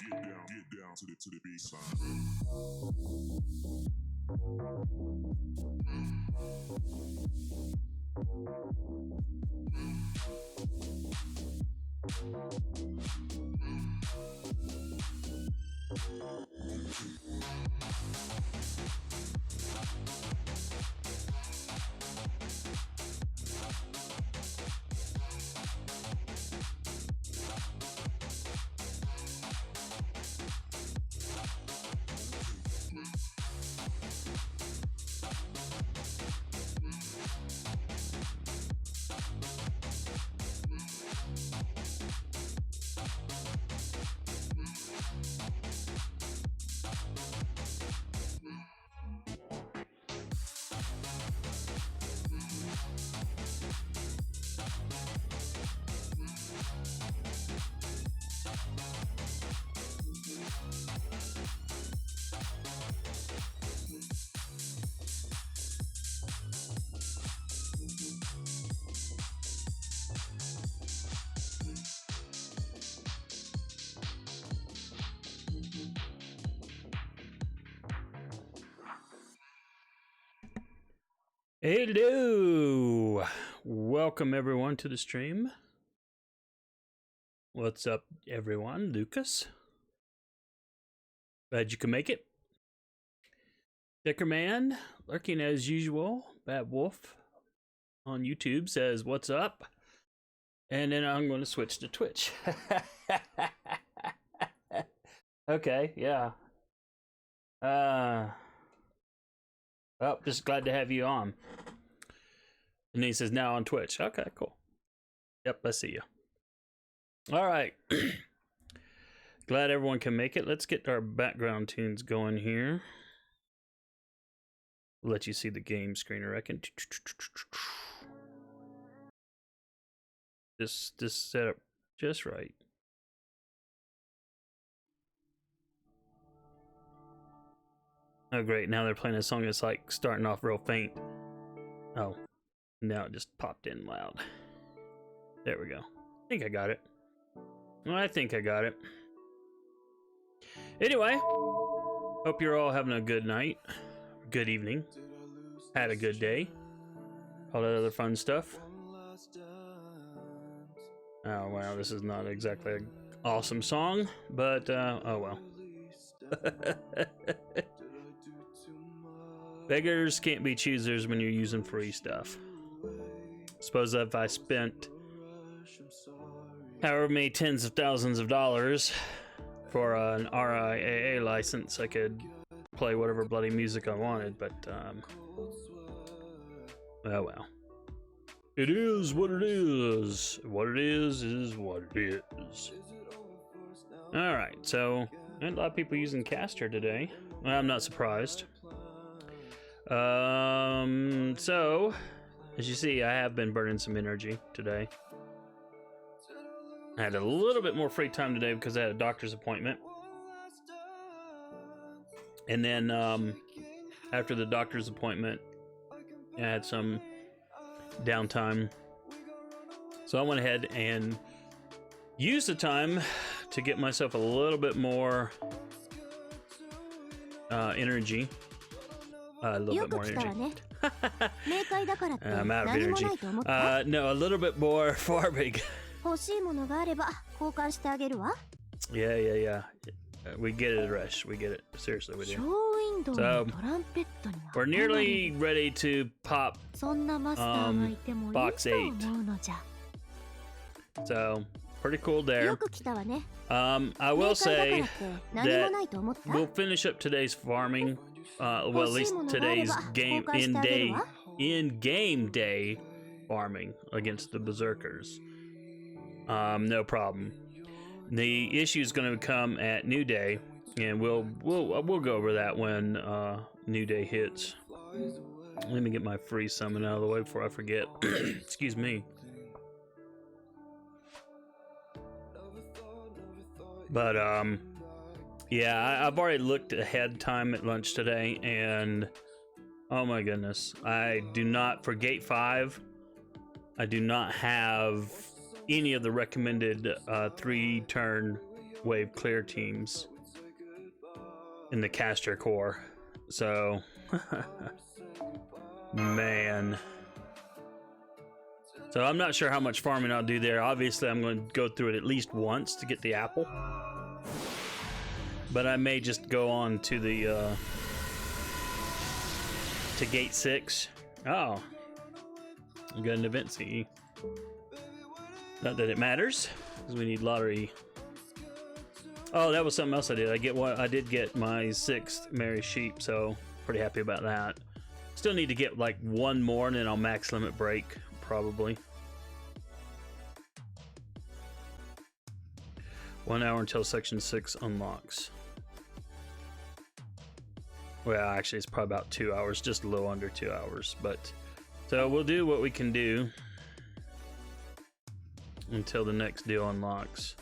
Get down to the bass Hello, welcome everyone to the stream. What's up everyone? Lucas, glad you can make it. Dickerman lurking as usual. Bad Wolf on YouTube says what's up, and then I'm going to switch to Twitch. Okay, yeah. Oh, just glad to have you on. And he says now on Twitch. Okay, cool. Yep, I see you. All right. Glad everyone can make it. Let's get our background tunes going here. Let you see the game screen, I reckon. This set up just right. Oh great, now they're playing a song that's like starting off real faint. Oh, now it just popped in loud. There we go. I think I got it. Well, I think I got it. Anyway, hope you're all having a good night, good evening, had a good day, all that other fun stuff. Oh wow, this is not exactly an awesome song, but oh well. Beggars can't be choosers when you're using free stuff. Suppose if I spent however many tens of thousands of dollars for an RIAA license, I could play whatever bloody music I wanted, but oh well. It is what it is. What it is what it is. Alright, so a lot of people using Caster today. Well, I'm not surprised. So as you see, I have been burning some energy today. I had a little bit more free time today because I had a doctor's appointment. And then after the doctor's appointment, I had some downtime. So I went ahead and used the time to get myself a little bit more energy a little bit more よく来たわね。 energy. 明快だからって I'm out of 何も energy. ないと思った？ No, a little bit more farming. 欲しいものがあれば交換してあげるわ。 Yeah. We get it, Resh. We get it. Seriously, we ショー do. ウィンドウのトランペットに We're 憧れ nearly る。 ready to pop. そんなマスターがいてもいいと box 思うのじゃ。 So, pretty cool よ there. く来たわね。 I 明 will 快だからっ say て何もないと思った？ we'll finish up today's farming. Well, at least today's game in game day farming against the berserkers. No problem. The issue is going to come at New Day, and we'll go over that when New Day hits. Let me get my free summon out of the way before I forget. Excuse me. But yeah, I've already looked ahead time at lunch today, and oh my goodness, I do not, for Gate 5, I do not have any of the recommended 3-turn wave clear teams in the caster core. So, man. So I'm not sure how much farming I'll do there. Obviously, I'm going to go through it at least once to get the apple. But I may just go on to the to Gate 6. Oh, we got an event CE. Not that it matters, because we need lottery. Oh, that was something else I did. I did get my 6th Merry Sheep, so pretty happy about that. Still need to get like one more, and then I'll max limit break probably. 1 hour until section 6 unlocks. Well, actually, it's probably about 2 hours, just a little under 2 hours. But so we'll do what we can do until the next deal unlocks.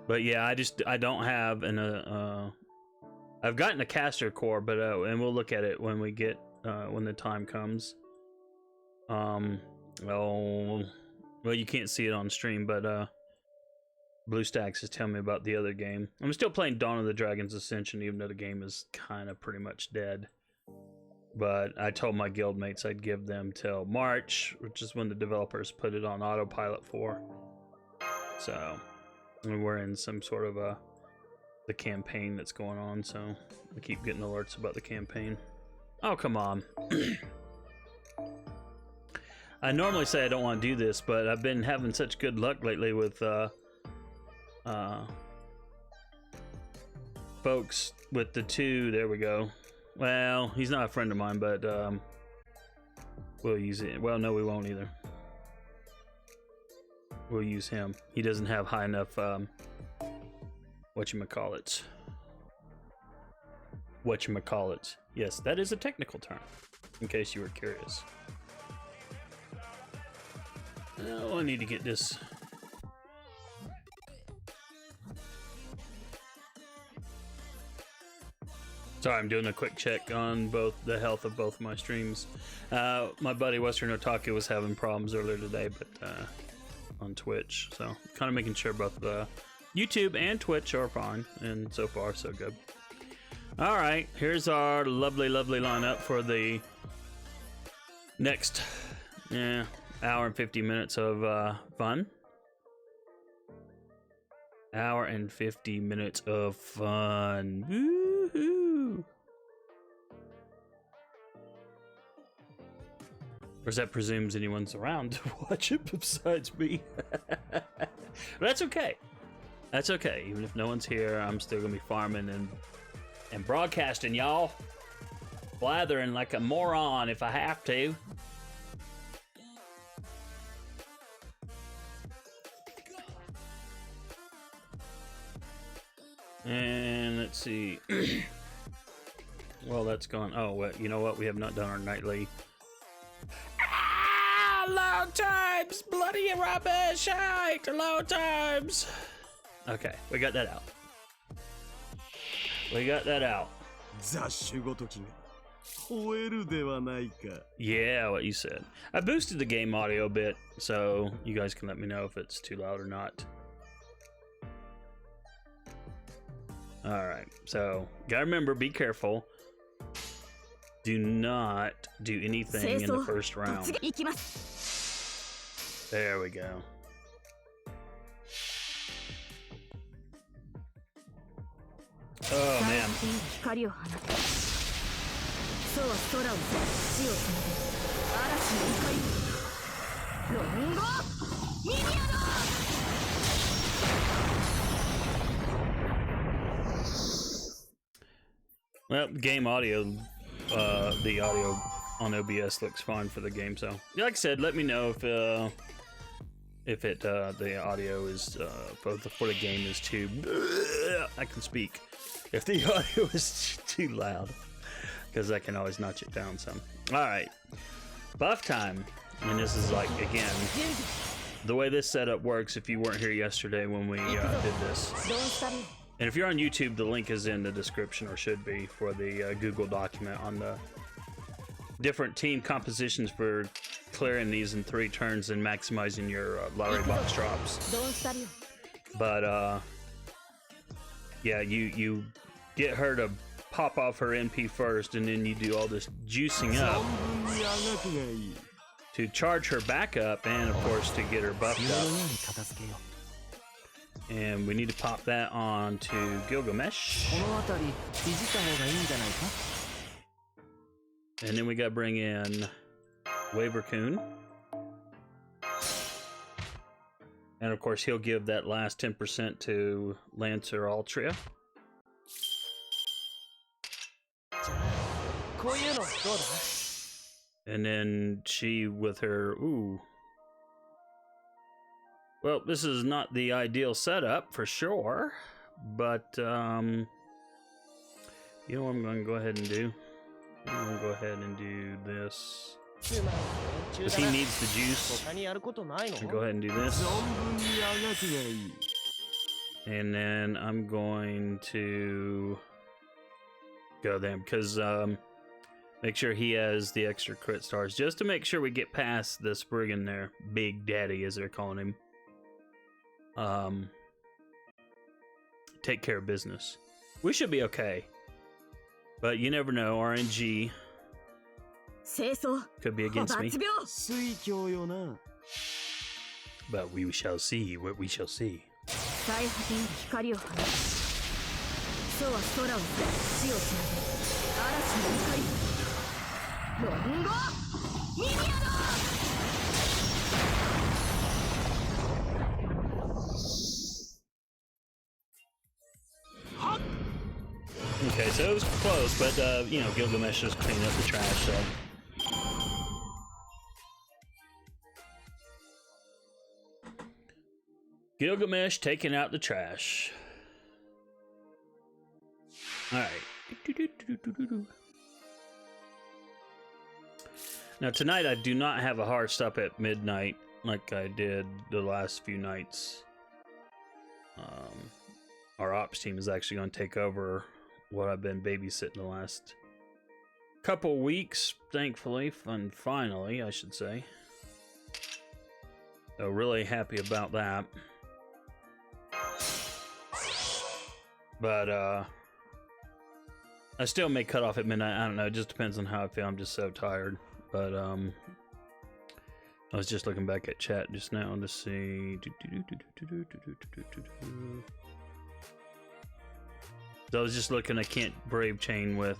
But yeah, I don't have an I've gotten a caster core, but and we'll look at it when we get when the time comes. Well, you can't see it on stream, but BlueStacks is telling me about the other game. I'm still playing Dawn of the Dragon's Ascension, even though the game is kind of pretty much dead. But I told my guildmates I'd give them till March, which is when the developers put it on autopilot for. So we're in some sort of the campaign that's going on, so I keep getting alerts about the campaign. Oh, come on. I normally say I don't want to do this, but I've been having such good luck lately with folks with the 2. There we go. Well, he's not a friend of mine, but we'll use it. Well, no, we won't either. We'll use him. He doesn't have high enough whatchamacallits. Yes, that is a technical term, in case you were curious. Oh, I need to get this. Sorry, I'm doing a quick check on both the health of both of my streams. My buddy Western Otaku was having problems earlier today, but on Twitch, so kind of making sure both YouTube and Twitch are fine, and so far so good. All right, here's our lovely lineup for the next hour and 50 minutes of fun. Hour and 50 minutes of fun. Woohoo! Of course, that presumes anyone's around to watch it besides me. But that's okay. That's okay. Even if no one's here, I'm still gonna be farming and broadcasting, y'all. Blathering like a moron if I have to. And let's see. Well, that's gone. Oh, well, you know what? We have not done our nightly. Long times! Bloody rubbish! Long times! Okay, we got that out. Yeah, what you said. I boosted the game audio a bit, so you guys can let me know if it's too loud or not. Alright, so gotta remember, be careful. do not do anything in the first round. There we go. Oh man. Well, game audio, the audio on OBS looks fine for the game. So, like I said, let me know if the audio is for the game is too. I can speak. If the audio is too loud, because I can always notch it down some. All right, buff time, and this is like again the way this setup works. If you weren't here yesterday when we did this. And if you're on YouTube, the link is in the description, or should be, for the Google document on the different team compositions for clearing these in 3 turns and maximizing your lottery box drops. But yeah, you get her to pop off her NP first, and then you do all this juicing up to charge her back up, and of course to get her buffed up. And we need to pop that on to Gilgamesh. And then we gotta bring in Wavercoon. And of course he'll give that last 10% to Lancer Altria. And then she with her, ooh. Well, this is not the ideal setup for sure, but you know what I'm going to go ahead and do? I'm going to go ahead and do this. Because he needs the juice. I'll go ahead and do this. And then I'm going to go there because make sure he has the extra crit stars, just to make sure we get past this brigand there. Big Daddy, as they're calling him. Take care of business. We should be okay. But you never know, RNG could be against me. But we shall see what we shall see. Okay, so it was close, but you know, Gilgamesh just cleaned up the trash, so. Gilgamesh taking out the trash. Alright. Now tonight I do not have a hard stop at midnight like I did the last few nights. Our ops team is actually going to take over what I've been babysitting the last couple weeks, thankfully, and finally, I should say. So really happy about that. But I still may cut off at midnight. I don't know. It just depends on how I feel. I'm just so tired. But I was just looking back at chat just now to see. So I was just looking. I can't brave chain with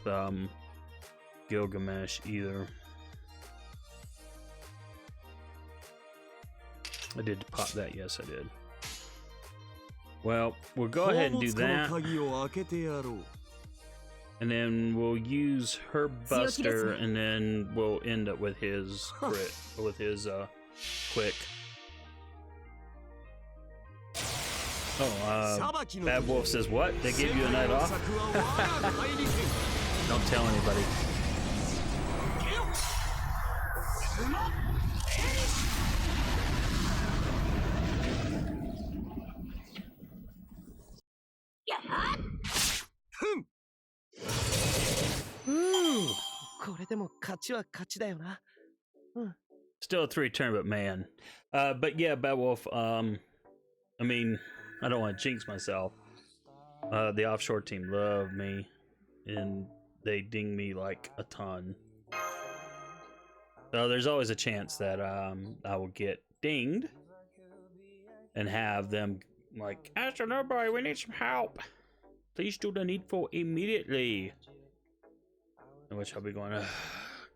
Gilgamesh either. I did pop that. Yes, I did. Well, we'll go ahead and do that. And then we'll use her Buster, and then we'll end up with his crit, with his quick. Oh, Bad Wolf says, what? They give you a night off? Don't tell anybody. Still a 3-turn, but man. But yeah, Bad Wolf, I mean, I don't want to jinx myself. The offshore team loved me in they ding me like a ton. So there's always a chance that I will get dinged and have them like, AstroNerdBoy, we need some help. Please do the needful immediately. In which I'll be going,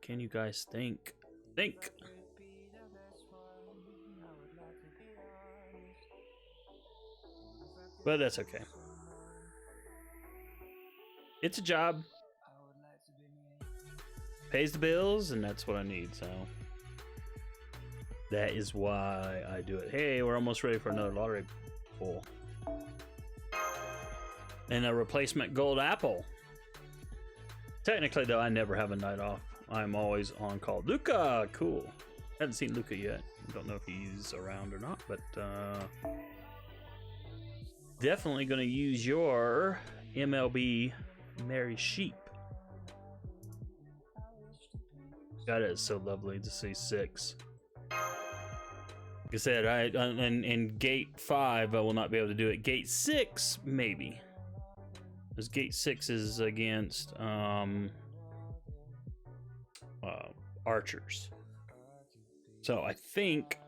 can you guys think? Think! But that's okay. It's a job. Pays the bills, and that's what I need, so. That is why I do it. Hey, we're almost ready for another lottery pull. And a replacement gold apple. Technically, though, I never have a night off. I'm always on call. Luca! Cool. Haven't seen Luca yet. Don't know if he's around or not, but definitely going to use your MLB Mary Sheep. God, it's so lovely to see 6. Like I said, in Gate 5, I will not be able to do it. Gate 6, maybe. Because Gate 6 is against archers. So I think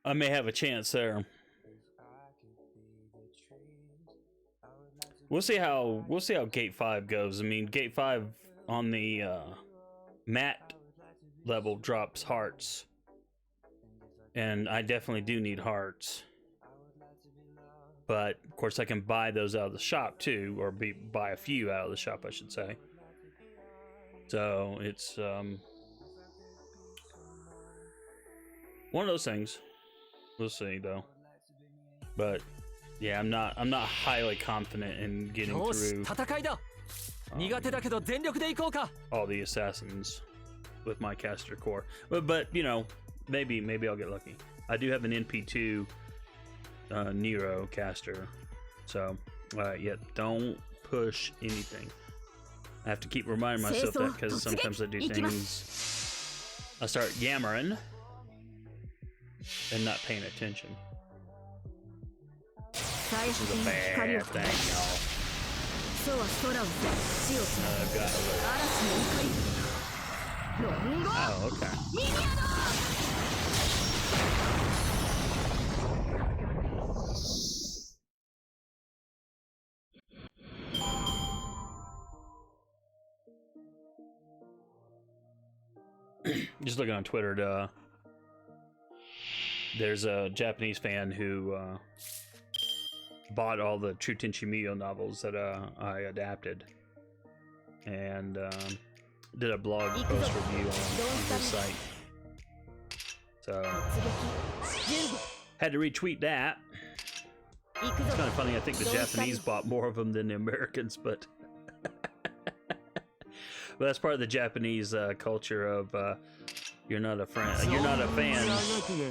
I may have a chance there. We'll see how Gate 5 goes. I mean, Gate 5 on the mat level drops hearts. And I definitely do need hearts. But of course I can buy those out of the shop too, or buy a few out of the shop, I should say. So it's one of those things. We'll see though. But yeah, I'm not highly confident in getting through all the assassins with my caster core. But you know, maybe I'll get lucky. I do have an NP2 Nero caster, so yeah, don't push anything. I have to keep reminding myself that because sometimes I do things, I start yammering and not paying attention. This is a bad thing, y'all. I've got a oh, okay. Just looking on Twitter, there's a Japanese fan who bought all the True Tenchi Muyo novels that I adapted, and did a blog post review on his site. So had to retweet that. It's kind of funny. I think the Japanese bought more of them than the Americans, but but that's part of the Japanese culture of you're not a friend, you're not a fan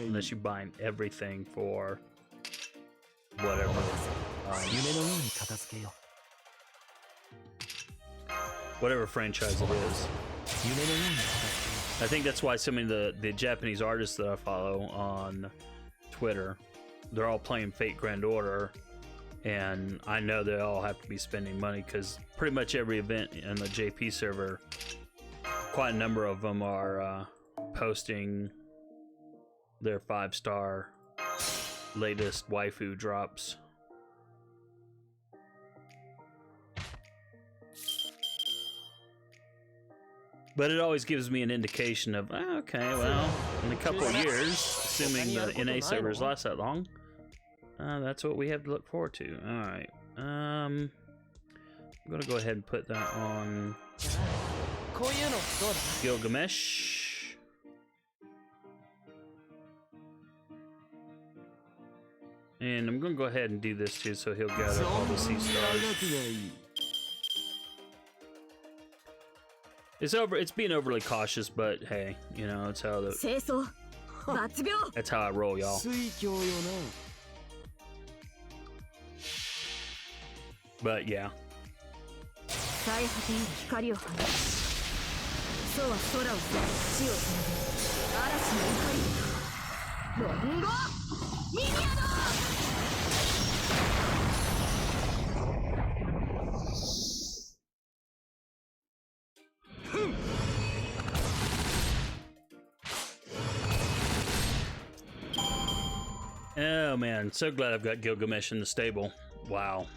unless you buy everything for whatever. Whatever franchise it is. I think that's why so many of the Japanese artists that I follow on Twitter, they're all playing Fate Grand Order, and I know they all have to be spending money because pretty much every event in the JP server, quite a number of them are posting their 5-star latest waifu drops. But it always gives me an indication of, okay, well, in a couple of years, assuming the NA servers last that long, that's what we have to look forward to. Alright. I'm going to go ahead and put that on Gilgamesh. And I'm going to go ahead and do this too, so he'll gather all the C stars. It's being overly cautious, but hey, you know, it's how that's how I roll, y'all. But yeah. Oh man, so glad I've got Gilgamesh in the stable. Wow.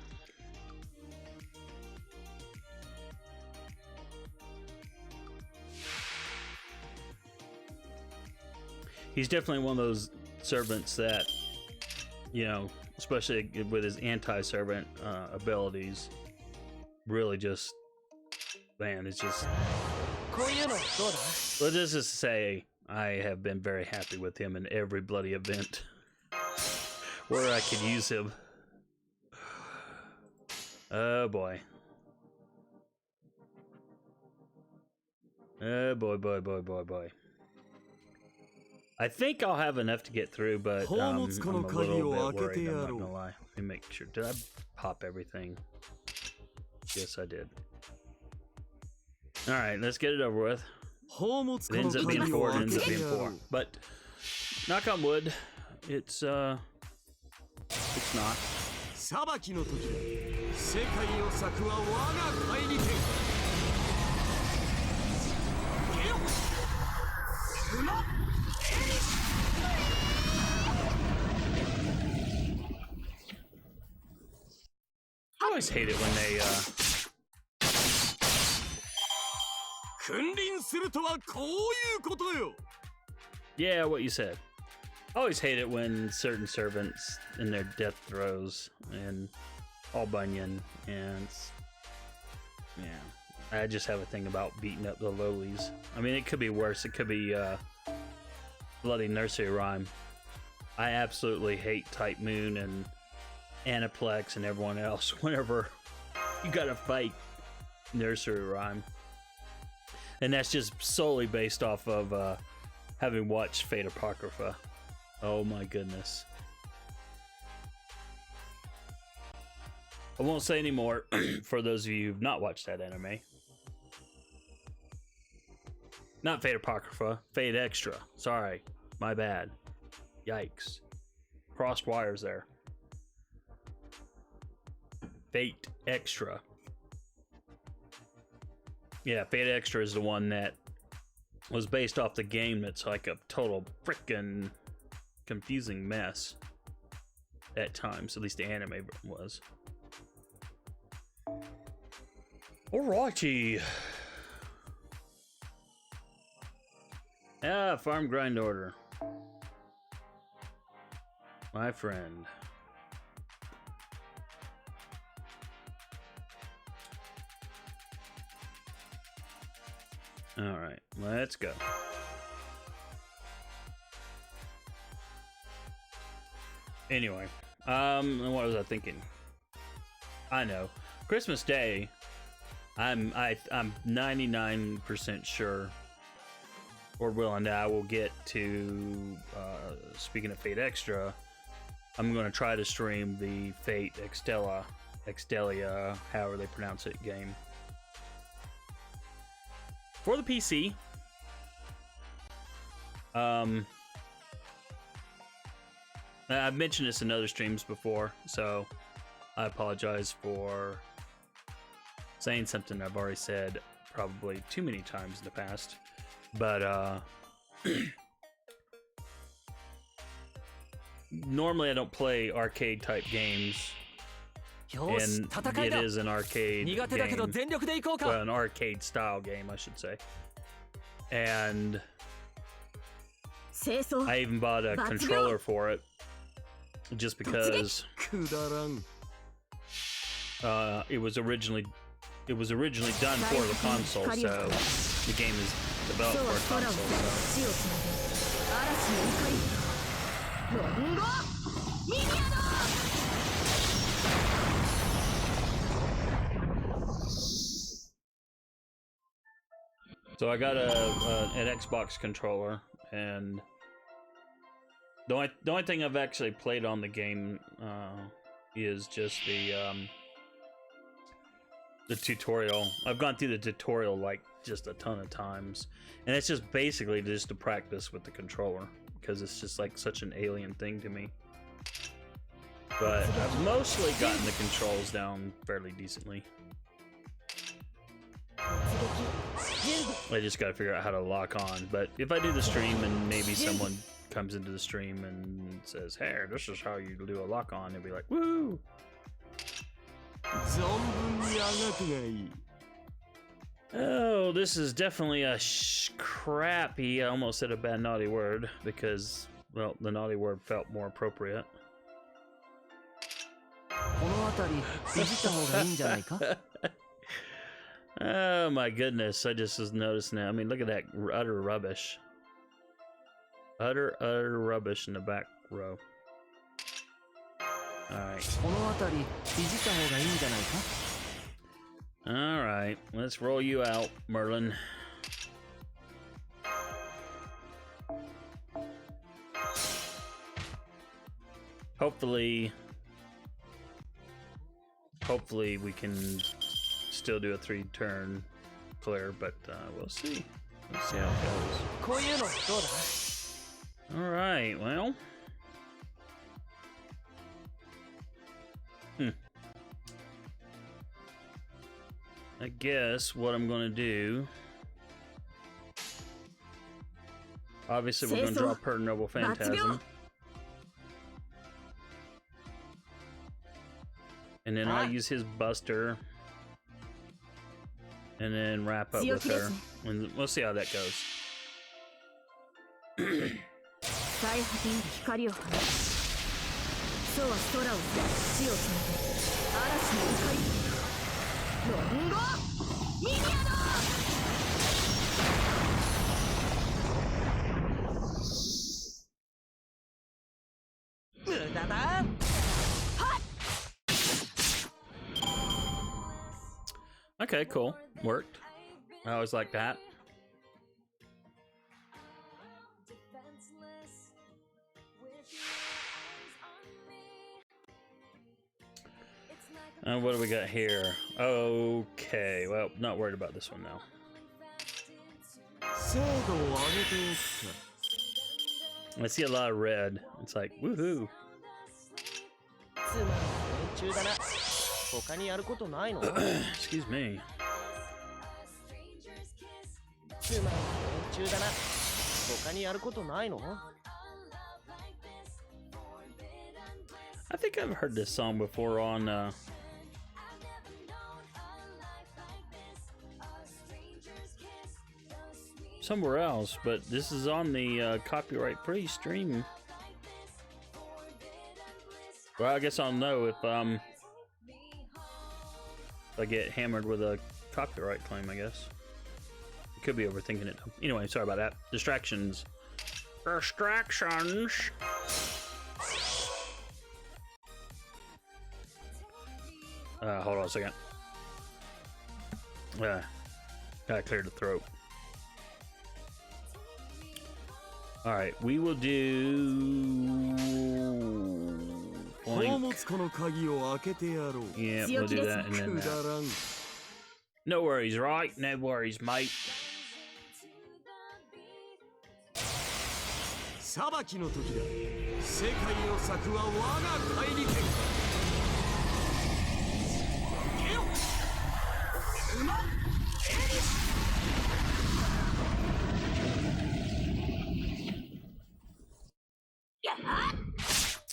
He's definitely one of those servants that, you know, especially with his anti-servant abilities, really just, man, it's just... Let's just say I have been very happy with him in every bloody event where I could use him. Oh boy. Oh boy, boy, boy, boy, boy. I think I'll have enough to get through, but I'm a little bit worried, I'm not gonna lie. Let me make sure. Did I pop everything? Yes, I did. Alright, let's get it over with. It ends up being 4, it ends up being 4. But, knock on wood, it's not. I always hate it when they, yeah, what you said. I always hate it when certain servants in their death throes and all Bunyan and yeah, I just have a thing about beating up the lowlies. I mean, it could be worse. It could be bloody nursery rhyme. I absolutely hate Type Moon and Aniplex and everyone else whenever you gotta fight nursery rhyme. And that's just solely based off of having watched Fate Apocrypha. Oh my goodness. I won't say any more for those of you who've not watched that anime. Not Fate Apocrypha, Fate Extra. Sorry, my bad. Yikes. Crossed wires there. Fate Extra. Yeah, Fate Extra is the one that was based off the game that's like a total frickin' confusing mess at times. At least the anime was. Alrighty. Ah, farm grind order. My friend. Alright, let's go. Anyway, what was I thinking? I know. Christmas Day, I'm 99% sure or willing that I will get to, speaking of Fate Extra, I'm going to try to stream the Fate Extelia, however they pronounce it, game. For the PC. I've mentioned this in other streams before, so I apologize for saying something I've already said probably too many times in the past. But normally I don't play arcade type games. And it is an arcade game. Well, an arcade style game, I should say. And I even bought a controller for it just because it was originally done for the console, so the game is developed for a console. So I got an Xbox controller, and the only thing I've actually played on the game is just the tutorial. I've gone through the tutorial like just a ton of times, and it's just basically just to practice with the controller because it's just like such an alien thing to me. But I've mostly gotten the controls down fairly decently. I just gotta figure out how to lock on. But if I do the stream and maybe someone comes into the stream and says, "Hey, this is how you do a lock on," he'll be like, "Woo!" Oh, this is definitely a crappy. I almost said a bad naughty word because, well, the naughty word felt more appropriate. Oh my goodness, I just was noticing that. I mean, look at that utter rubbish. Utter rubbish in the back row. Alright. Alright, let's roll you out, Merlin. Hopefully we can still do a 3-turn clear, but we'll see. We'll see how it goes. Alright, well. I guess what I'm gonna do. Obviously, we're gonna draw Per Noble Phantasm. And then I'll use his Buster. And then wrap up with her. And we'll see how that goes. Okay, cool. Worked. I always like that. What do we got here? Okay, well, not worried about this one now. I see a lot of red. It's like, woohoo. Excuse me. I think I've heard this song before on somewhere else, but this is on the copyright free stream. Well, I guess I'll know if I get hammered with a copyright claim, I guess. Could be overthinking it. Anyway, sorry about that. Distractions. Distractions. Hold on a second. Gotta clear the throat. Alright, we will do... Blink. Yeah, we'll do that and then that. No worries, right? No worries, mate.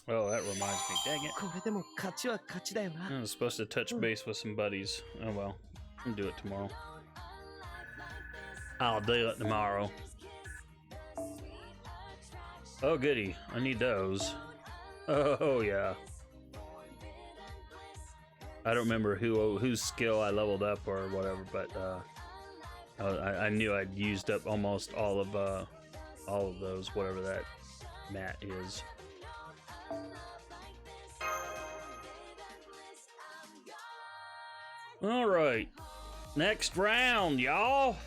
Oh, that reminds me. Dang it. I was supposed to touch base with some buddies. Oh well. I'll do it tomorrow. I'll do it tomorrow. Oh goody. I need those. Oh yeah. I don't remember whose skill I leveled up or whatever, but I knew I'd used up almost all of those, whatever that mat is. All right, next round, y'all.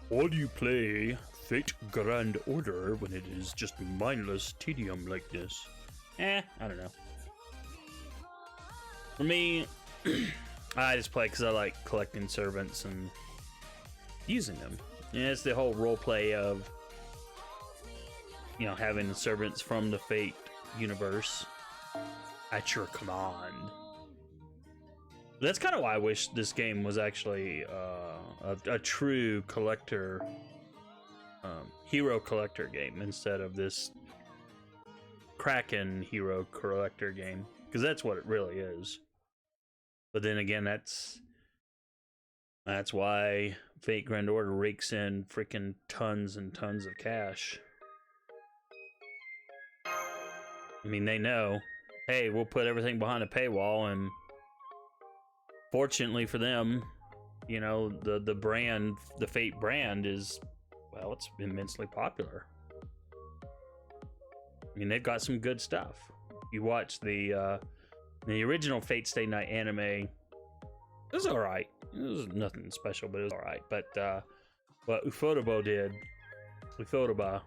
Why do you play Fate Grand Order when it is just mindless tedium like this? I don't know. For me, I just play because I like collecting servants and using them. Yeah, it's the whole roleplay of, you know, having servants from the Fate universe at your command. That's kind of why I wish this game was actually a true collector, hero collector game instead of this Kraken hero collector game, because that's what it really is. But then again, that's why Fate Grand Order rakes in freaking tons and tons of cash. I mean, they know, hey, we'll put everything behind a paywall, and fortunately for them, you know, the brand, the Fate brand is, well, it's immensely popular. I mean, they've got some good stuff. You watch the original Fate Stay Night anime, it was alright. It was nothing special, but it was alright. But what Ufotable did, Ufotable,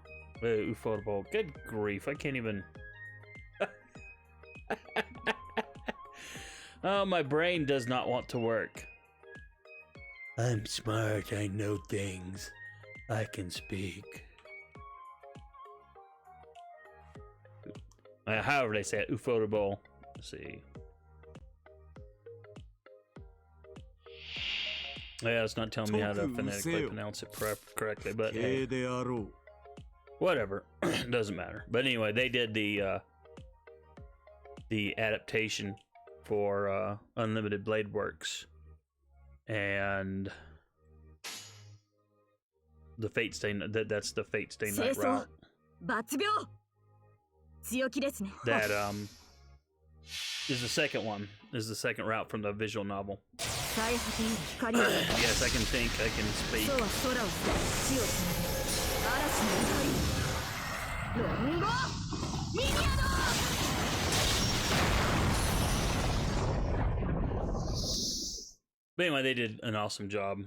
good grief, I can't even. Oh, my brain does not want to work. I'm smart, I know things. I can speak. However they say it, Ufotable. Let's see. Yeah, it's not telling me how to phonetically pronounce it correctly, but hey, whatever. Doesn't matter. But anyway, they did the adaptation for Unlimited Blade Works, and the Fate Stay, that's the Fate Stay Night route. That is the second one. Is the second route from the visual novel. Yes, I can think, I can speak. But anyway, they did an awesome job,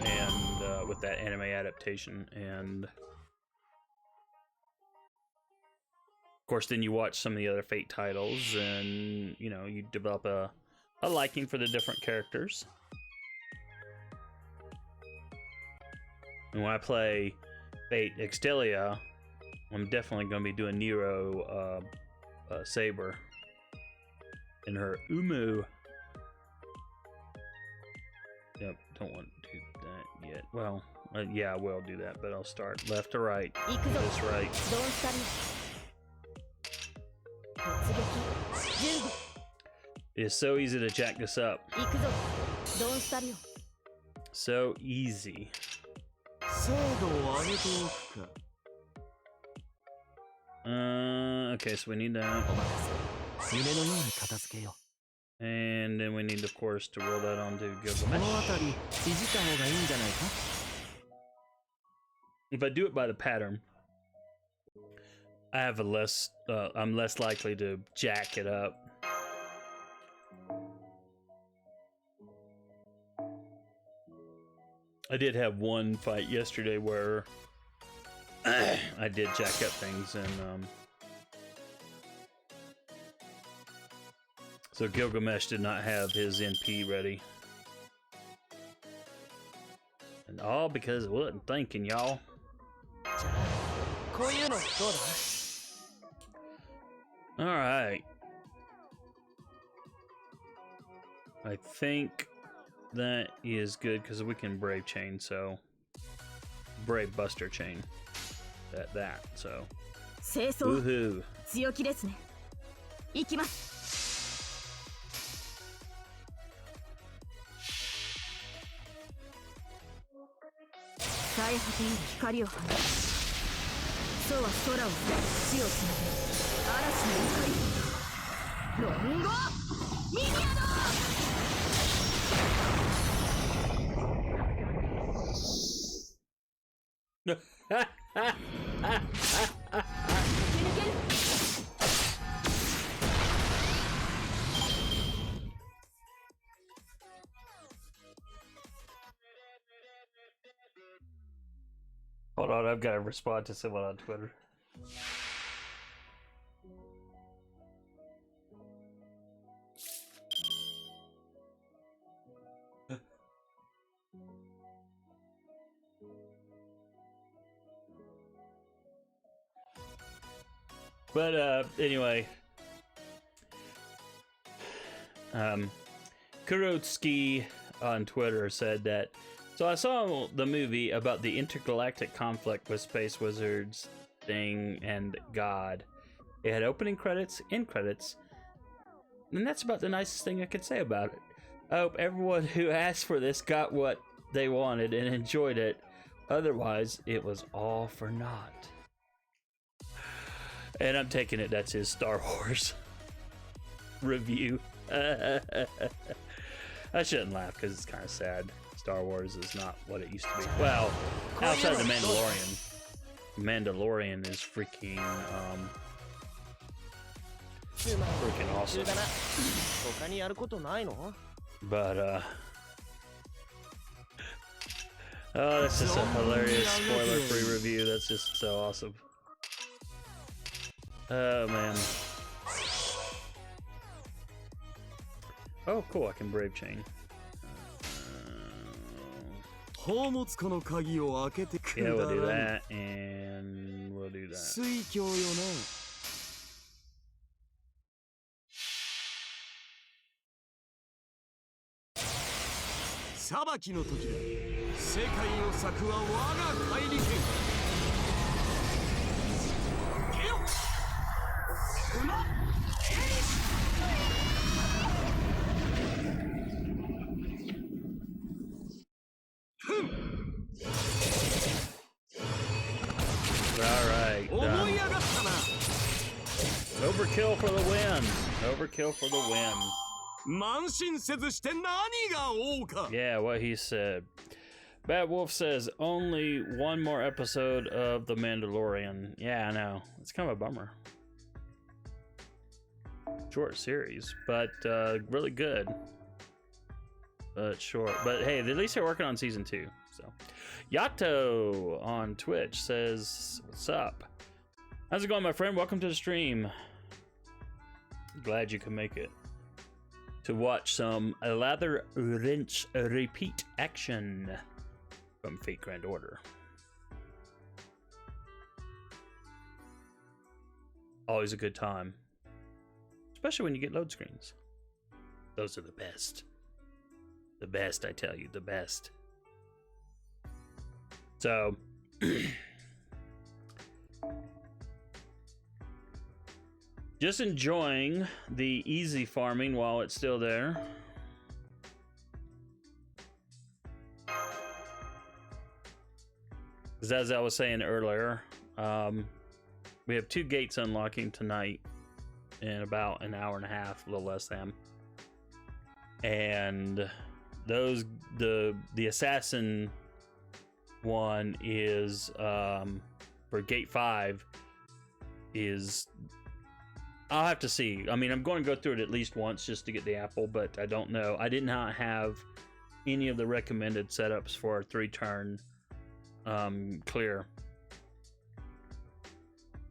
and with that anime adaptation, and of course, then you watch some of the other Fate titles, and you know, you develop a liking for the different characters. And when I play Fate Extelia, I'm definitely going to be doing Nero Saber and her Umu. Yep, don't want to do that yet. Well, yeah, I will do that, but I'll start left to right. This right. It is so easy to jack this up. So easy. Okay, so we need that. And then we need, of course, to roll that onto Gilgamesh. If I do it by the pattern, I have I'm less likely to jack it up. I did have one fight yesterday where I did jack up things, and so Gilgamesh did not have his NP ready. And all because I wasn't thinking, y'all. Alright. I think that is good because we can Brave Chain, so Brave Buster Chain. That, so. Woohoo. 最果てに光を放つ。そうは空を地をつなぐ嵐の怒り。ロンゴミニアド。Hold on, I've got to respond to someone on Twitter. But anyway, Kurotsky on Twitter said that, so I saw the movie about the intergalactic conflict with space wizards thing and God. It had opening credits, end credits, and that's about the nicest thing I could say about it. I hope everyone who asked for this got what they wanted and enjoyed it. Otherwise, it was all for naught. And I'm taking it that's his Star Wars review. I shouldn't laugh because it's kind of sad. Star Wars is not what it used to be. Well, outside the Mandalorian. Mandalorian is freaking awesome. But oh, that's just a hilarious spoiler-free review. That's just so awesome. Oh man. Oh cool, I can brave chain. Yeah, we'll do that, and we'll do that. Alright, overkill for the win. Overkill for the win. Yeah, what he said. Bad Wolf says, only one more episode of The Mandalorian. Yeah, I know. It's kind of a bummer. Short series, but really good. But short. But hey, at least they're working on season 2. So, Yato on Twitch says, what's up? How's it going, my friend? Welcome to the stream. Glad you can make it to watch some lather rinse repeat action from Fate Grand Order. Always a good time, especially when you get load screens. Those are the best. The best, I tell you, the best. So just enjoying the easy farming while it's still there. Because as I was saying earlier, we have 2 gates unlocking tonight in about an hour and a half, a little less than. And those, the assassin one is for gate 5 is, I'll have to see. I mean, I'm going to go through it at least once just to get the apple, but I don't know. I did not have any of the recommended setups for a 3-turn clear.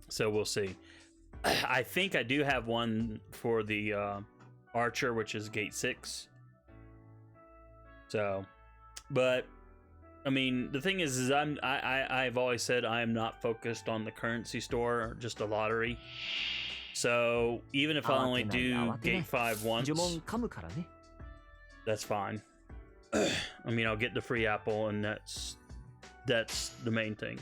So we'll see. I think I do have one for the archer, which is gate 6. So, but I mean, the thing is I've always said I am not focused on the currency store, just a lottery. So even if I only do gate 5 once, that's fine. I mean, I'll get the free apple, and that's the main thing.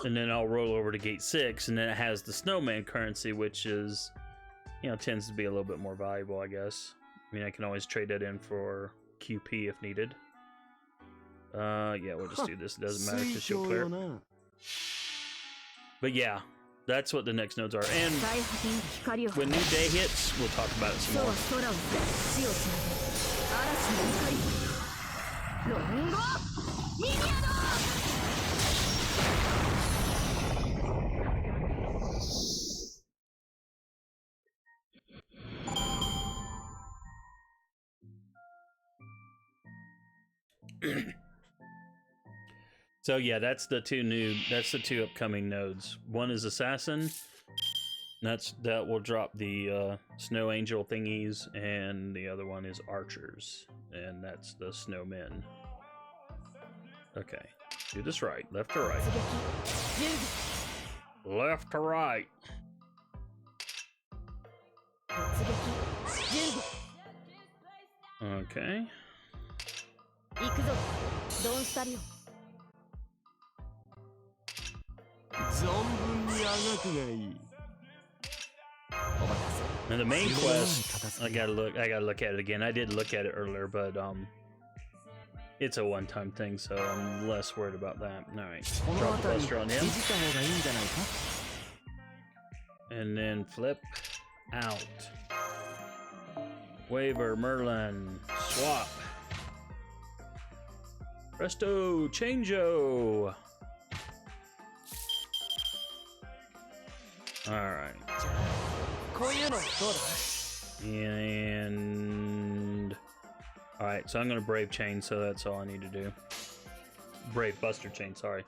And then I'll roll over to gate 6, and then it has the snowman currency, which is, you know, tends to be a little bit more valuable, I guess. I mean, I can always trade that in for QP if needed. Yeah, we'll just do this. It doesn't matter because she'll clear. But yeah, that's what the next nodes are. And when new day hits, we'll talk about it some more. So yeah, that's the 2 upcoming nodes. One is assassin. That will drop the snow angel thingies, and the other one is archers, and that's the snowmen. Okay, do this right, left to right. Left to right. Okay. 行くぞドンスタリオ。存分にあがくがいい。 Now the main quest, I gotta look at it again. I did look at it earlier, but it's a one-time thing, so I'm less worried about that. All right, drop the buster on him, and then flip out. Waver, Merlin, swap. Presto, changeo. All right. And all right, so I'm gonna brave chain, so that's all I need to do. Brave buster chain, sorry.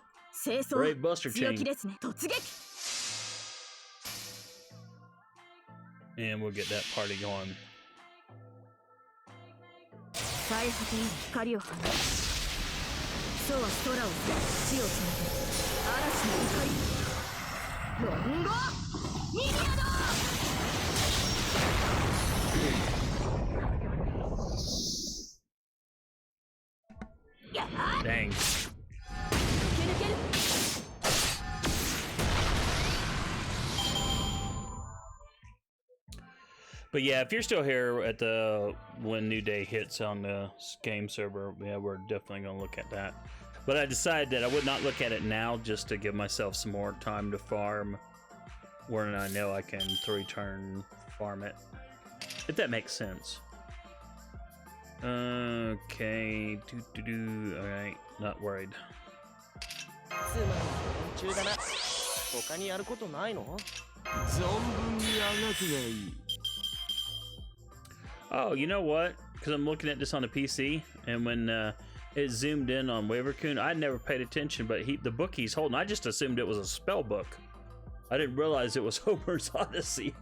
Brave buster chain. And we'll get that party going. 最果てに光を放つ。そうは空を地をつなぐ嵐の怒り。ロンゴミリアド。 Dang. But yeah, if you're still here at the when New Day hits on the game server, yeah, we're definitely gonna look at that. But I decided that I would not look at it now, just to give myself some more time to farm, when I know I can 3-turn farm it, if that makes sense. Okay, all right, not worried. Oh, you know what? Because I'm looking at this on the PC, and when it zoomed in on Wavercoon, I never paid attention, but the book he's holding, I just assumed it was a spell book. I didn't realize it was Homer's Odyssey.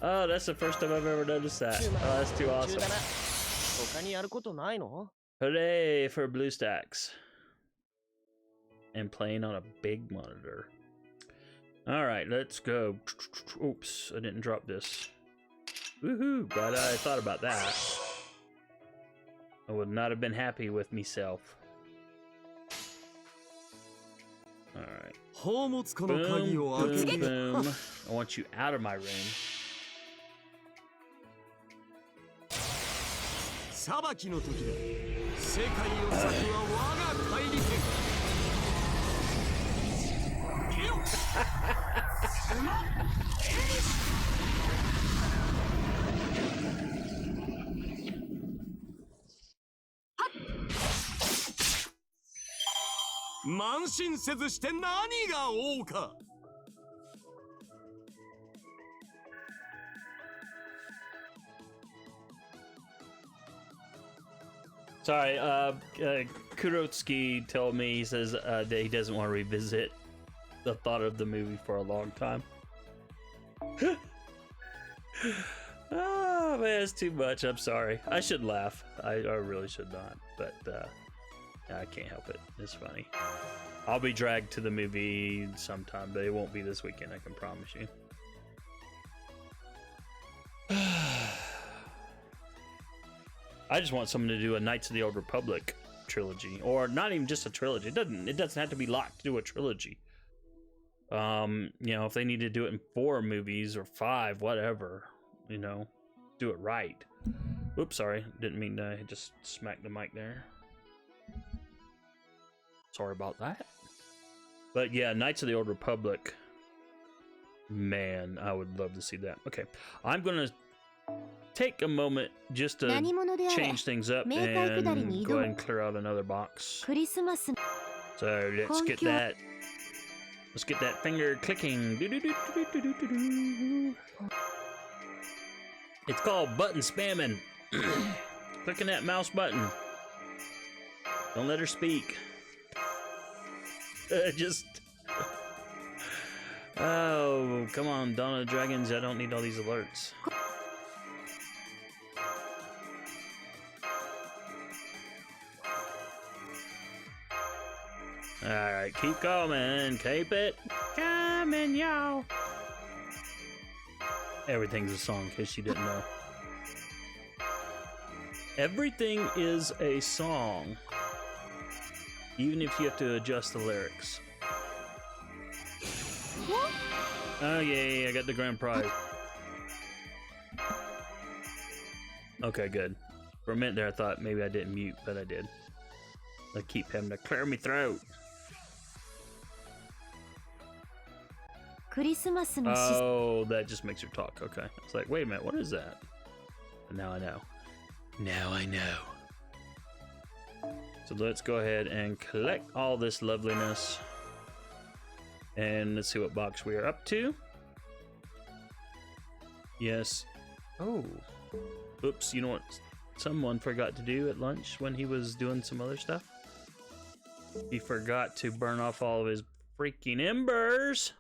Oh, that's the first time I've ever noticed that. Oh, that's too awesome. Hooray for BlueStacks. And playing on a big monitor. Alright, let's go. Oops, I didn't drop this. Woohoo, but I thought about that. I would not have been happy with myself. Alright. Boom, boom, boom. I want you out of my room. 裁きの時だ。世界を裂くは我が怪力。慢心せずして何が王か。 Sorry, Kurotsky told me, he says that he doesn't want to revisit the thought of the movie for a long time. Oh man, it's too much. I'm sorry. I should laugh. I really should not, but I can't help it. It's funny. I'll be dragged to the movie sometime, but it won't be this weekend, I can promise you. I just want someone to do a Knights of the Old Republic trilogy, or not even just a trilogy. It doesn't have to be locked to do a trilogy. You know, if they need to do it in 4 movies or 5, whatever, you know, do it right. Oops, sorry, didn't mean to just smack the mic there. Sorry about that. But yeah, Knights of the Old Republic. Man, I would love to see that. Okay, I'm gonna take a moment just to change things up and go ahead and clear out another box. So let's get that finger clicking. It's called button spamming. Clicking that mouse button. Don't let her speak. Just oh, come on, Dawn of Dragons, I don't need all these alerts. Alright, keep coming. Keep it coming, y'all. Everything's a song, in case you didn't know. Everything is a song, even if you have to adjust the lyrics. Oh yay, I got the grand prize. Okay, good. For a minute there I thought maybe I didn't mute, but I did. I keep having to clear my throat. Oh, that just makes her talk. Okay. It's like, wait a minute, what is that? But now I know. Now I know. So let's go ahead and collect all this loveliness. And let's see what box we are up to. Yes. Oh. Oops, you know what someone forgot to do at lunch when he was doing some other stuff? He forgot to burn off all of his freaking embers.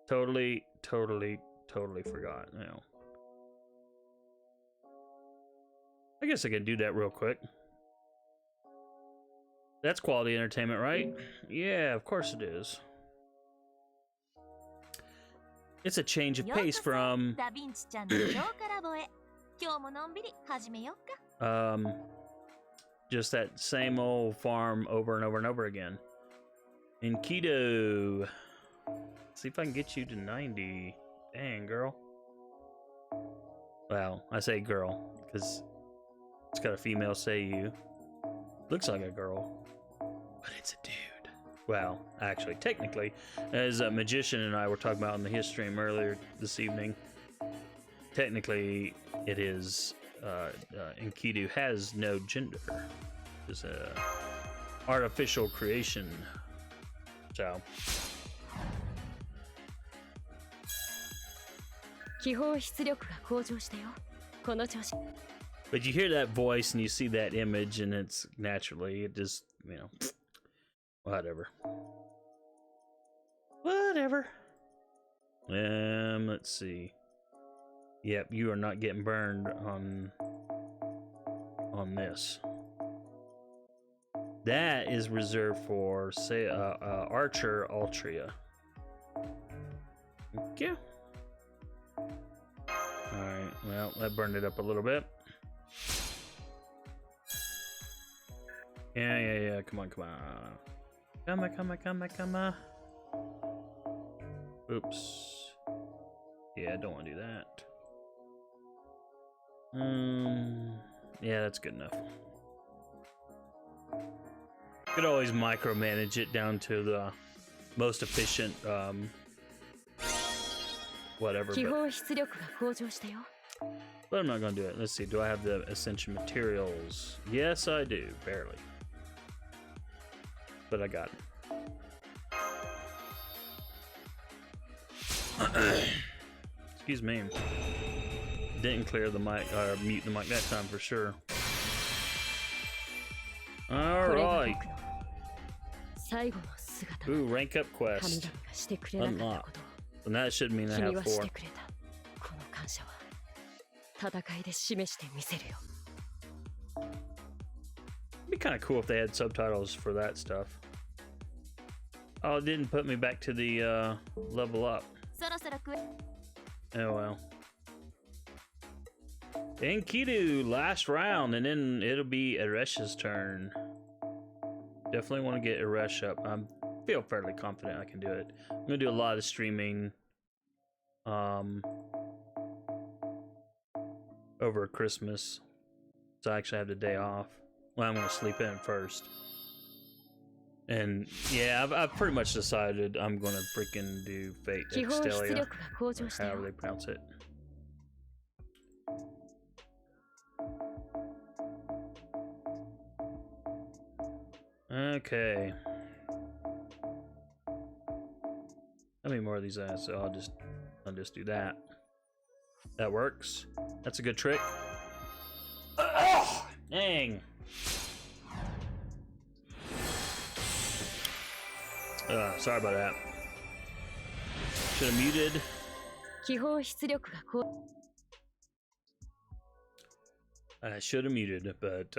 Totally forgot. You know. I guess I could do that real quick. That's quality entertainment, right? Yeah, of course it is. It's a change of pace from just that same old farm over and over and over again. In Keto. See if I can get you to 90. Dang, girl. Well, I say girl because it's got a female say you. Looks like a girl, but it's a dude. Well, actually, technically, as a magician and I were talking about on the his stream earlier this evening, technically it is Enkidu has no gender. It's a artificial creation. So but you hear that voice and you see that image and it's naturally, it just, you know, whatever. Let's see. Yep, you are not getting burned on this. That is reserved for, say, Archer Altria. Thank you. Alright, well, that burned it up a little bit. Yeah, come on. Come on. Oops. Yeah, I don't want to do that. Yeah, that's good enough. Could always micromanage it down to the most efficient, whatever. But I'm not gonna do it. Let's see. Do I have the ascension materials? Yes, I do. Barely. But I got it. Excuse me. Didn't clear the mic or mute the mic that time for sure. Alright. Ooh, rank up quest. Unlocked. And that should mean I have 4. It'd be kind of cool if they had subtitles for that stuff. Oh, it didn't put me back to the level up. Oh well. Enkidu, last round, and then it'll be Eresh's turn. Definitely want to get Eresh up. I feel fairly confident I can do it. I'm gonna do a lot of streaming over Christmas, so I actually have the day off. Well, I'm gonna sleep in first. And yeah, I've pretty much decided I'm gonna freaking do Fate Extelia, however they pronounce it. Okay. How many more of these I have? So I'll just do that. That works. That's a good trick. Dang. Sorry about that. Should have muted. I should have muted, but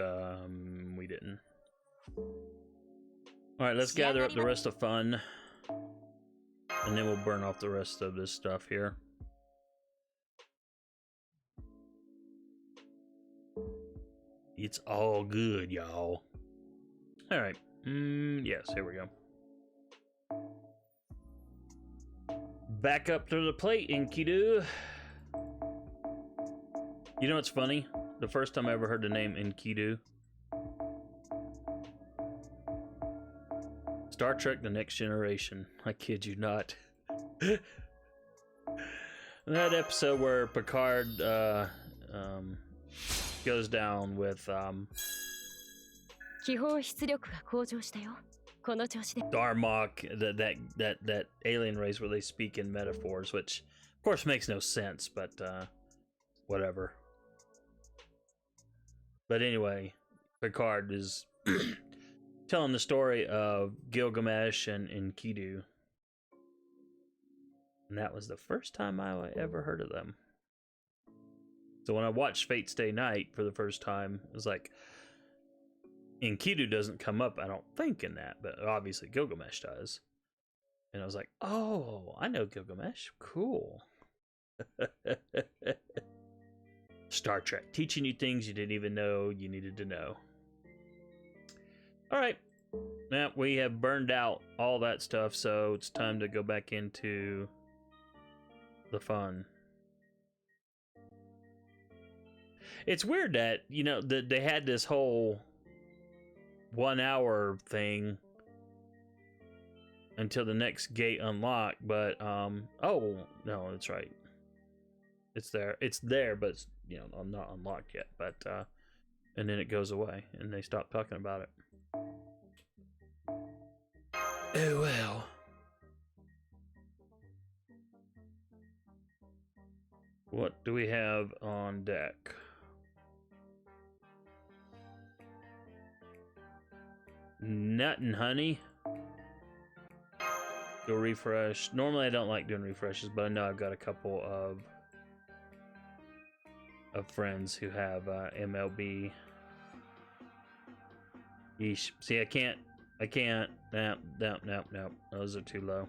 we didn't. Alright, let's gather up the rest of fun. And then we'll burn off the rest of this stuff here. It's all good, y'all. Alright. Yes, here we go. Back up to the plate, Enkidu. You know what's funny? The first time I ever heard the name Enkidu, Star Trek The Next Generation. I kid you not. That episode where Picard goes down with 気泡出力が向上したよ。この調子で。 Darmok, that alien race where they speak in metaphors, which of course makes no sense, but whatever. But anyway, Picard is telling the story of Gilgamesh and Enkidu. And that was the first time I ever heard of them. So when I watched Fate Stay Night for the first time, it was like, Enkidu doesn't come up, I don't think, in that, but obviously Gilgamesh does. And I was like, oh, I know Gilgamesh. Cool. Star Trek, teaching you things you didn't even know you needed to know. All right. Now we have burned out all that stuff, so it's time to go back into the fun. It's weird that, you know, that they had this whole 1 hour thing until the next gate unlocked, but oh no, that's right. It's there, but it's, you know, I'm not unlocked yet, but and then it goes away and they stop talking about it. Oh well. What do we have on deck? Nut and honey. Go refresh. Normally I don't like doing refreshes, but I know I've got a couple of friends who have MLB. Yeesh. See, I can't. Nope. Those are too low.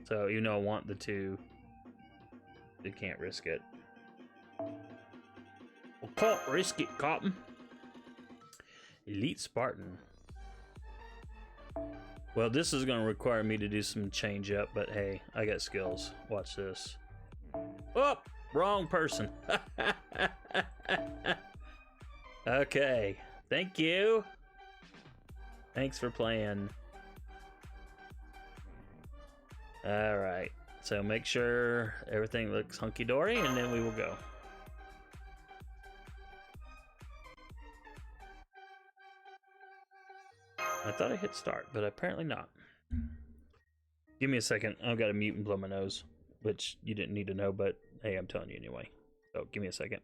So even though I want the two, I can't risk it. Well, can't risk it, Cotton. Elite Spartan. Well, this is going to require me to do some change up, but hey, I got skills. Watch this. Oh, wrong person. Okay, thank you. Thanks for playing. All right, so make sure everything looks hunky-dory, and then we will go. I thought I hit start, but apparently not. Give me a second. I've got to mute and blow my nose, which you didn't need to know, but hey, I'm telling you anyway. So give me a second.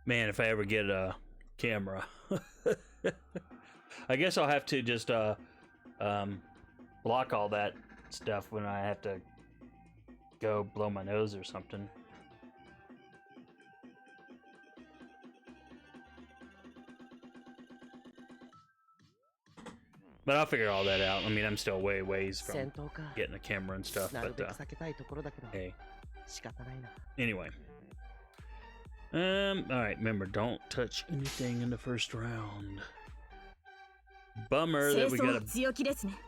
Man, if I ever get a camera, I guess I'll have to just block all that stuff when I have to go blow my nose or something. But I'll figure all that out. I mean, I'm still ways from getting a camera and stuff, but hey. Anyway. Alright, remember, don't touch anything in the first round. Bummer that we got a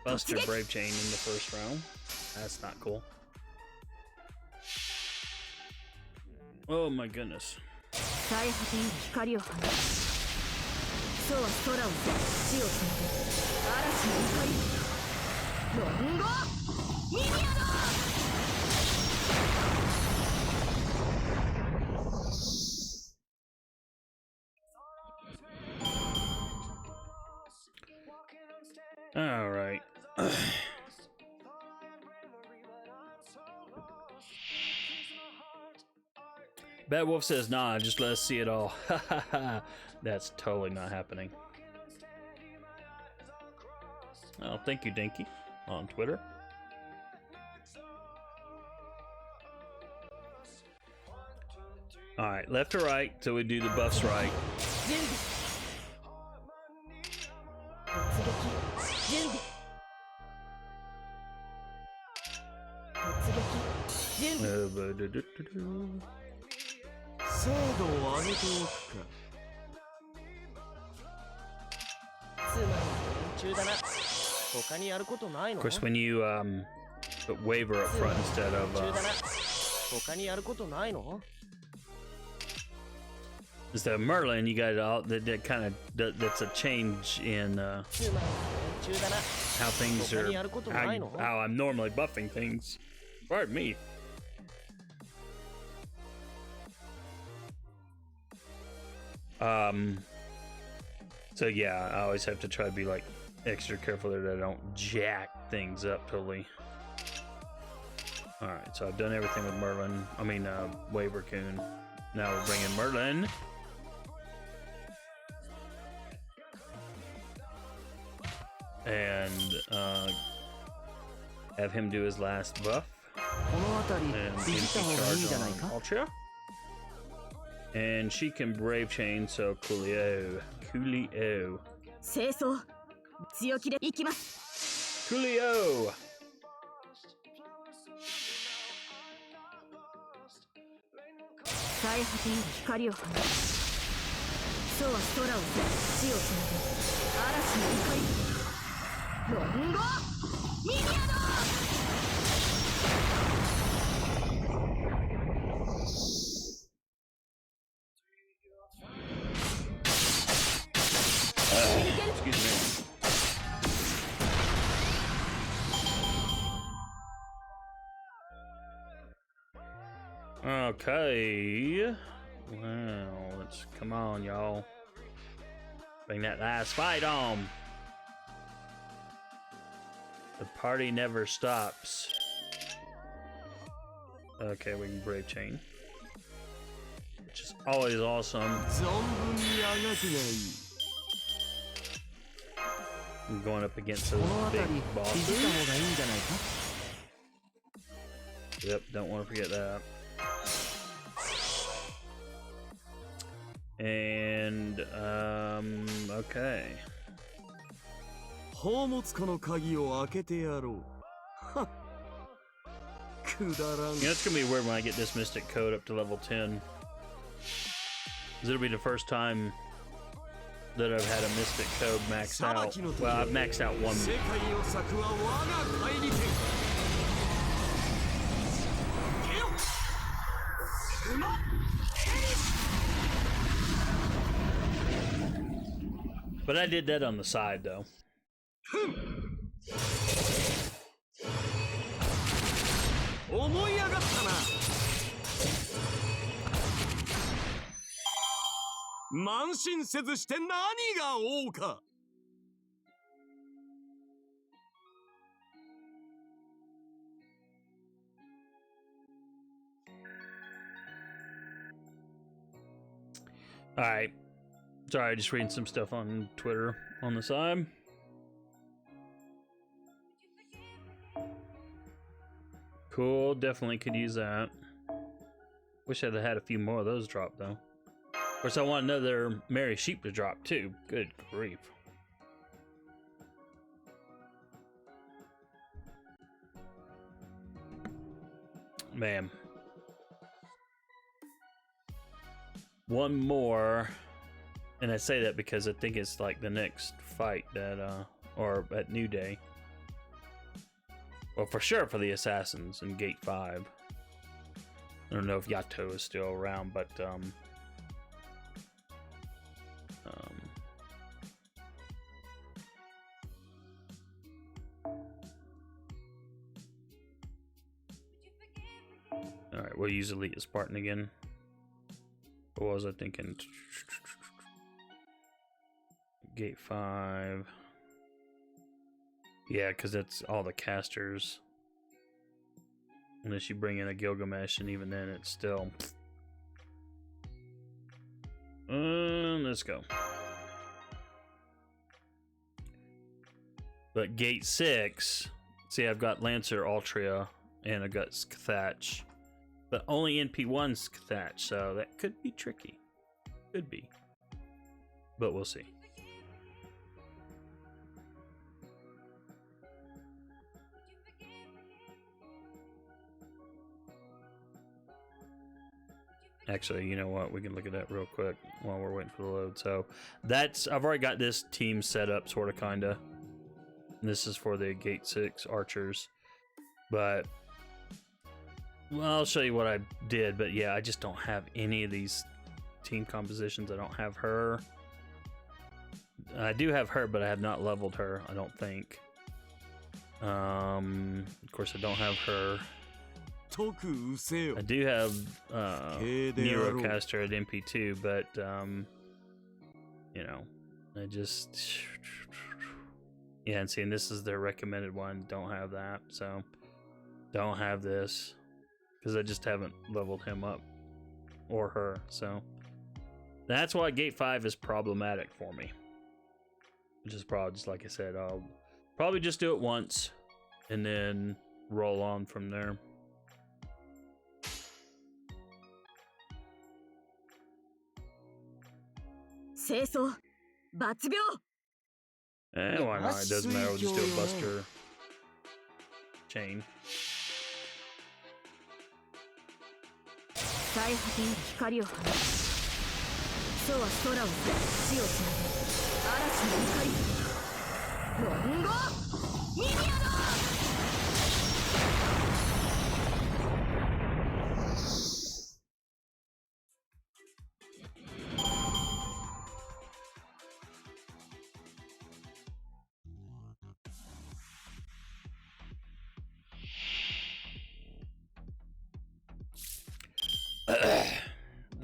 Buster Brave Chain in the first round. That's not cool. Oh my goodness. All right. Bad Wolf says, nah, just let us see it all. That's totally not happening. Oh, thank you, Dinky, on Twitter. All right, left to right, so we do the buffs right. 準備 精度を上げておくか。つまり連中だな。他にやることないの？ Of course, when you put waiver up front instead of 連中だな。他にやることないの？ instead of Merlin, you got all that kind of that's a change in つまり連中だな。 how things 他 are にやることないの？ how I'm normally buffing things. Pardon me. So yeah, I always have to try to be like extra careful that I don't jack things up totally. Alright, so I've done everything with Merlin. I mean, Waver Coon. Now we're bringing Merlin. And have him do his last buff. この辺り And ビビった方がいいんじゃないか？ Ultra. And she can brave chain, so Coolio. 清掃強気でいきます Coolio! 最果てより光を放つそうは空を裂き地をつなぐ嵐の怒りロンゴミニアド Excuse me. Okay. Well, let's come on, y'all. Bring that last fight on. The party never stops. Okay, we can brave chain, which is always awesome. 存分にあがくがいい。 I'm going up against こ those の big 辺りビビった bosses. 方がいいんじゃないか？ Yep, don't want to forget that. And okay. 宝物庫の鍵を開けてやろう。はっ。くだらん。 You know, it's gonna be weird when I get this Mystic Code up to level 10. 'Cause it'll be the first time that I've had a Mystic Code maxed out. Well, I've maxed out one. 世界を裂くは我が怪力。 But I did that on the side, though. 思い上がったな。慢心せずして何が王か。 Alright. Sorry, just reading some stuff on Twitter on the side. Cool, definitely could use that. Wish I'd have had a few more of those drop, though. Of course, I want another Merry Sheep to drop, too. Good grief. Man. One more. And I say that because I think it's like the next fight that, or at New Day. Well, for sure for the Assassins in Gate 5. I don't know if Yato is still around, but, alright, we'll use Elite Spartan again. What was I thinking? Gate 5. Yeah, because that's all the casters. Unless you bring in a Gilgamesh, and even then it's still... Let's go. But gate 6, see, I've got Lancer, Altria, and I've got Thatch. But only NP1's Thatch, so that could be tricky. Could be. But we'll see. Actually, you know what? We can look at that real quick while we're waiting for the load. So that's, I've already got this team set up, sort of, kind of. This is for the Gate 6 archers. But, well, I'll show you what I did. But yeah, I just don't have any of these team compositions. I don't have her. I do have her, but I have not leveled her, I don't think. Of course, I don't have her. I do have Neurocaster at MP2, but you know, I just, yeah, and seeing this is their recommended one. Don't have that, so don't have this because I just haven't leveled him up or her. So that's why Gate 5 is problematic for me. Which is probably just like I said, I'll probably just do it once and then roll on from there. Why not? It doesn't matter. We'll just do a Buster chain.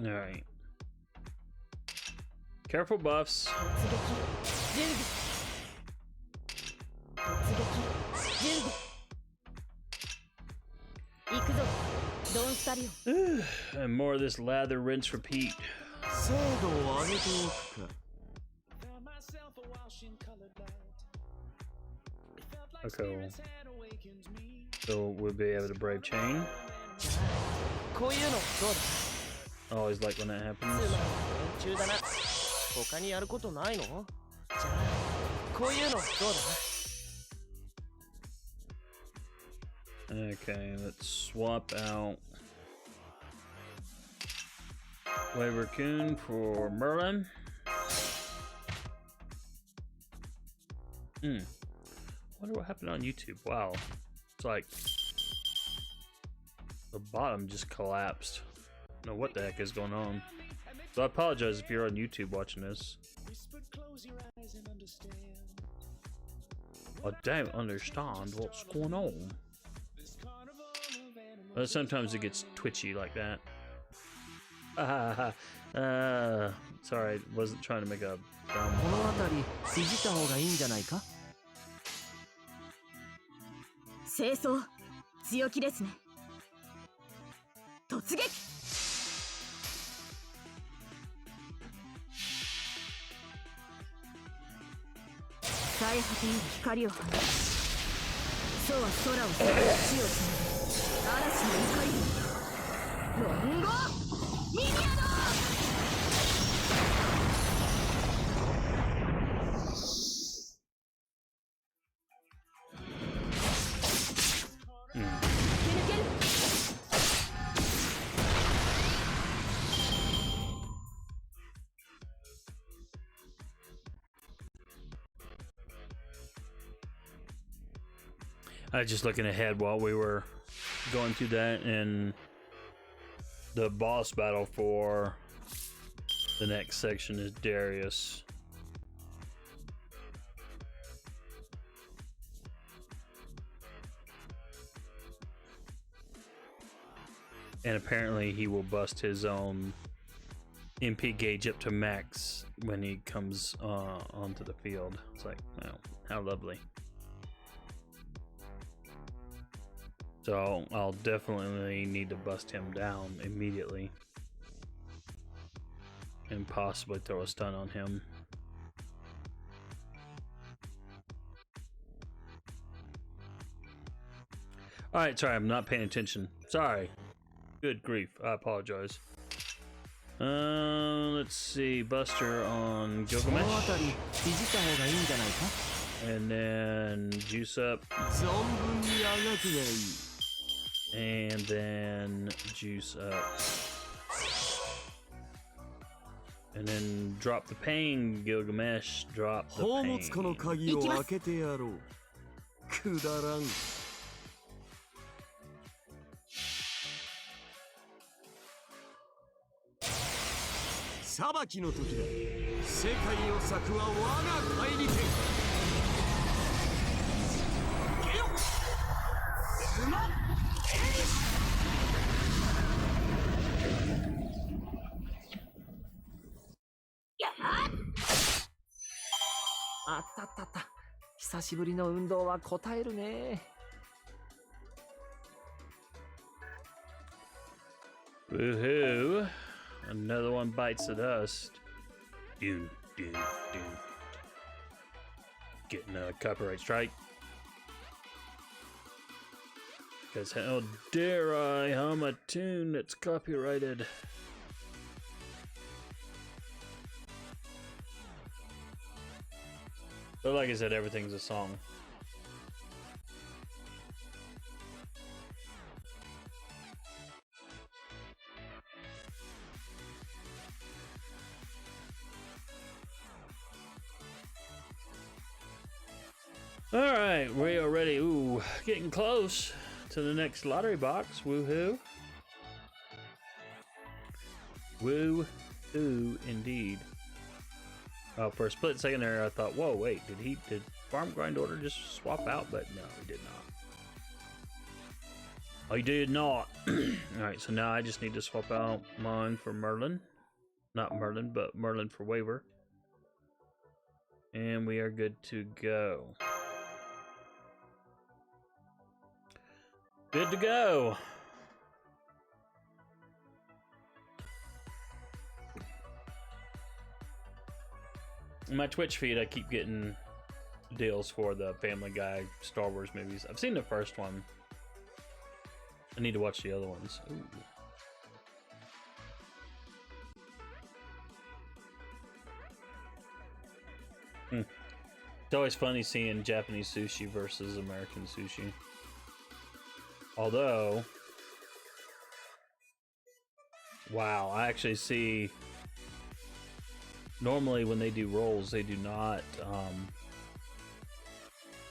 Alright. Careful, buffs. And more of this lather, rinse, repeat. Okay. So we'll be able to brave chain. I always like when that happens. Okay, let's swap out Wave Raccoon for Merlin. Wonder what happened on YouTube. Wow. It's like the bottom just collapsed. I don't know what the heck is going on. So I apologize if you're on YouTube watching this. I don't understand what's going on. But sometimes it gets twitchy like that. Sorry, I wasn't trying to make a dumb. I was just looking ahead while we were going through that, and the boss battle for the next section is Darius. And apparently he will bust his own MP gauge up to max when he comes onto the field. It's like, wow, how lovely. So I'll definitely need to bust him down immediately and possibly throw a stun on him. All right, sorry, I'm not paying attention. Sorry. Good grief, I apologize. Let's see, Buster on そのあ Gilgamesh, たりいじった方がいいんじゃないか and then Juice Up, 存分にあがくがいい and then Juice Up, and then drop the pain, Gilgamesh, drop the 宝物庫の pain. 鍵を開けてやろうくだらん裁きの時だ世界を裂くは我が怪力ゲロスマあったあったあった。久しぶりの運動は応えるね。Woohoo! Another one bites the dust. Doom, doom, doom. Getting a copyright strike. Because how dare I hum a tune that's copyrighted? But like I said, everything's a song. Alright, we are ready. Ooh, getting close to the next lottery box. Woohoo. Woo-hoo indeed. Oh, for a split second there, I thought, whoa, wait, did Farm Grind Order just swap out? But no, he did not. Oh, he did not. Alright, so now I just need to swap out mine for Merlin. Not Merlin, but Merlin for Waiver. And we are good to go. Good to go. In my Twitch feed, I keep getting deals for the Family Guy Star Wars movies. I've seen the first one. I need to watch the other ones. Ooh. It's always funny seeing Japanese sushi versus American sushi. Although, wow, I actually see, normally when they do rolls, they do not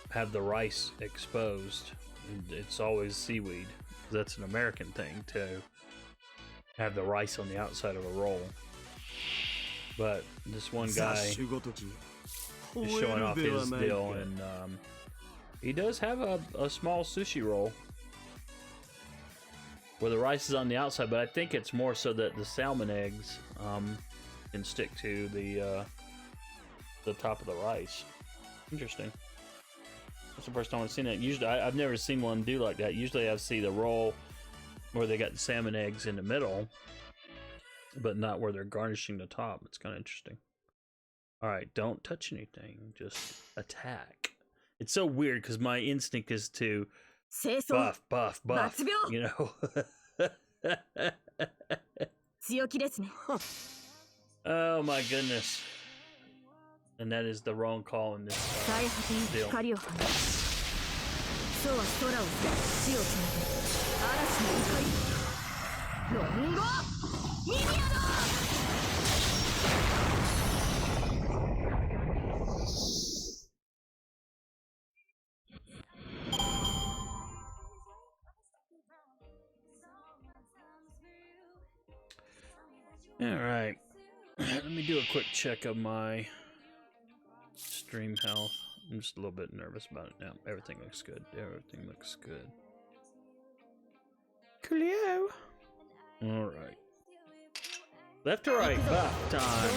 have the rice exposed. It's always seaweed. That's an American thing to have the rice on the outside of a roll. But this one guy is showing off his deal, and he does have a small sushi roll where the rice is on the outside, but I think it's more so that the salmon eggs can stick to the top of the rice. Interesting. That's the first time I've seen it. Usually, I've never seen one do like that. Usually, I see the roll where they got the salmon eggs in the middle, but not where they're garnishing the top. It's kind of interesting. All right, don't touch anything. Just attack. It's so weird because my instinct is to buff, buff, buff. You know. Oh my goodness. And that is the wrong call in this deal. All right. Let me do a quick check of my stream health. I'm just a little bit nervous about it now. Everything looks good. Everything looks good. Coolio. All right. Left to right, buff time.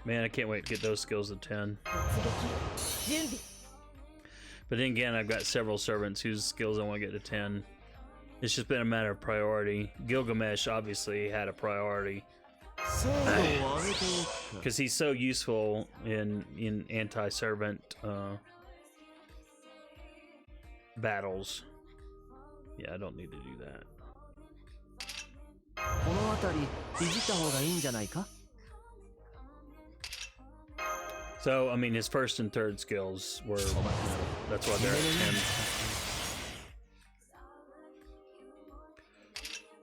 Man, I can't wait to get those skills to 10. But then again, I've got several servants whose skills I want to get to 10. It's just been a matter of priority. Gilgamesh obviously had a priority Because he's so useful in anti-servant battles. Yeah, I don't need to do that. この辺りいじった方がいいんじゃないか? So, I mean, his first and third skills were, that's why they're at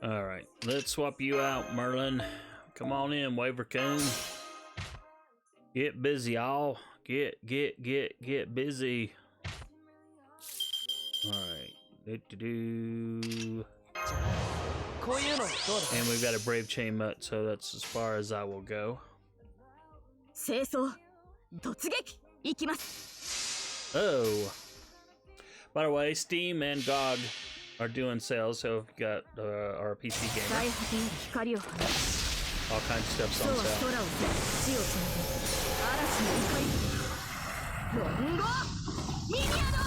10. Alright, let's swap you out, Merlin. Come on in, Wavercoon. Get busy, y'all. Get busy. Alright. And we've got a Brave Chain Mutt, so that's as far as I will go. 清掃突撃行きます Oh. By the way, Steam and GOG are doing sales, so if you got our PC gamer, 最果てより光を放つ all kinds of stuff's そう on は sale. 空を裂き地をつなぐ嵐の怒りロンゴミニアド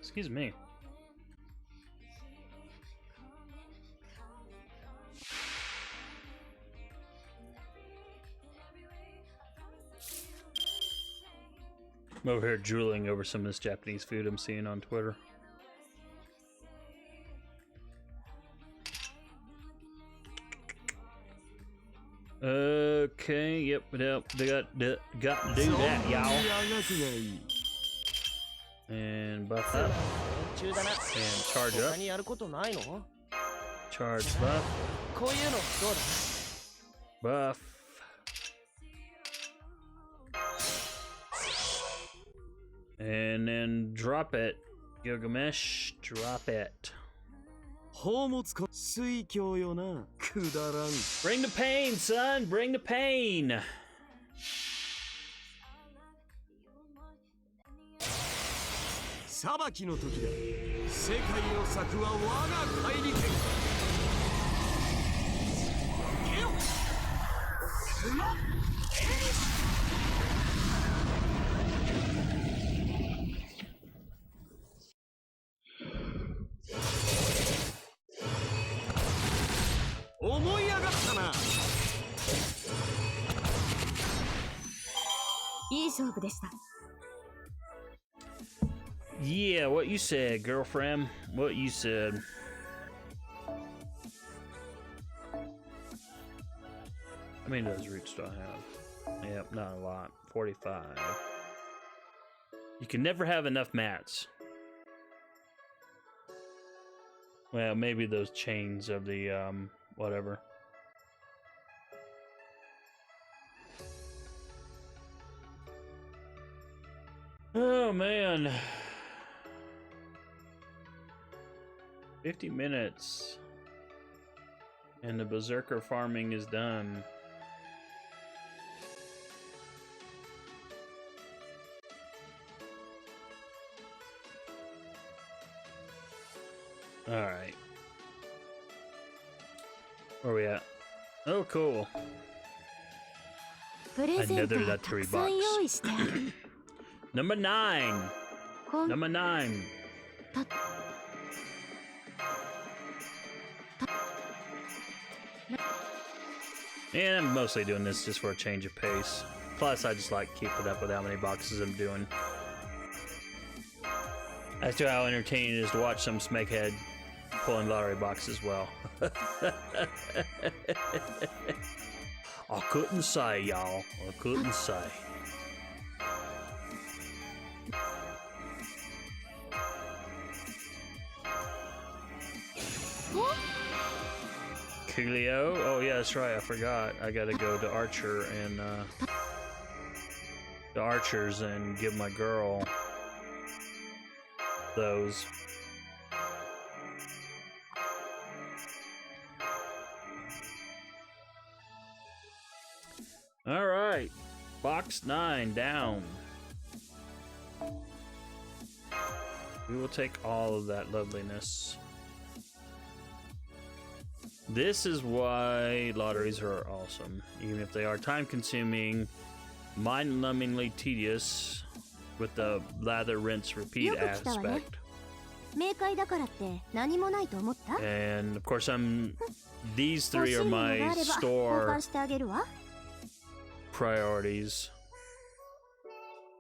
Excuse me. I'm over here drooling over some of this Japanese food I'm seeing on Twitter. Okay, yep, they got to do that, y'all. And buff up. And charge up. Charge buff. Buff. And then drop it. Gilgamesh, drop it. Bring the pain, son! Bring the pain! 裁きの時だ。世界を裂くは我が怪力。ゲロ。思い上がったな。いい勝負でした。 Yeah, what you said, girlfriend. What you said. How many of those roots do I have? Yep, not a lot. 45. You can never have enough mats. Well, maybe those chains of the, whatever. Oh, man. 50 minutes and the berserker farming is done. All right, where are we at? Oh, cool. プレゼント Another は luxury たくさん用意してある Number 9. こん Number 9. た And I'm mostly doing this just for a change of pace. Plus, I just like keeping up with how many boxes I'm doing. As to how entertaining it is to watch some smakehead pulling lottery boxes as well. I couldn't say, y'all. I couldn't say. Coolio? Oh yeah, that's right, I forgot. I gotta go to Archer and the Archers and give my girl those. Alright. Box 9 down. We will take all of that loveliness. This is why lotteries are awesome. Even if they are time-consuming, mind-numbingly tedious, with the lather, rinse, repeat aspect. 明快だからって何もないと思った？ And of course, these three are 欲しいものが my あれば交 store 換してあげるわ。 priorities.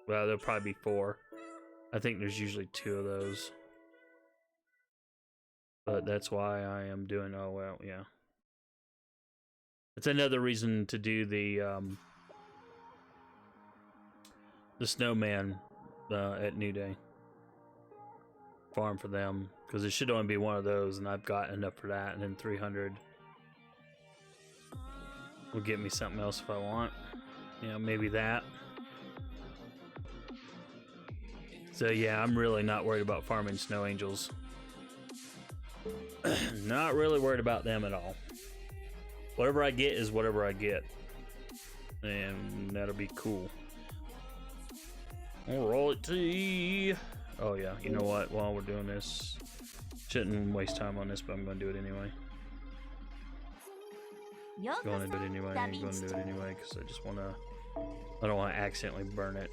Well, there'll probably be 4. I think there's usually 2 of those. But that's why I am doing, oh well, yeah. It's another reason to do the snowman at New Day. Farm for them, because it should only be one of those, and I've got enough for that, and then 300 will get me something else if I want. You know, maybe that. So yeah, I'm really not worried about farming snow angels. Not really worried about them at all. Whatever I get is whatever I get, and that'll be cool. Alrighty. Oh yeah, you know what? While we're doing this, shouldn't waste time on this, but I'm gonna do it anyway. Going to do it anyway. I'm going to do it anyway because I just wanna. I don't want to accidentally burn it.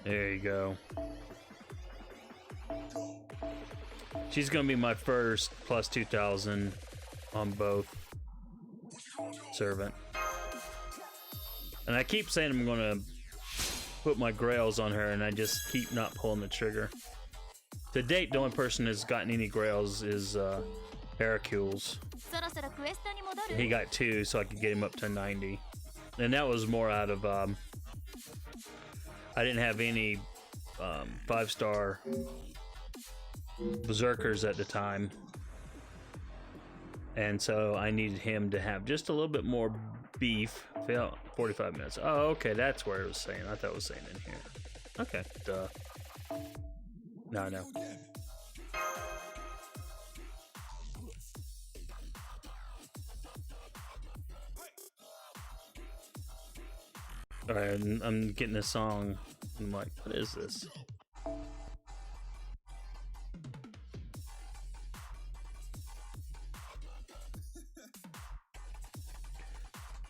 There you go. She's gonna be my first plus 2,000 on both servant. And I keep saying I'm gonna put my grails on her, and I just keep not pulling the trigger. To date, the only person that's gotten any grails is Hercules. He got 2, so I could get him up to 90. And that was more out of I didn't have any 5-star berserkers at the time, and so I needed him to have just a little bit more beef. 45 minutes. Oh, okay, that's where it was saying. I thought it was saying in here. Okay, duh. No, no. Alright, I'm getting a song. I'm like, what is this?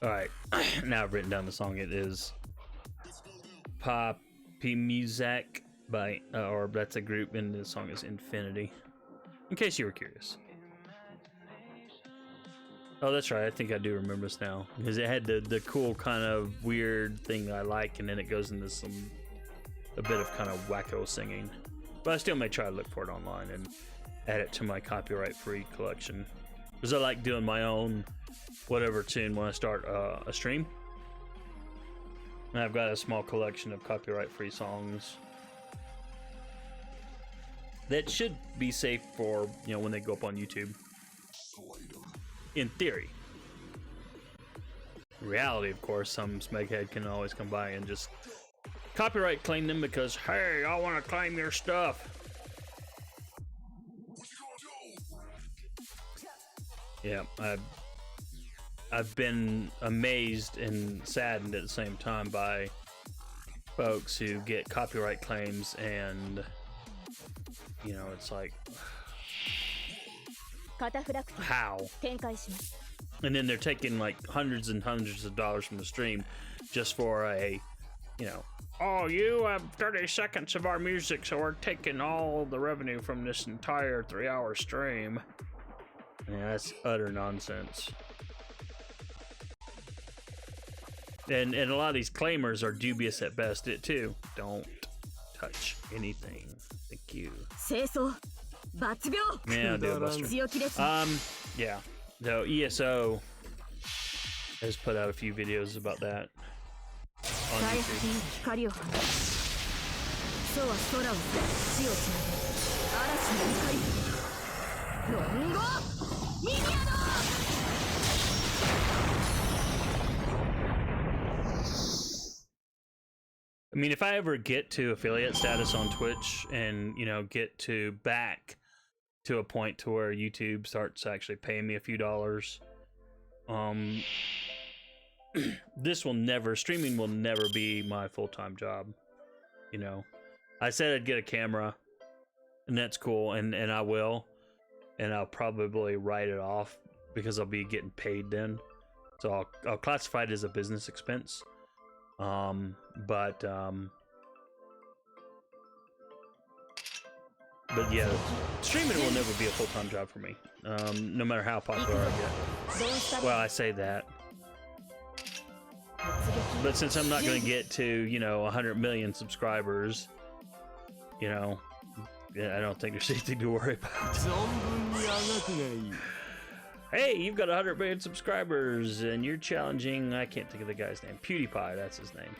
Alright, now I've written down the song. It is Poppy Music by, or that's a group, and the song is Infinity. In case you were curious. Oh, that's right. I think I do remember this now, because it had the cool kind of weird thing that I like, and then it goes into a bit of kind of wacko singing. But I still may try to look for it online and add it to my copyright-free collection, because I like doing my own whatever tune when I start a stream. And I've got a small collection of copyright-free songs that should be safe for, you know, when they go up on YouTube. In theory. In reality, of course, some smeghead can always come by and just copyright claim them because, hey, I want to claim your stuff. Yeah, I've been amazed and saddened at the same time by folks who get copyright claims, and you know, it's like, how? And then they're taking like hundreds and hundreds of dollars from the stream just for a, you know, oh, you have 30 seconds of our music, so we're taking all the revenue from this entire 3-hour stream. Yeah, that's utter nonsense. And a lot of these claimers are dubious at best, too. Don't touch anything. Thank you. Yeah, do it, Buster. Yeah. So ESO has put out a few videos about that on YouTube. I mean, if I ever get to affiliate status on Twitch and, you know, get to back to a point to where YouTube starts actually paying me a few dollars, streaming will never be my full-time job, you know. I said I'd get a camera, and that's cool, and I will, and I'll probably write it off because I'll be getting paid then. So I'll classify it as a business expense. But yeah, streaming will never be a full-time job for me. No matter how popular I get. Well, I say that. But since I'm not going to get to, you know, 100 million subscribers, you know, I don't think there's anything to worry about. Hey, you've got 100 million subscribers, and you're challenging, I can't think of the guy's name. PewDiePie, that's his name.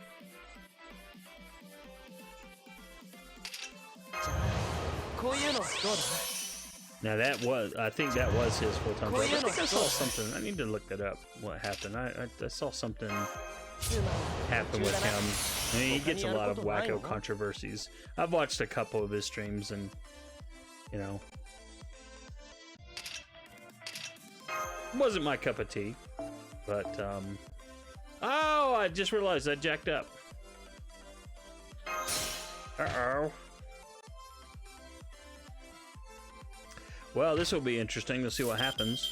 Now that was, I think that was his full-time job. I think I saw something, I need to look that up, what happened. I saw something happen with him. I mean, he gets a lot of wacko controversies. I've watched a couple of his streams, and, you know, wasn't my cup of tea, but oh, I just realized I jacked up. Uh-oh. Well, this will be interesting. Let's see what happens.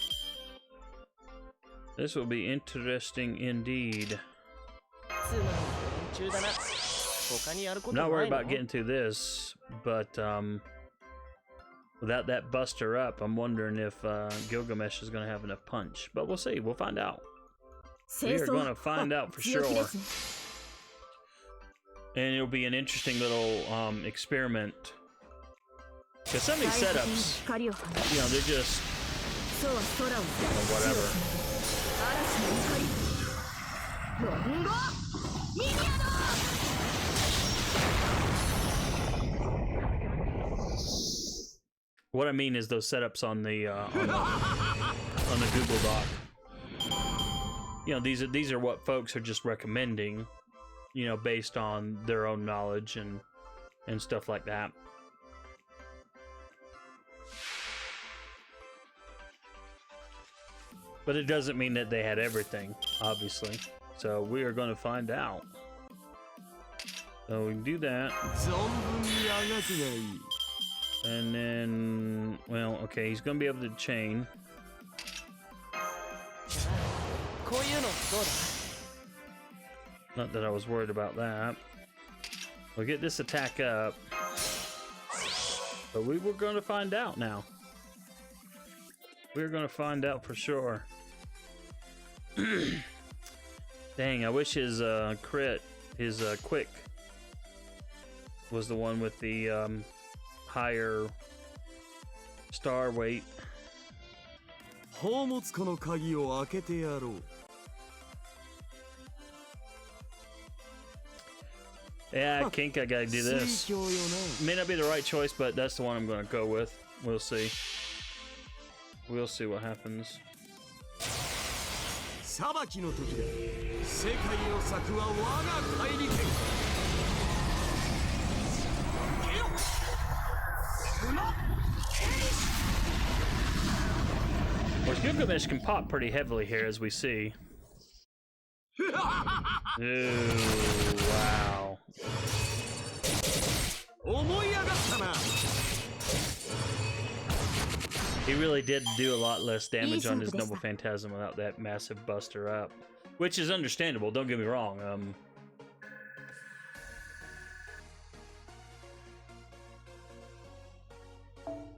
This will be interesting indeed. I'm not worried about getting through this, but without that buster up, I'm wondering if Gilgamesh is going to have enough punch. But we'll see. We'll find out. We are going to find out for sure. And it'll be an interesting little experiment. Because some of these setups, you know, they're just, you know, whatever. What I mean is those setups on the Google Doc. You know, these are what folks are just recommending, you know, based on their own knowledge and stuff like that. But it doesn't mean that they had everything, obviously. So we are going to find out. So we can do that. And then, well, okay, he's going to be able to chain. Not that I was worried about that. We'll get this attack up. But we were going to find out now. We're going to find out for sure. Dang, I wish his crit, his quick, was the one with the higher star weight. Yeah, I think I gotta do this. May not be the right choice, but that's the one I'm gonna go with. We'll see. We'll see what happens. Of course, Gilgamesh can pop pretty heavily here, as we see. Ooh, wow. He really did do a lot less damage on his Noble Phantasm without that massive buster up. Which is understandable, don't get me wrong.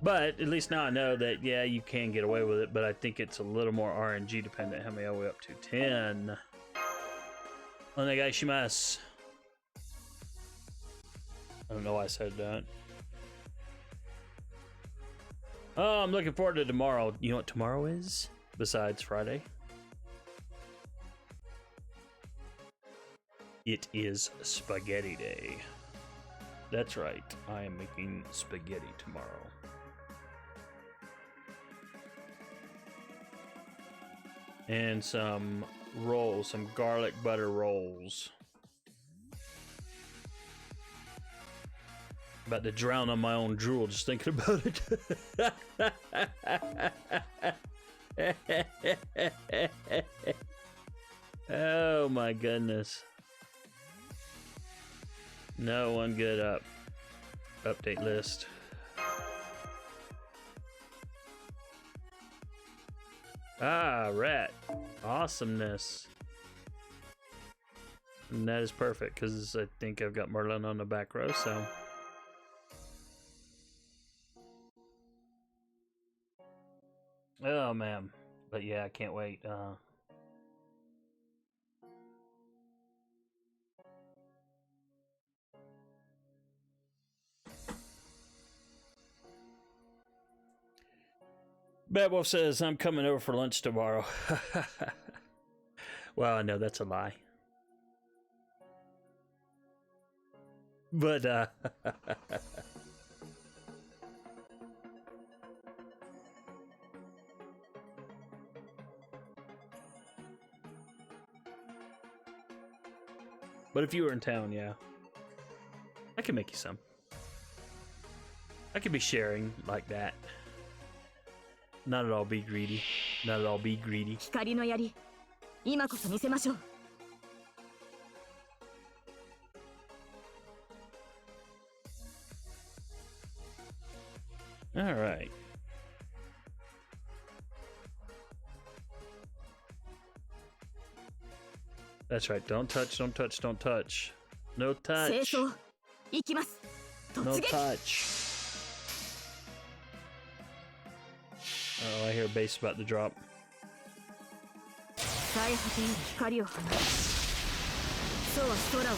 But at least now I know that, yeah, you can get away with it, but I think it's a little more RNG dependent. How many are we up to? 10. Onegaishimasu. I don't know why I said that. Oh, I'm looking forward to tomorrow. You know what tomorrow is? Besides Friday? It is Spaghetti Day. That's right. I am making spaghetti tomorrow. And some rolls, some garlic butter rolls. About to drown on my own drool just thinking about it. Oh my goodness. No one get up. update list. Ah, rat. Awesomeness. And that is perfect because I think I've got Merlin on the back row, so. Oh man. But yeah, I can't wait. Bad Wolf says, I'm coming over for lunch tomorrow. Well, I know that's a lie. But, but if you were in town, yeah. I can make you some. I could be sharing like that. Not at all be greedy. Not at all be greedy. 光の槍、今こそ見せましょう。All right. That's right. Don't touch, don't touch, don't touch. No 清 touch. 掃、行きます。 No 突撃。 touch. Oh, I hear a bass about to drop. 最果てに光を放つ。そうは空を地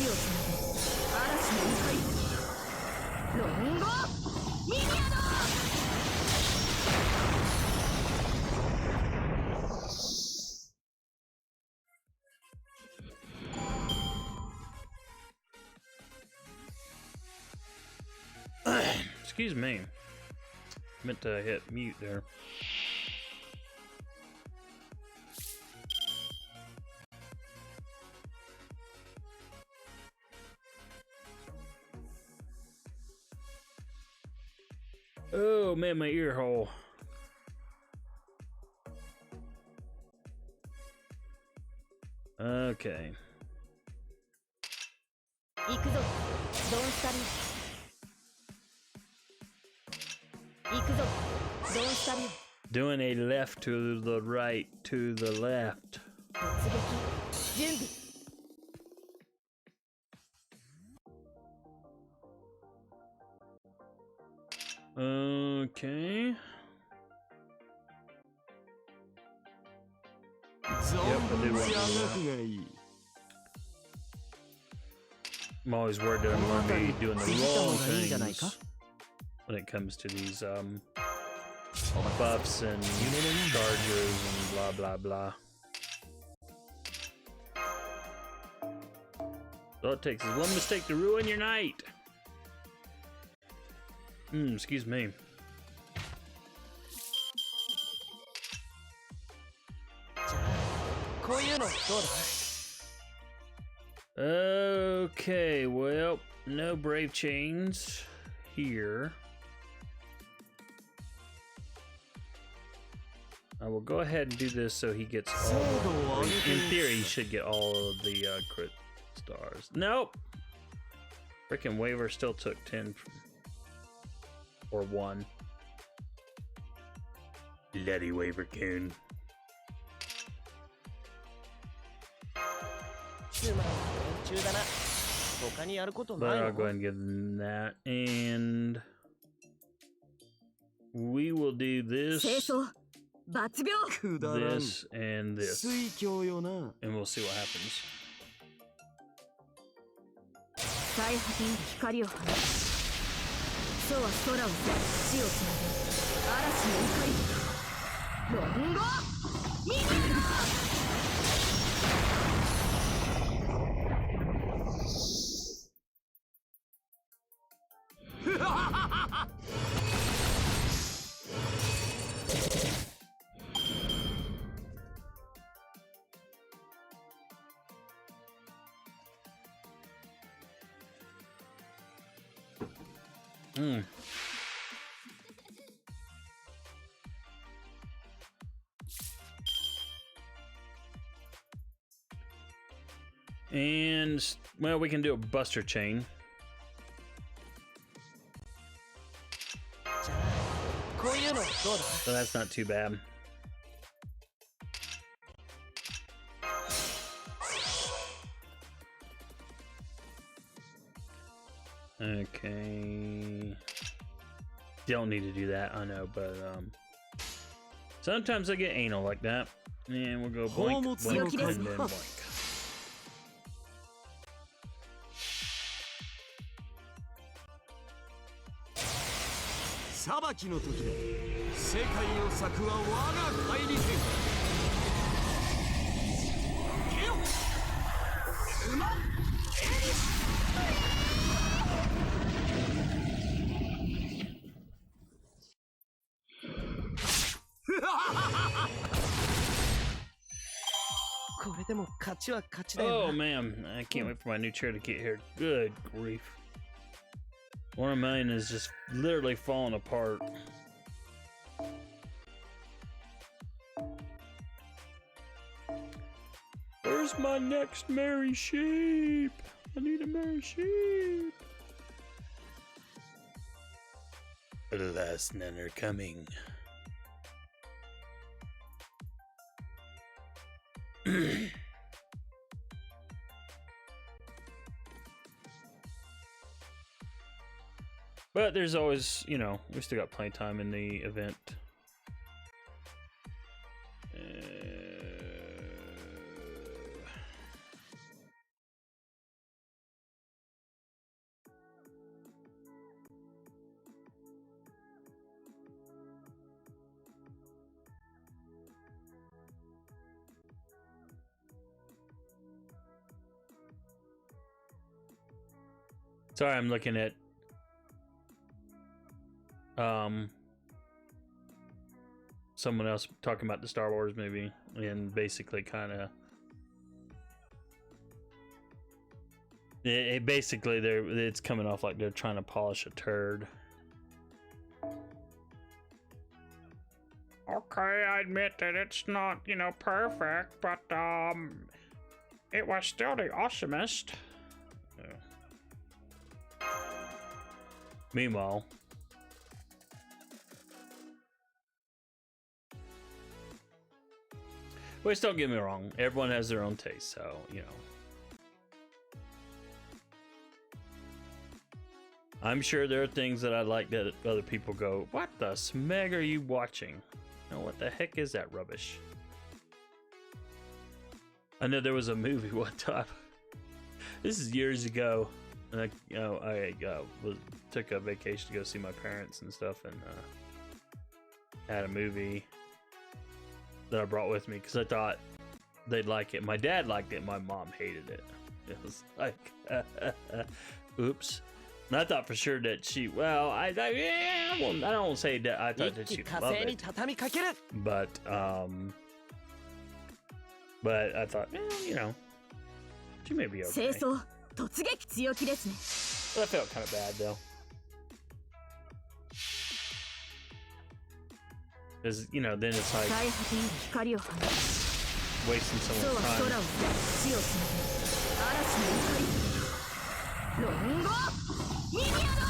をつなぐ嵐の怒り。ロンゴミニアド。 Excuse me. Meant to hit mute there. Oh man, my ear hole. Okay. 行くぞ。ドンスタリー。行くぞ。ドンスタリー。 Doing a left to the right to the left. 突撃。準備。 Okay. 存分しやがくがいい。 I'm always worried that I'm going to be doing the wrong いいんじゃないか? things when it comes to these buffs and chargers and blah blah blah. All it takes is one mistake to ruin your night. Excuse me. Okay, well, no brave chains here. I will go ahead and do this so he gets all the, in theory, he should get all of the crit stars. Nope! Frickin' Waver still took 10 or 1. Bloody Waver-kun. But I'll go ahead and give them that. And we will do this, 清掃。抜病。くだらん。 this, and this. 水郷よな。 And we'll see what happens. 最果てに光を放つ。そうは空を地をつなぐ嵐の怒り。ロンゴミニアド。 And, well, we can do a Buster Chain. こういうのどうだ So that's not too bad. Okay. Don't need to do that, I know, but sometimes I get anal like that. And we'll go boink, boink, and then boink. 裁きの時だ。世界を裂くは我が帰り剣。ケロうまっこれでも勝ちは勝ちだよ Oh な man, I can't wait for my new chair to get here. Good grief. One of mine is just literally falling apart. Where's my next Mary sheep? I need a Mary sheep. The last none are coming. But there's always, you know, we still got plenty of time in the event. Sorry, I'm looking at someone else talking about the Star Wars movie and basically kind of basically it's coming off like they're trying to polish a turd. Okay, I admit that it's not, you know, perfect, but it was still the awesomest. Meanwhile, which don't get me wrong, everyone has their own taste, so you know. I'm sure there are things that I like that other people go, "What the smeg are you watching? You know, what the heck is that rubbish?" I know there was a movie one time. This is years ago. And I took a vacation to go see my parents and stuff, and had a movie that I brought with me because I thought they'd like it. My dad liked it. My mom hated it. It was like, oops. And I thought for sure that she. Well, I don't say that I thought that she'd love it, but I thought, you know, she may be okay. 突撃強気ですね But I felt kind of bad though, because you know then it's like 大果てに光を放つ wasting そう someone's は空を time. 地をつなぐ嵐の怒りロンゴミニアド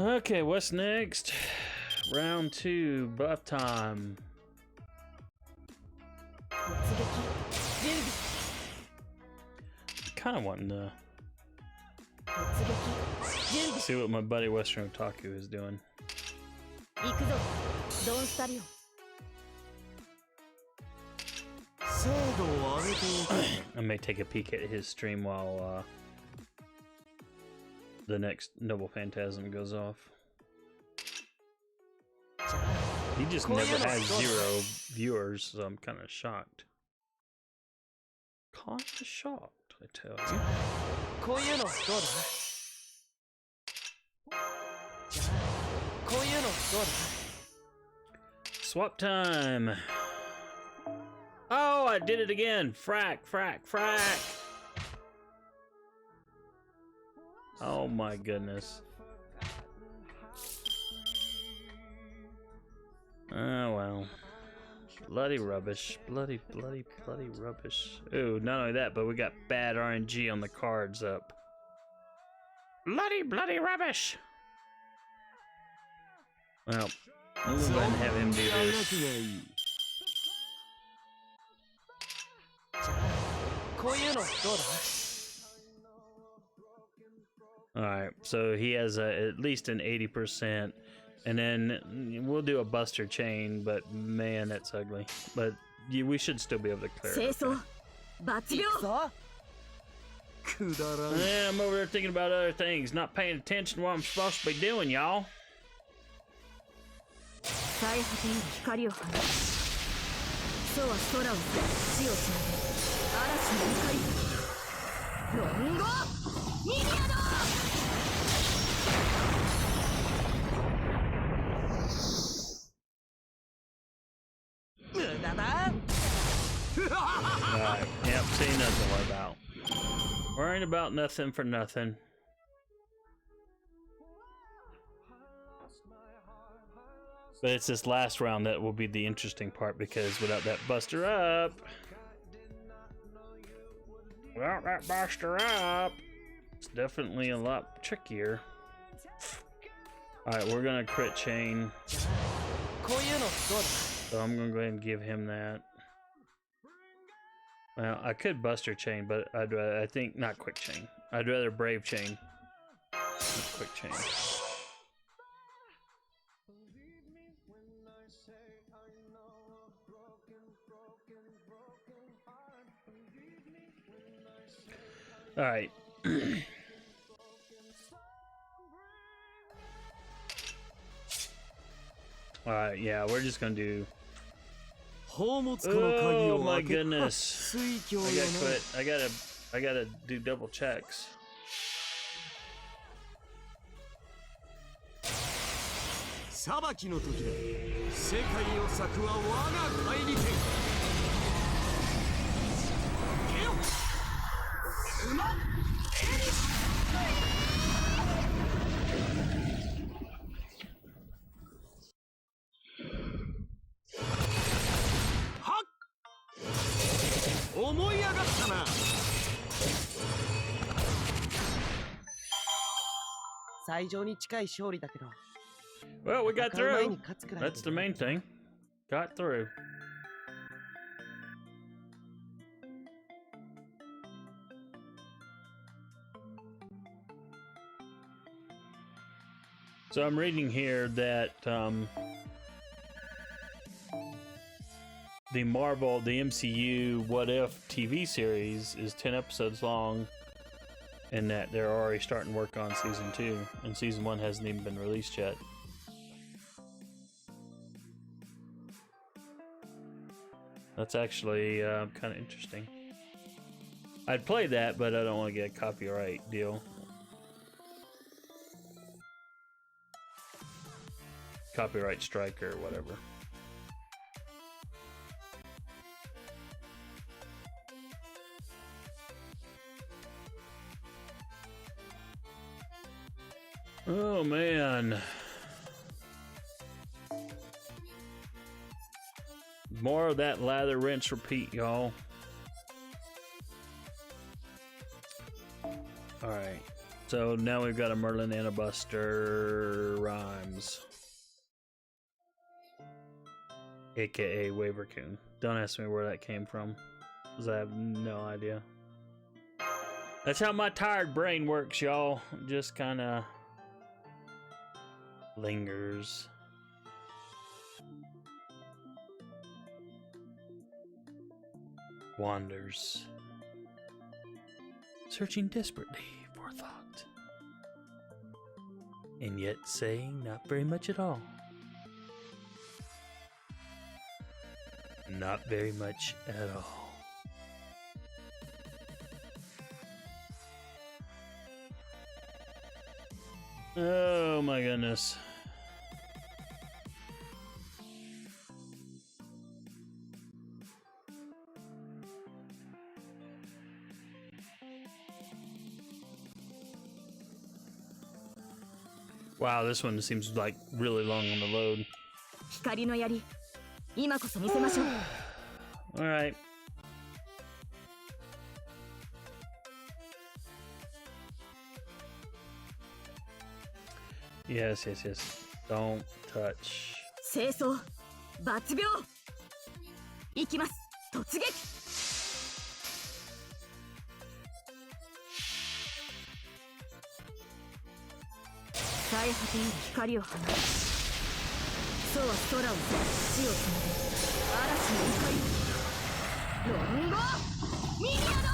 Okay, what's next? Round 2, buff time. 突撃準備 Kind of wanting to 突撃準備 see what my buddy Western Otaku is doing. 行くぞドンスタリオ 精度を上げておく I may take a peek at his stream while the next Noble Phantasm goes off. He just never has 0 viewers, so I'm kind of shocked. Kind of shocked, I tell you. こういうのどうだじゃあこういうのどうだ Swap time. Oh, I did it again. Frack, frack, frack. Oh my goodness. Oh well. Bloody rubbish. Bloody rubbish. Ooh, not only that, but we got bad RNG on the cards up. Bloody rubbish! Well, I'm gonna go ahead and have him do this. こういうのどうだ Alright, so he has at least an 80%. And then we'll do a buster chain, but man, that's ugly. But we should still be able to clear it. 清掃抜病 さ くだらん Yeah, I'm over there thinking about other things, not paying attention to what I'm supposed to be doing, y'all. 最果てに光を放つそうは空を裂き地をつなげ嵐の怒りロンゴミリアド 無駄だ Alright, yep, see, nothing worried about. Worrying about nothing for nothing. But it's this last round that will be the interesting part, because without that buster up... Without that buster up, it's definitely a lot trickier. Alright, we're gonna crit chain. こういうのどうだ So I'm gonna go ahead and give him that. Well, I could buster chain, but I'd rather, I think, not quick chain. I'd rather brave chain. Not quick chain. Alright. Alright, yeah, we're just gonna do... 宝物庫の鍵 Oh を my 開け goodness. 水郷 I よ gotta な quit. I gotta do double checks. 裁きの時だ世界を裂くは我が怪力ゲロうまっはっ思い上がったな 最上に近い勝利だけど Well, we got 戦う前 through. に勝つくらい That's the main thing. Got through. So I'm reading here that the Marvel, the MCU What If TV series is 10 episodes long, and that they're already starting work on season 2, and season 1 hasn't even been released yet. That's actually kind of interesting. I'd play that, but I don't want to get a copyright deal. Copyright strike or whatever. Oh man. More of that lather, rinse, repeat, y'all. Alright. So now we've got a Merlin and a Buster Rhymes. AKA Wavercoon. Don't ask me where that came from, because I have no idea. That's how my tired brain works, y'all. Just kind of lingers. Wanders. Searching desperately for thought. And yet saying not very much at all. Not very much at all. Oh my goodness. Wow, this one seems like really long on the load. 光の槍、今こそ見せましょう。 Alright. Yes, yes, yes. Don't touch. 清掃抜病行きます。突撃。最果てに光を放つ。そうは空を裂き、地をつなぐ嵐の怒り。ロンゴミニアド。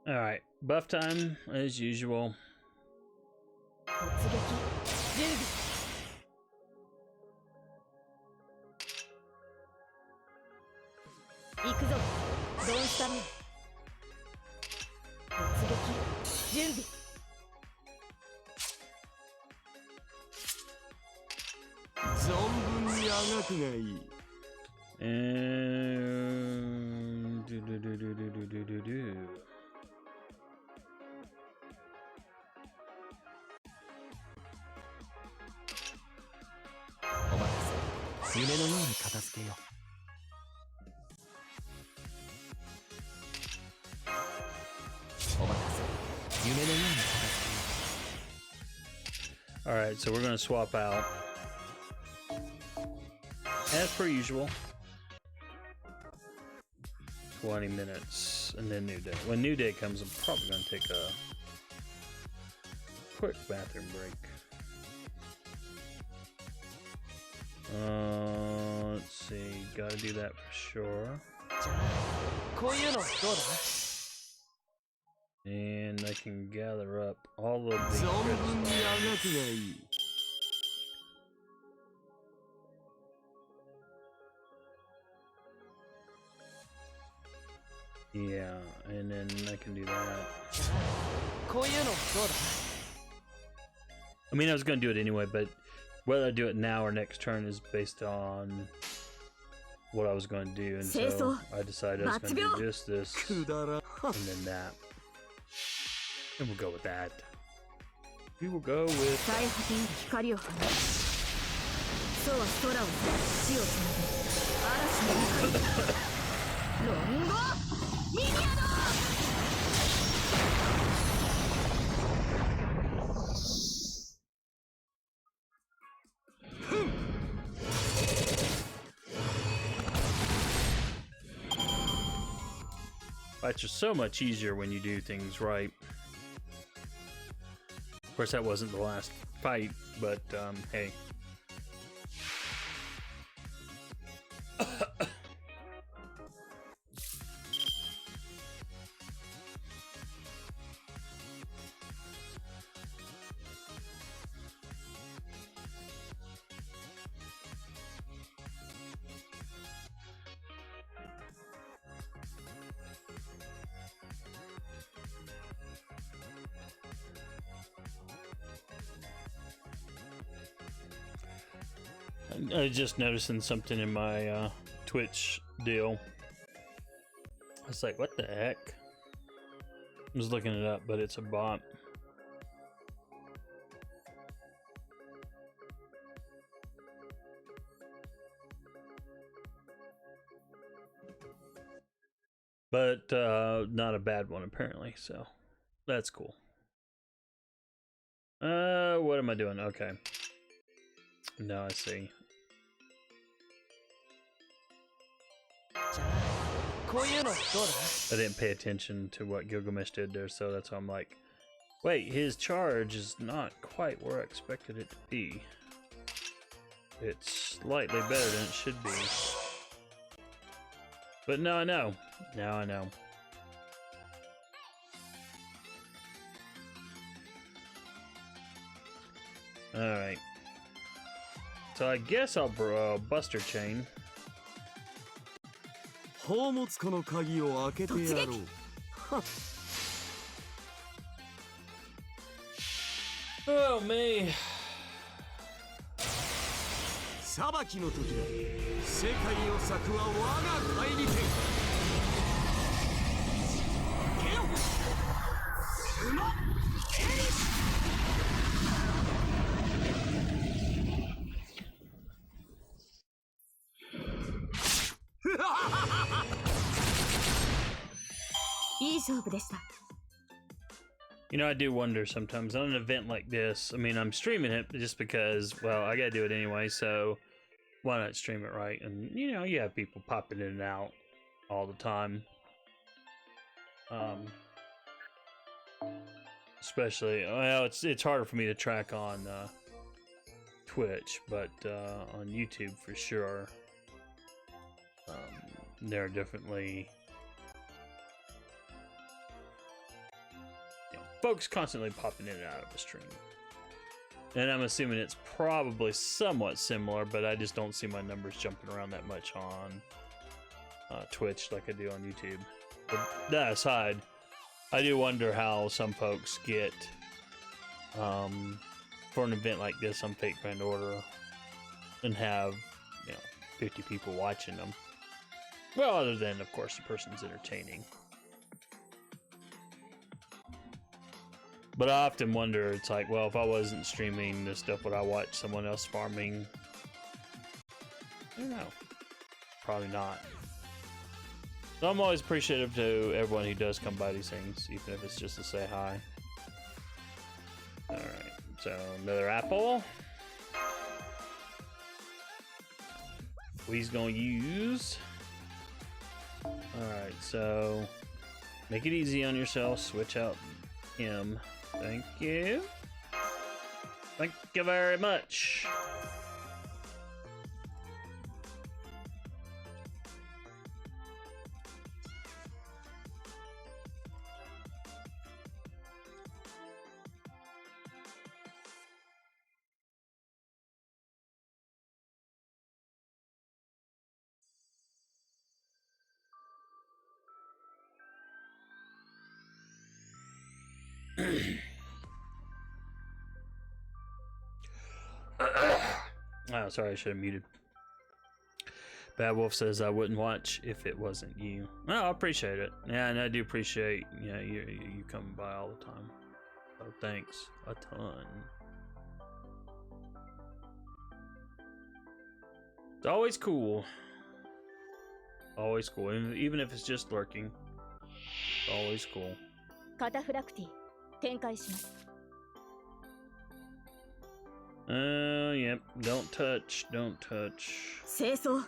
Alright, buff time as usual. 突撃準備。行くぞドンスタミン。突撃準備。存分にあがくがいい。 And do. お任せ。夢のように片付けよう。お任せ。夢のように片付けよう。 Alright, so we're gonna swap out. As per usual. 20 minutes, and then New Day. When New Day comes, I'm probably gonna take a quick bathroom break. Let's see, gotta do that for sure. じゃあ、こういうのどうだ? And I can gather up all of the 存分に crystals. あがくがいい。 Yeah, and then I can do that. じゃあ、こういうのどうだ? I mean, I was gonna do it anyway, but whether I do it now or next turn is based on what I was gonna do, and so I decided I was gonna do this, くだらん。 and then that. And we'll go with that. We will go with 最果てに光を放つ。そうは空を裂き、地をつなぐ嵐の怒り。ロンゴミニアド。 fights are so much easier when you do things right. Of course, that wasn't the last fight, but hey. I just noticing something in my Twitch deal. I was like, what the heck? I was looking it up, but it's a bot. But not a bad one apparently, so that's cool. What am I doing? Okay. Now I see. じゃあ、こういうのどうだ? I didn't pay attention to what Gilgamesh did there, so that's why I'm like, wait, his charge is not quite where I expected it to be. It's slightly better than it should be. But now I know. Now I know. Alright. So I guess I'll bust her chain. 宝物庫の鍵を開けてやろう。はっ Oh me. 裁きの時だ。世界を裂くは我が大利権。ゲロ。うまっ。いい勝負でした。 You know, I do wonder sometimes on an event like this. I mean, I'm streaming it just because, well, I gotta do it anyway, so why not stream it right? And, you know, you have people popping in and out all the time. Especially, well, it's harder for me to track on Twitch, but on YouTube for sure. There are definitely... folks constantly popping in and out of the stream. And I'm assuming it's probably somewhat similar, but I just don't see my numbers jumping around that much on Twitch like I do on YouTube. But that aside, I do wonder how some folks get, for an event like this on Fate Grand Order, and have, you know, 50 people watching them. Well, other than, of course, the person's entertaining. But I often wonder, it's like, well, if I wasn't streaming this stuff, would I watch someone else farming? I don't know. Probably not. So I'm always appreciative to everyone who does come by these things, even if it's just to say hi. Alright, so another apple. We's gonna use. Alright, so make it easy on yourself, switch out him. Thank you. Thank you very much. Oh, sorry, I should have muted. Bad Wolf says I wouldn't watch if it wasn't you. Oh, I appreciate it. Yeah, and I do appreciate, you know, you coming by all the time. So thanks a ton. It's always cool. Always cool, even if it's just lurking. It's always cool. カタフラクティ展開します。 Yep. Don't touch. Don't touch. 清掃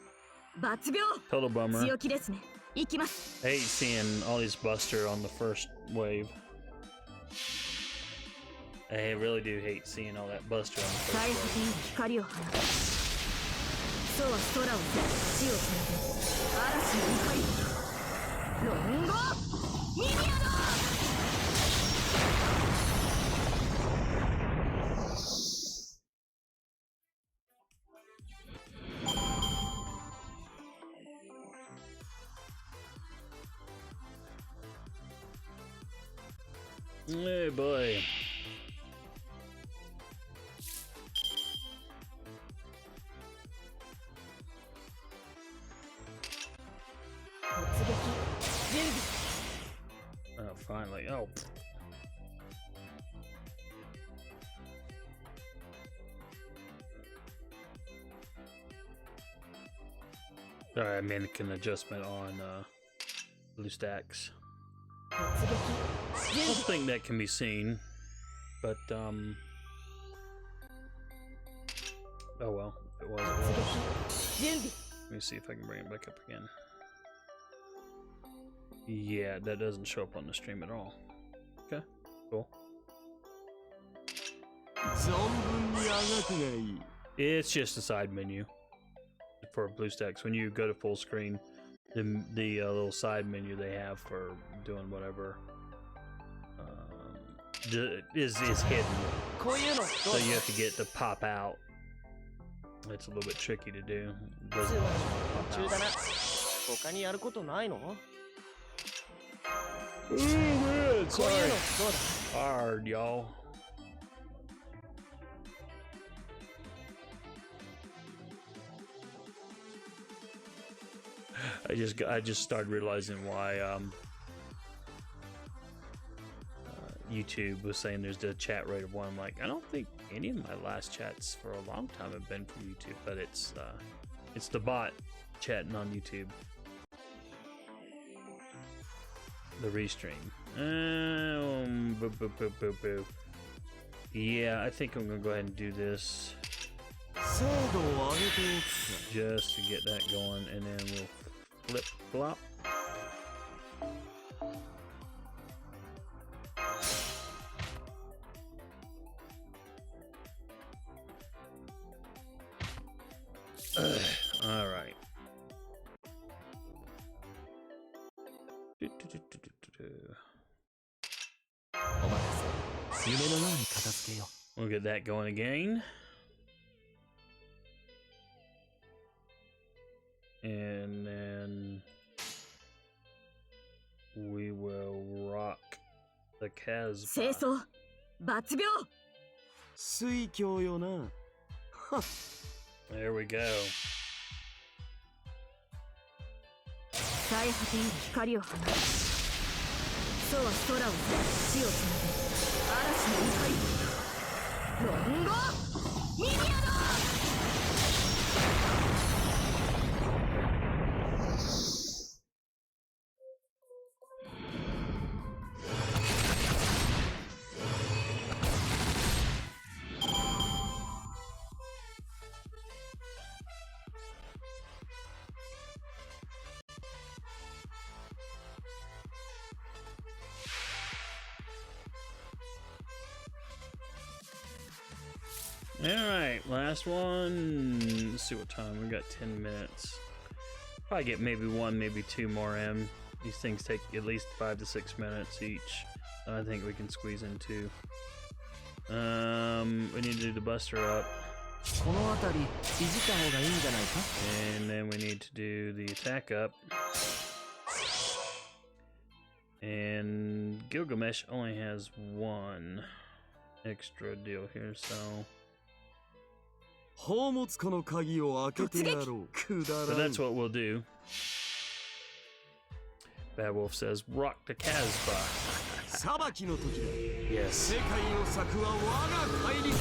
抜秒 Total bummer. 強気ですね。行きます。 I hate seeing all these Buster on the first wave. I really do hate seeing all that Buster on the first 大 wave. 破天が光を放つ。そうは空を地をつなぐ嵐の怒り。ロンゴミニアド。 Hey boy. Oh, finally. Oh. Sorry, I made an adjustment on BlueStacks. I don't think that can be seen, but oh well, if it was, it was. Let me see if I can bring it back up again. Yeah, that doesn't show up on the stream at all. Okay, cool. It's just a side menu for BlueStacks. When you go to full screen, the little side menu they have for doing whatever is hidden, so you have to get to pop out It's a little bit tricky to do. 通 Doesn't 話 always 中 pop だ out. な。他にやることないの？ Oh man, こういう sorry. のどうだ？ Hard, y'all. I just started realizing why YouTube was saying there's the chat rate of 1. I'm like, I don't think any of my last chats for a long time have been from YouTube, but it's the bot chatting on YouTube. The restream. Boo, boo, boo, boo, boo. Yeah, I think I'm gonna go ahead and do this 精度を上げておくか。 just to get that going, and then we'll flip flop. All right. Do, do, do, do, do, do, do. お任せ。夢のように片付けよう。 We'll get that going again. And then we will rock the 清 Casbah. 掃抜病。水郷よな。 There we go. 最果てより光を放つ。そうは空を裂き地をつなぐ嵐の怒り。ロンゴミニアド。 All right, last one. Let's see what time we got. 10 minutes. Probably get maybe 1, maybe 2 more in. These things take at least 5 to 6 minutes each. And I think we can squeeze in 2. We need to do the Buster up, この辺りいじった方がいいんじゃないか？ and then we need to do the attack up. And Gilgamesh only has 1 extra deal here, so. 宝物庫の鍵を開けてやろう。くだ So らん。 that's what we'll do. Bad Wolf says, rock the Casbah. 裁きの時だ。 Yes. 世界の策は我が帰り剣。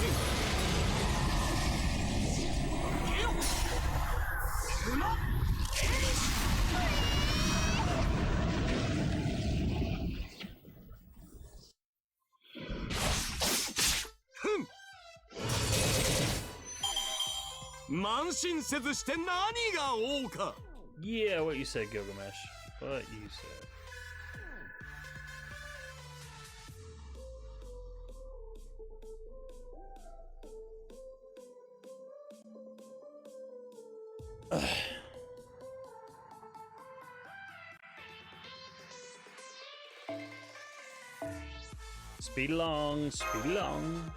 慢心せずして何が王か。 Yeah, what you said, Gilgamesh. What you said. Speed along, speed along.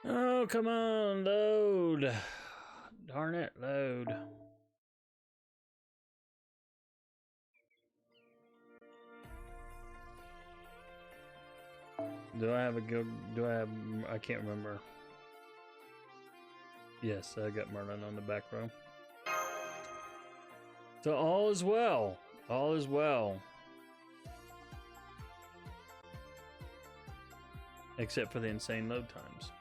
Oh, come on, load. Darn it, load. Do I have a good, I can't remember. Yes, I got Merlin on the back row. So all is well. All is well. Except for the insane load times.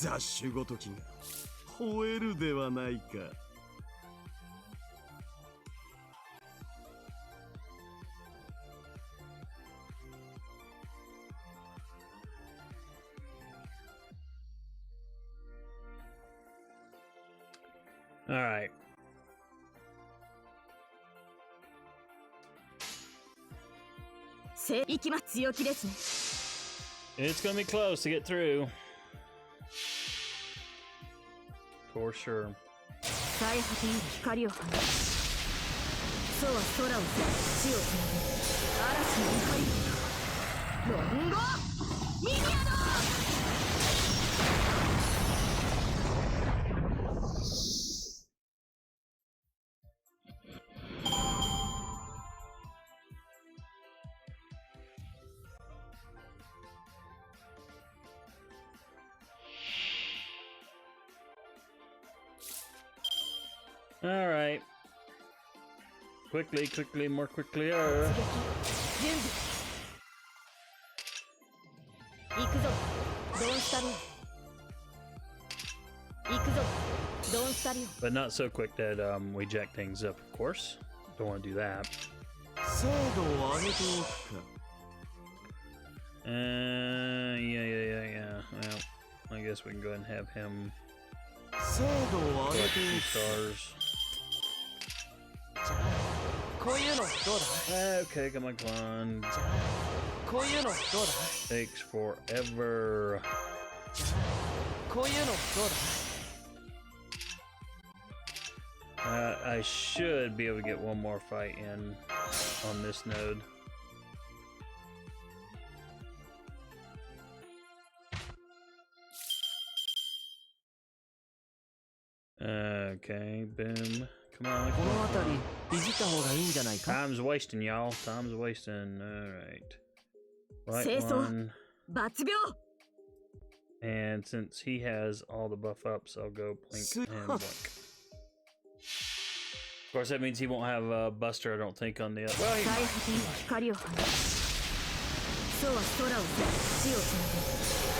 雑種ごときが吠えるではないか。All right. It's gonna be close to get through. For sure. 最果てに光を放つ。そうは空を裂き地をつなぐ嵐の怒り。ロンゴミニアド。All right. Quickly, quickly, more quickly. 準備。行くぞ。ドンスタリオ。行くぞ。ドンスタリオ。 But not so quick that we jack things up, of course. Don't want to do that. 精度を上げておくか。Yeah. Well, I guess we can go ahead and have him 精度を上げ collect て a お few くか。 stars. こういうのどうだ？ Okay, come on, come on. こういうのどうだ？ Takes forever. こういうのどうだ？ I should be able to get one more fight in on this node. Okay, boom. Come on, こ come の on, 辺 come りいじった方がいいんじゃない on. か？ Time's wasting, y'all. Time's wasting. Alright. Right Seiso. one. 抜秒。 And since he has all the buff ups, I'll go blink and blink. Of course, that means he won't have Buster, I don't think, on the other. Well, he 最 might. 果てに光を放つ。そうは空を裂き地をつなぐ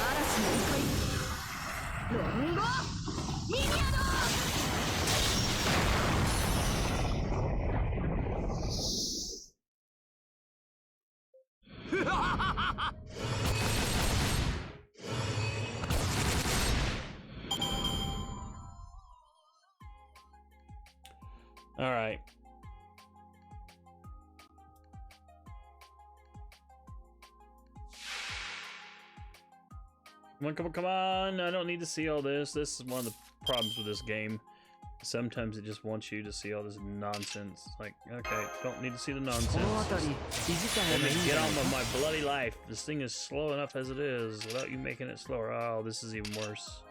嵐の怒り。ロンゴミニアド。 All right. Come on. I don't need to see all this. This is one of the problems with this game. Sometimes it just wants you to see all this nonsense. Like, okay, don't need to see the こ nonsense. の辺りいじった方 Let がいい me んじ get ゃない on か？ with my bloody life. This thing is slow enough as it is without you making it slower. Oh, this is even worse.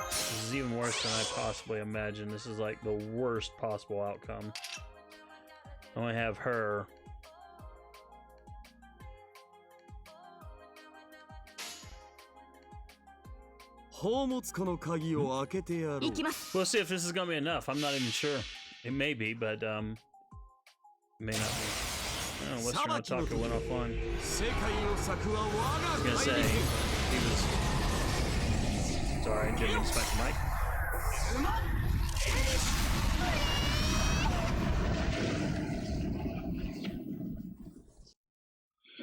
This is even worse than I possibly imagined. This is like the worst possible outcome. I only have her. We'll see if this is gonna be enough. I'm not even sure. It may be, but it may not be. Oh, Western Otaku went offline. I was gonna say he was. Sorry, didn't mean to smack the mic.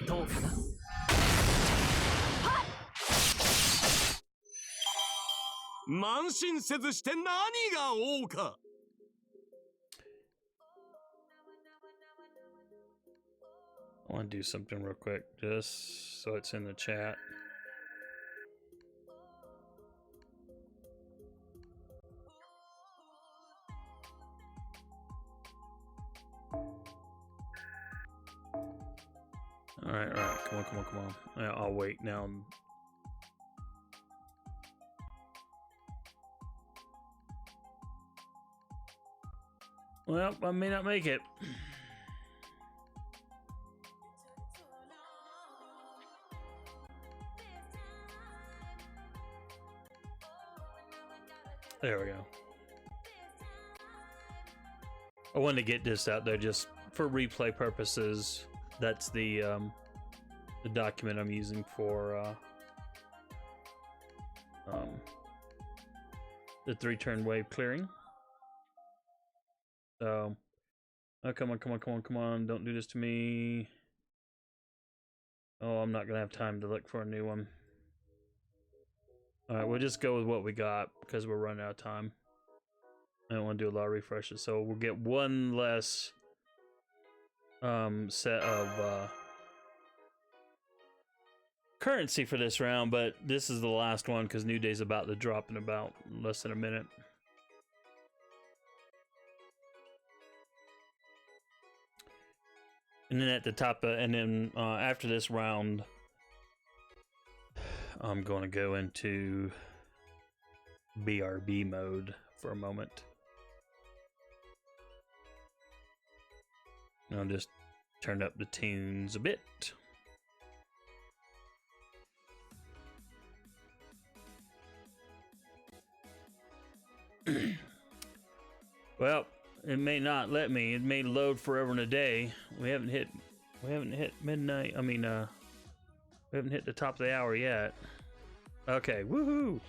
どうかな？ 慢心せずして何が王か。 I want to do something real quick, just so it's in the chat. All right. Come on. Yeah, I'll wait now. Well, I may not make it. There we go. I wanted to get this out there just for replay purposes. That's the document I'm using for the 3-turn wave clearing. So, oh, come on, don't do this to me. Oh, I'm not gonna have time to look for a new one. Alright, we'll just go with what we got because we're running out of time. I don't want to do a lot of refreshes, so we'll get one less set of currency for this round, but this is the last one because New Day's about to drop in about less than a minute. And then at the top, after this round, I'm going to go into BRB mode for a moment. I'll just turn up the tunes a bit. Well, it may not let me. It may load forever and a day. We haven't hit midnight. I mean, we haven't hit the top of the hour yet. Okay, woohoo!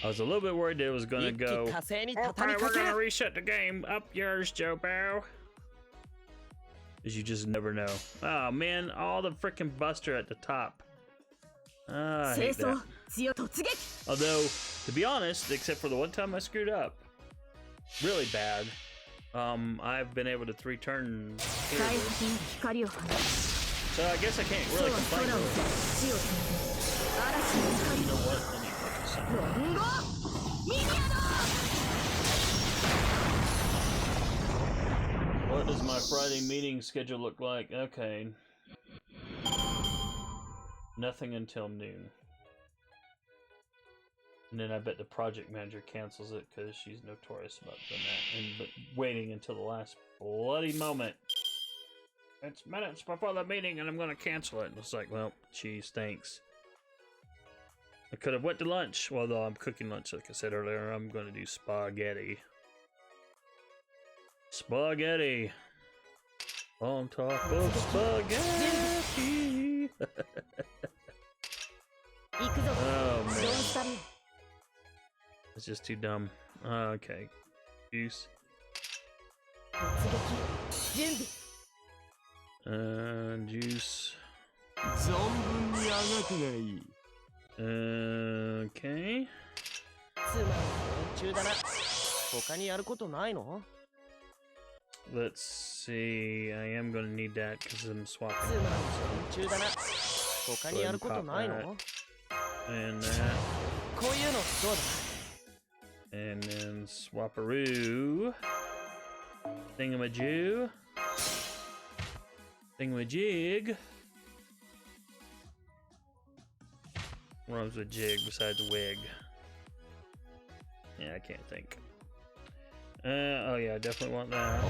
I was a little bit worried that it was gonna go. Okay, we're gonna reset the game. Up yours, Joe Bow. Cause you just never know. Oh man, all the freaking buster at the top. I hate that. Although, to be honest, except for the one time I screwed up, really bad. I've been able to 3-turn. So I guess I can't really complain. You know what? Let me fucking send. What does my Friday meeting schedule look like? Okay. Nothing until noon. And then I bet the project manager cancels it because she's notorious about doing that. But waiting until the last bloody moment. It's minutes before the meeting and I'm going to cancel it. And it's like, well, geez, thanks. I could have went to lunch. Well, though I'm cooking lunch, like I said earlier, I'm going to do spaghetti. Spaghetti. On top of spaghetti. Oh, man. It's just too dumb. Okay. Juice. Juice. Okay. Let's see. I am going to need that because I'm swapping. So. And that. And then swapperoo. Thingamajoo. Thingamajig. What rhymes with jig besides wig? Yeah, I can't think. Oh yeah, I definitely want that.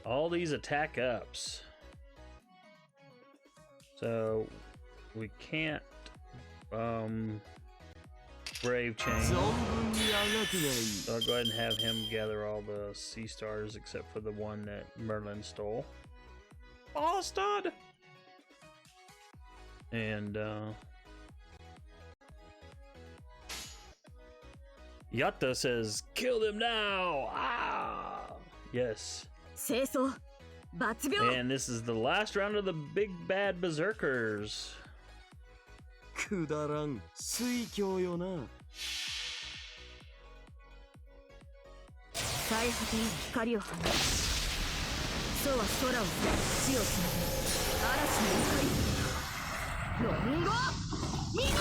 All these attack ups. So we can't Brave Chain. So I'll go ahead and have him gather all the sea stars except for the one that Merlin stole. Bastard! And Yatta says, kill them now! Ah! Yes. And this is the last round of the big bad berserkers. くだらん水郷よな最果てに光を放つそうは空を地をつなぐ嵐の怒りロンゴミニア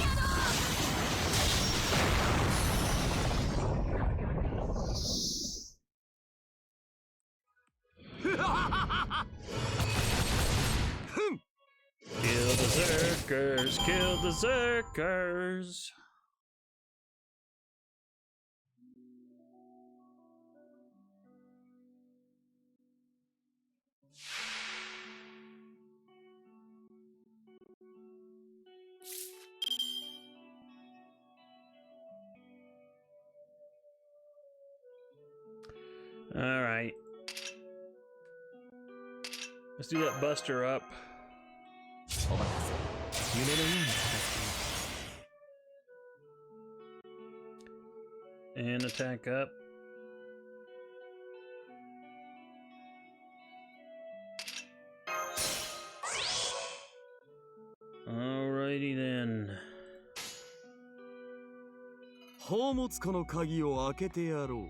Kill the Zerkers! Kill the Zerkers! All right. Let's do that Buster up. attack up. Alrighty then. 宝物庫の鍵を開けてやろう。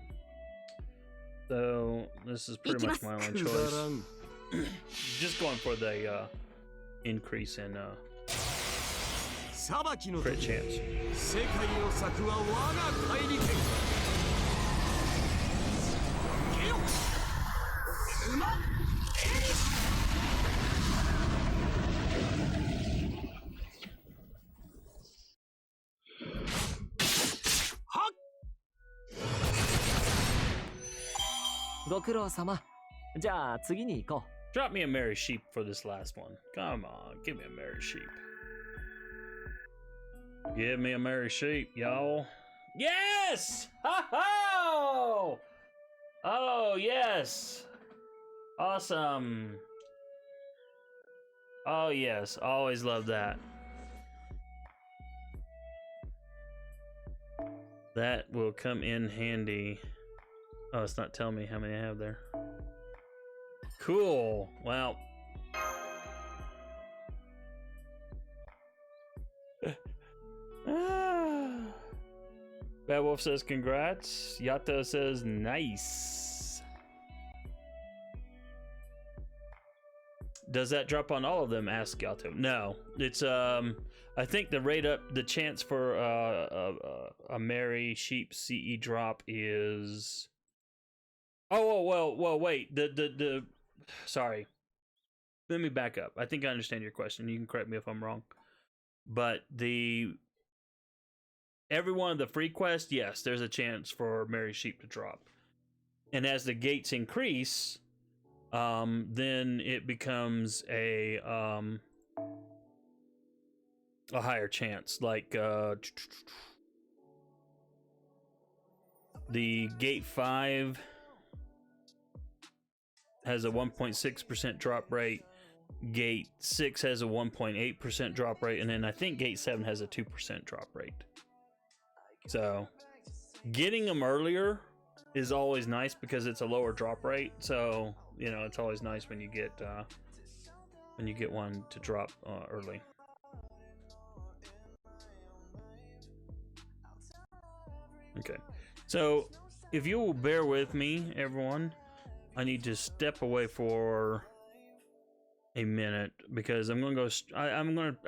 So this is pretty much my own くだら choice. ん。 Just going for the increase in 裁きの crit 時、 chance. 世界を裂くは我が怪力。ゲヨうまっ。 ご苦労様。じゃあ次に行こ Drop me a merry sheep for this last one. Come on, give me a merry sheep. Give me a merry sheep, y'all. Yes! Ho-ho! Oh, yes. Awesome. Oh, yes. Always love that. That will come in handy. Oh, it's not telling me how many I have there. Cool. Well. Bad Wolf says congrats. Yato says nice. Does that drop on all of them? Ask Yato. No, it's I think the rate up, the chance for a Merry Sheep CE drop is. Oh well wait, the sorry. Let me back up. I think I understand your question. You can correct me if I'm wrong. But every one of the free quests, yes, there's a chance for Merry Sheep to drop. And as the gates increase, then it becomes a higher chance. Like the gate 5 has a 1.6% drop rate. Gate 6 has a 1.8% drop rate, and then I think Gate 7 has a 2% drop rate. So getting them earlier is always nice because it's a lower drop rate. So you know it's always nice when you get one to drop early. Okay, so if you will bear with me, everyone, I need to step away for a minute because I'm gonna go. I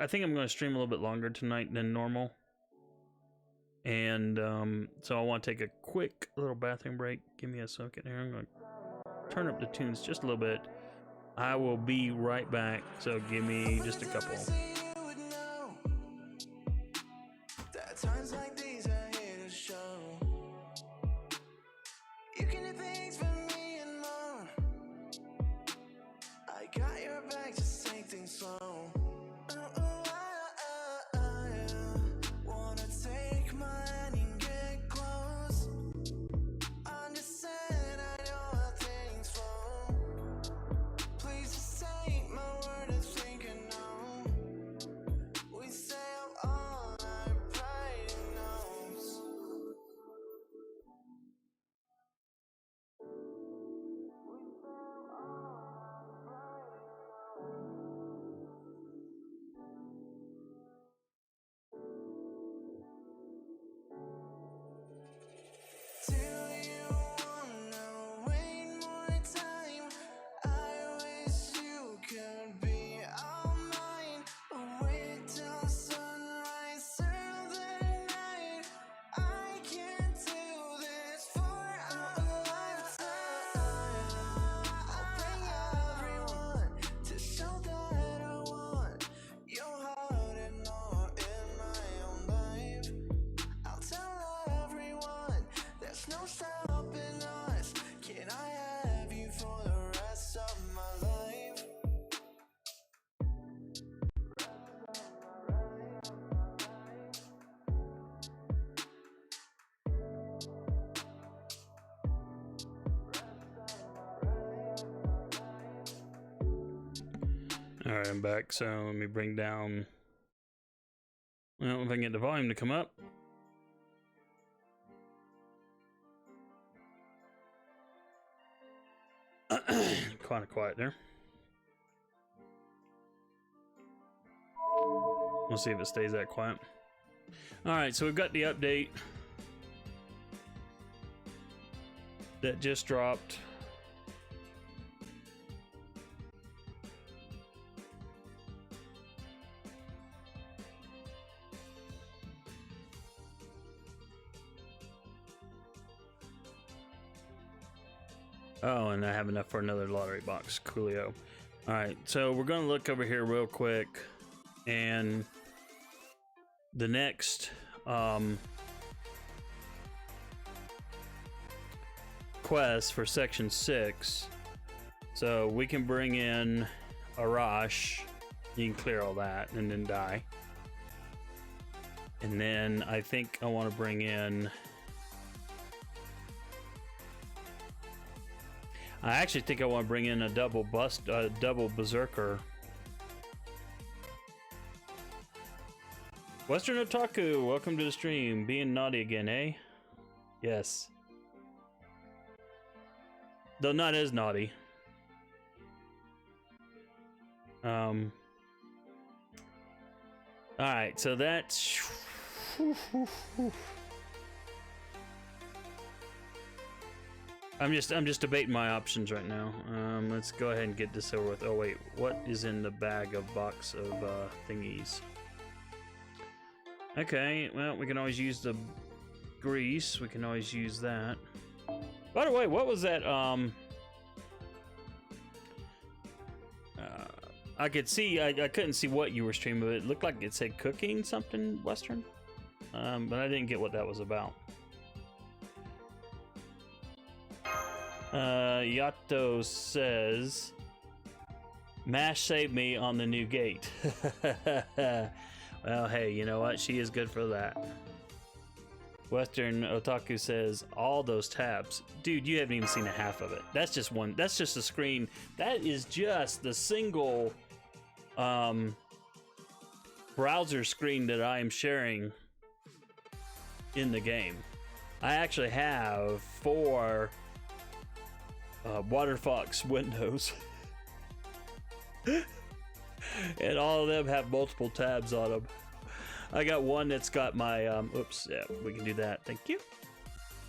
think I'm gonna stream a little bit longer tonight than normal, and so I want to take a quick little bathroom break. Give me a second here. I'm gonna turn up the tunes just a little bit. I will be right back. So give me just a couple. All right, I'm back. So let me bring down. Well, if I can get the volume to come up. kind of quiet there. We'll see if it stays that quiet. All right, so we've got the update that just dropped. Oh, and I have enough for another lottery box. Coolio. All right, so we're going to look over here real quick, and the next quest for section 6. So we can bring in Arash. You can clear all that and then die. And then I think I want to bring in... I actually think I want to bring in a double berserker. Western Otaku, welcome to the stream. Being naughty again, eh? Yes. Though not as naughty. Alright, so that's... I'm just debating my options right now. Let's go ahead and get this over with. Oh wait, what is in the bag of box of thingies? Okay, well, we can always use the grease. We can always use that. By the way, what was that? I could see. I couldn't see what you were streaming, but it looked like it said cooking something Western. But I didn't get what that was about. Yato says, Mash saved me on the new gate. Well, hey, you know what? She is good for that. Western Otaku says, all those tabs. Dude, you haven't even seen a half of it. That's just one. That's just a screen. That is just the single browser screen that I am sharing in the game. I actually have 4 WaterFox windows. And all of them have multiple tabs on them. I got one that's got my oops, yeah, we can do that, thank you.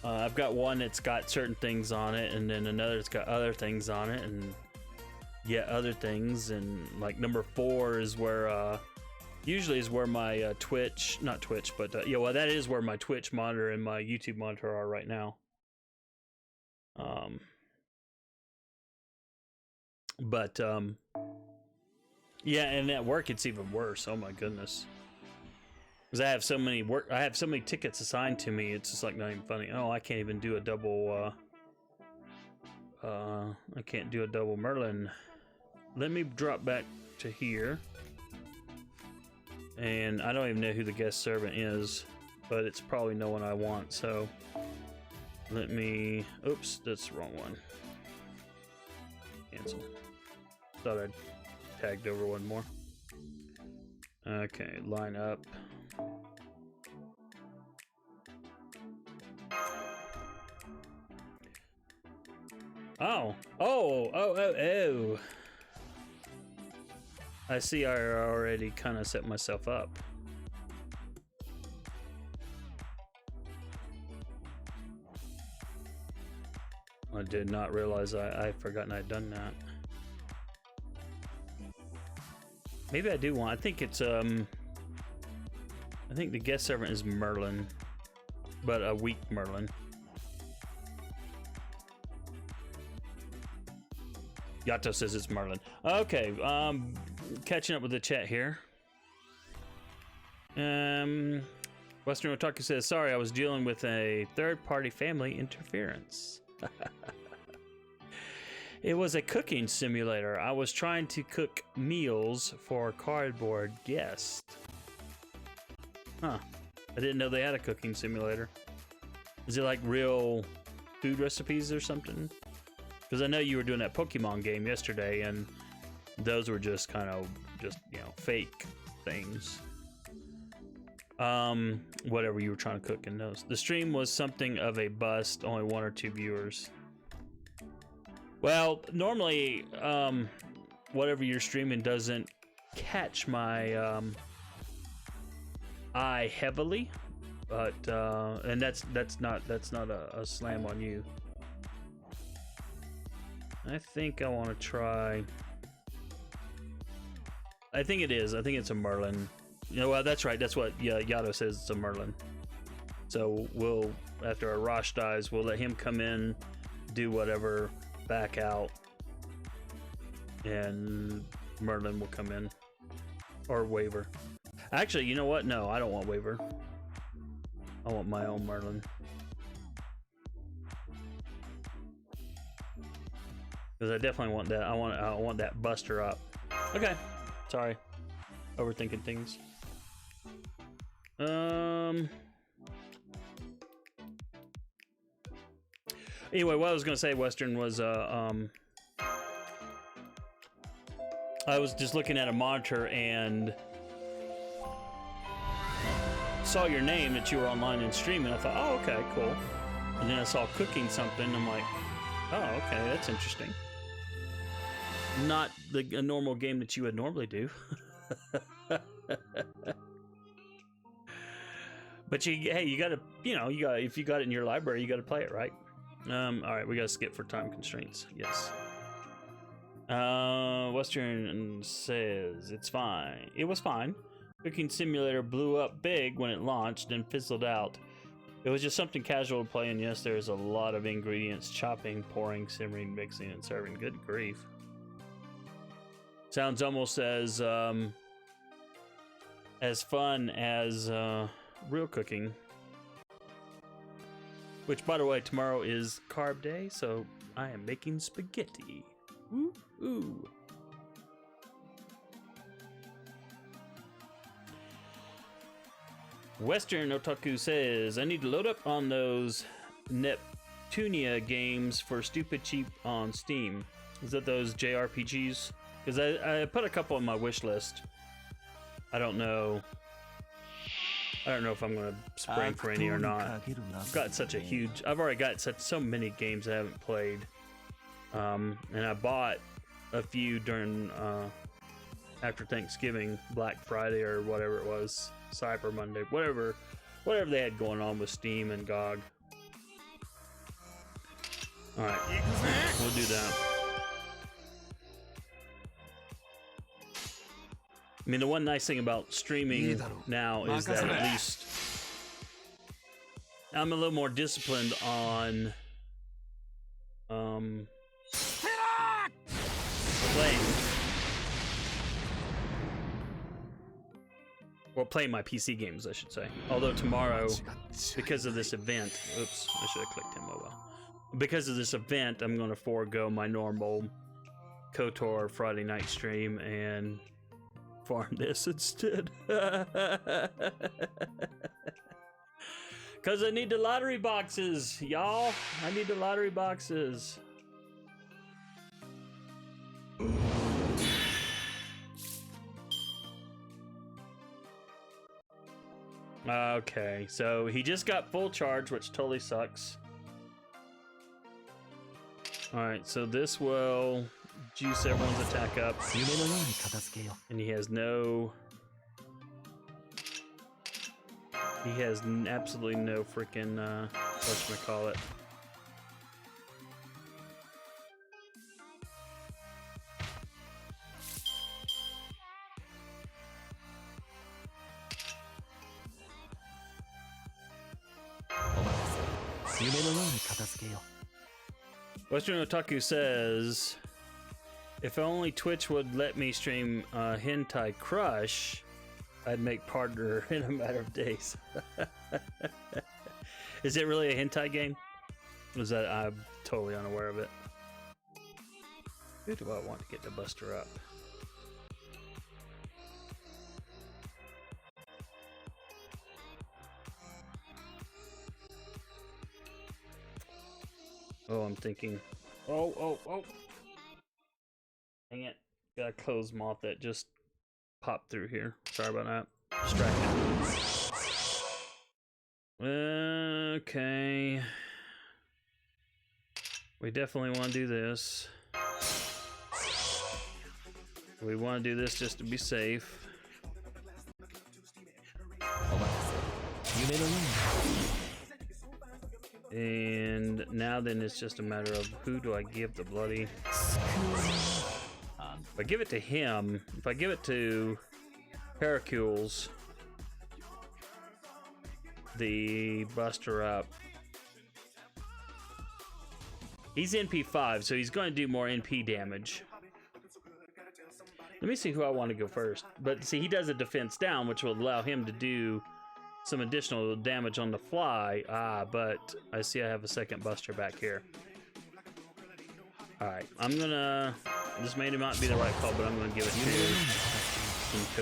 I've got one that's got certain things on it, and then another that's got other things on it, and yet other things. And like number 4 is where usually is where my Twitch, not Twitch, but yeah, well, that is where my Twitch monitor and my YouTube monitor are right now. But yeah, and at work it's even worse. Oh my goodness, because I have so many tickets assigned to me. It's just like not even funny. Oh, I can't even do a double. I can't do a double Merlin. Let me drop back to here, and I don't even know who the guest servant is, but it's probably no one I want. So let me. Oops, that's the wrong one. Cancel. Thought I'd tagged over one more. Okay, line up. Oh. I see I already kind of set myself up. I did not realize I'd forgotten I'd done that. Maybe I do want, I think it's, I think the guest servant is Merlin, but a weak Merlin. Yato says it's Merlin. Okay, catching up with the chat here. Western Otaku says, sorry, I was dealing with a third-party family interference. It was a cooking simulator. I was trying to cook meals for a cardboard guest. Huh. I didn't know they had a cooking simulator. Is it like real food recipes or something? Because I know you were doing that Pokemon game yesterday, and those were just kind of you know, fake things. Whatever you were trying to cook in those. The stream was something of a bust, only 1 or 2 viewers. Well, normally, whatever you're streaming doesn't catch my eye heavily, but and that's not a slam on you. I think I want to try. I think it is. I think it's a Merlin. You know, well, that's right. That's what Yato says. It's a Merlin. So we'll, after our Rosh dies, we'll let him come in, do whatever, back out, and Merlin will come in, or Waver. Actually, you know what? No, I don't want Waver. I want my own Merlin. Because I definitely want that. I want that Buster up. Okay. Sorry. Overthinking things. Anyway, what I was gonna say, Western, was I was just looking at a monitor and saw your name that you were online and streaming. I thought, oh, okay, cool. And then I saw cooking something. I'm like, oh, okay, that's interesting. Not a normal game that you would normally do. But hey, you gotta, if you got it in your library, you gotta play it, right? All right, we gotta skip for time constraints. Yes. Western says it's fine. It was fine. Cooking Simulator blew up big when it launched and fizzled out. It was just something casual to play, and yes, there's a lot of ingredients: chopping, pouring, simmering, mixing, and serving. Good grief. Sounds almost as fun as real cooking. Which, by the way, tomorrow is carb day, so I am making spaghetti. Ooh, ooh. Western Otaku says, I need to load up on those Neptunia games for stupid cheap on Steam. Is that those JRPGs? Because I put a couple on my wish list. I don't know if I'm gonna spring for any or not. I've got such a huge. I've already got so many games I haven't played, and I bought a few during after Thanksgiving, Black Friday or whatever it was, Cyber Monday, whatever they had going on with Steam and GOG. All right, we'll do that. I mean, the one nice thing about streaming now is that at least I'm a little more disciplined on playing my PC games, I should say. Although tomorrow, because of this event, oops, I should have clicked him. Oh well. Because of this event, I'm going to forego my normal KOTOR Friday night stream and farm this instead. Because I need the lottery boxes, y'all. I need the lottery boxes. Okay, so he just got full charge, which totally sucks. Alright, so this will juice everyone's attack up. And he has no... He has absolutely no freaking, whatchamacallit. Western Otaku says, if only Twitch would let me stream Hentai Crush, I'd make partner in a matter of days. Is it really a hentai game? Was that I'm totally unaware of it. Who do I want to get the Buster up? Oh, I'm thinking. Oh. Dang it. Got a closed moth that just popped through here. Sorry about that. Distracted. Okay. We definitely want to do this. We want to do this just to be safe. And now then it's just a matter of who do I give the bloody... If I give it to him, if I give it to Hercules, the Buster Up, he's NP5, so he's going to do more NP damage. Let me see who I want to go first. But see, he does a defense down, which will allow him to do some additional damage on the fly. But I see I have a second Buster back here. Alright, I'm gonna... This may not be the right call, but I'm gonna give it to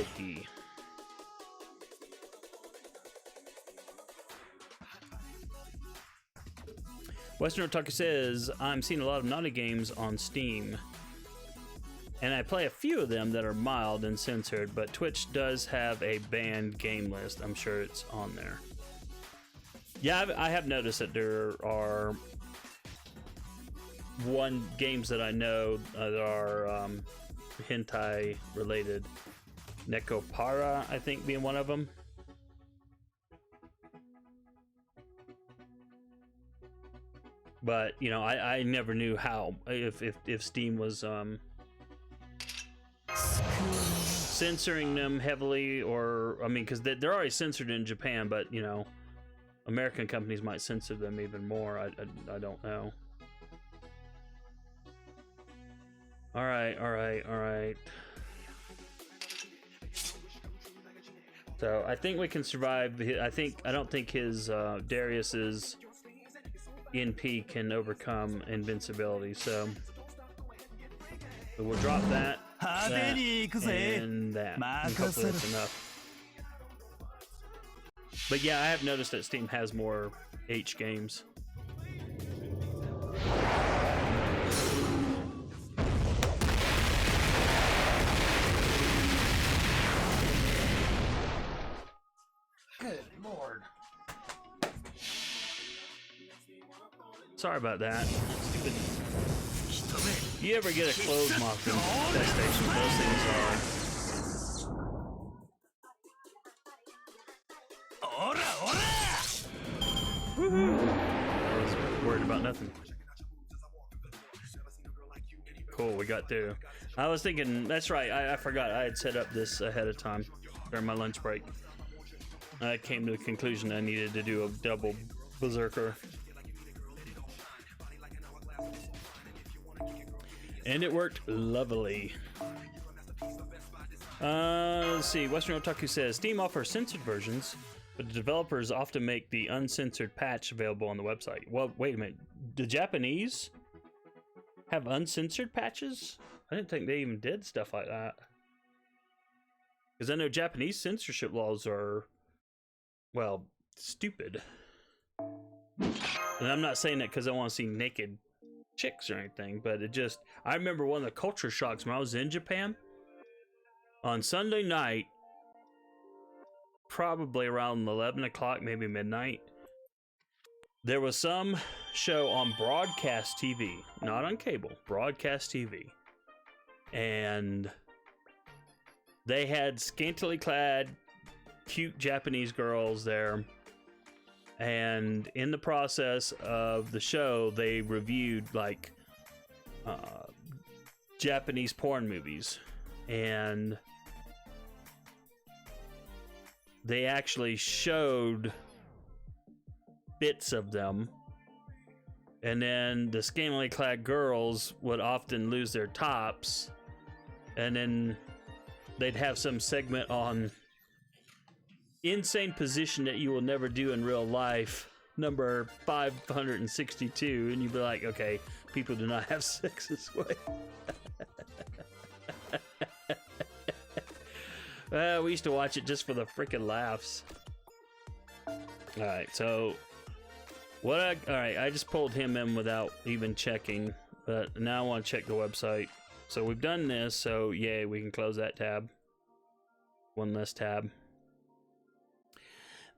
Kintoki. Western Otaku says, I'm seeing a lot of naughty games on Steam. And I play a few of them that are mild and censored, but Twitch does have a banned game list. I'm sure it's on there. Yeah, I have noticed that there are games that I know that are hentai related. Nekopara, I think, being one of them. But you know, I never knew how if Steam was censoring them heavily, or I mean, because they're already censored in Japan, but you know, American companies might censor them even more. I don't know. All right. So I think we can survive. I don't think his Darius's NP can overcome invincibility. So we'll drop that, and that. And hopefully that's enough. But yeah, I have noticed that Steam has more H games. Good lord. Sorry about that. Stupid. You ever get a clothes moth in PlayStation? Those things are. Woohoo! I was worried about nothing. Cool, we got through. I was thinking, that's right, I forgot I had set up this ahead of time during my lunch break. I came to the conclusion I needed to do a double berserker. And it worked lovely. Let's see. Western Otaku says Steam offers censored versions, but the developers often make the uncensored patch available on the website. Well, wait a minute. The Japanese have uncensored patches? I didn't think they even did stuff like that. Because I know Japanese censorship laws are, well, stupid. And I'm not saying that because I want to see naked chicks or anything, but it just, I remember one of the culture shocks when I was in Japan. On Sunday night, probably around 11 o'clock, maybe midnight, there was some show on broadcast TV, not on cable, broadcast TV. And they had scantily clad, cute Japanese girls there. And in the process of the show, they reviewed like Japanese porn movies. And they actually showed bits of them. And then the scantily clad girls would often lose their tops. And then they'd have some segment on insane position that you will never do in real life, number 562, and you'd be like, okay, people do not have sex this way. We used to watch it just for the freaking laughs. Alright, so alright, I just pulled him in without even checking, but now I want to check the website. So we've done this, so yay, we can close that tab. One less tab.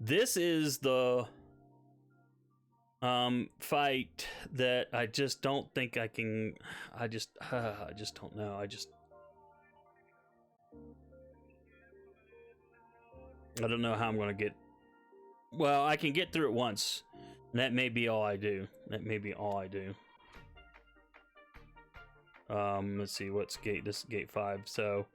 This is the fight that I just don't think I can. I just don't know. I don't know how I'm gonna get. Well, I can get through it once. And that may be all I do. Let's see, what's gate? This is gate 5. So,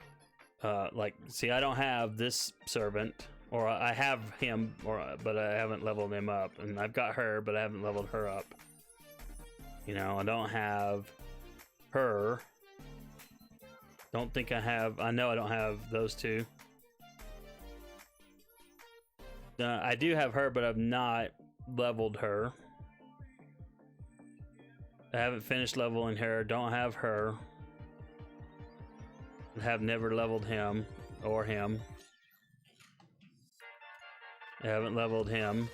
like, see, I don't have this servant, or I have him, but I haven't leveled him up, and I've got her, but I haven't leveled her up. You know, I don't have her. Don't think I have. I know I don't have those two. I do have her, but I've not leveled her. I haven't finished leveling her. Don't have her. Have never leveled him or him. I haven't leveled him.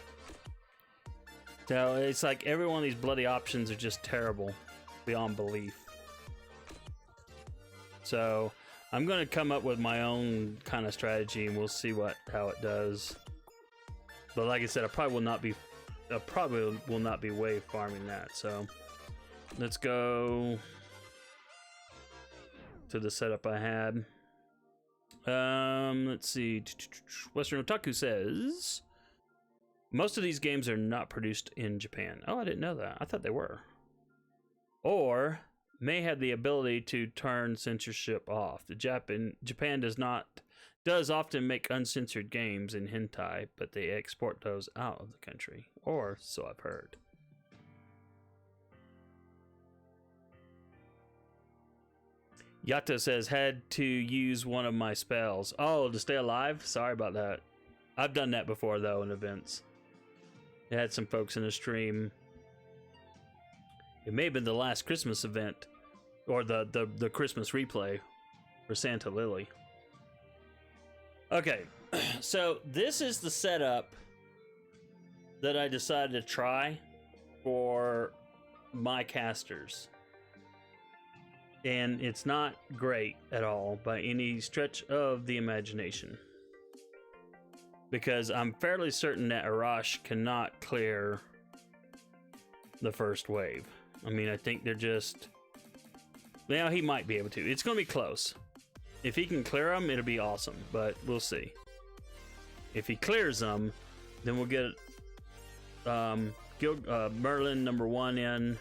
So it's like every one of these bloody options are just terrible beyond belief. So I'm going to come up with my own kind of strategy, and we'll see how it does. But like I said, I probably will not be wave farming that. So let's go to the setup I had. Let's see. Western Otaku says most of these games are not produced in Japan. Oh, I didn't know that. I thought they were. Or may have the ability to turn censorship off. Japan does often make uncensored games in hentai, but they export those out of the country, or so I've heard. Yato says, had to use one of my spells. Oh, to stay alive? Sorry about that. I've done that before, though, in events. I had some folks in the stream. It may have been the last Christmas event, or the Christmas replay for Santa Lily. Okay, so this is the setup that I decided to try for my casters. And it's not great at all by any stretch of the imagination. Because I'm fairly certain that Arash cannot clear the first wave. I mean, I think they're just... Well, he might be able to. It's going to be close. If he can clear them, it'll be awesome, but we'll see. If he clears them, then we'll get Merlin number 1 in,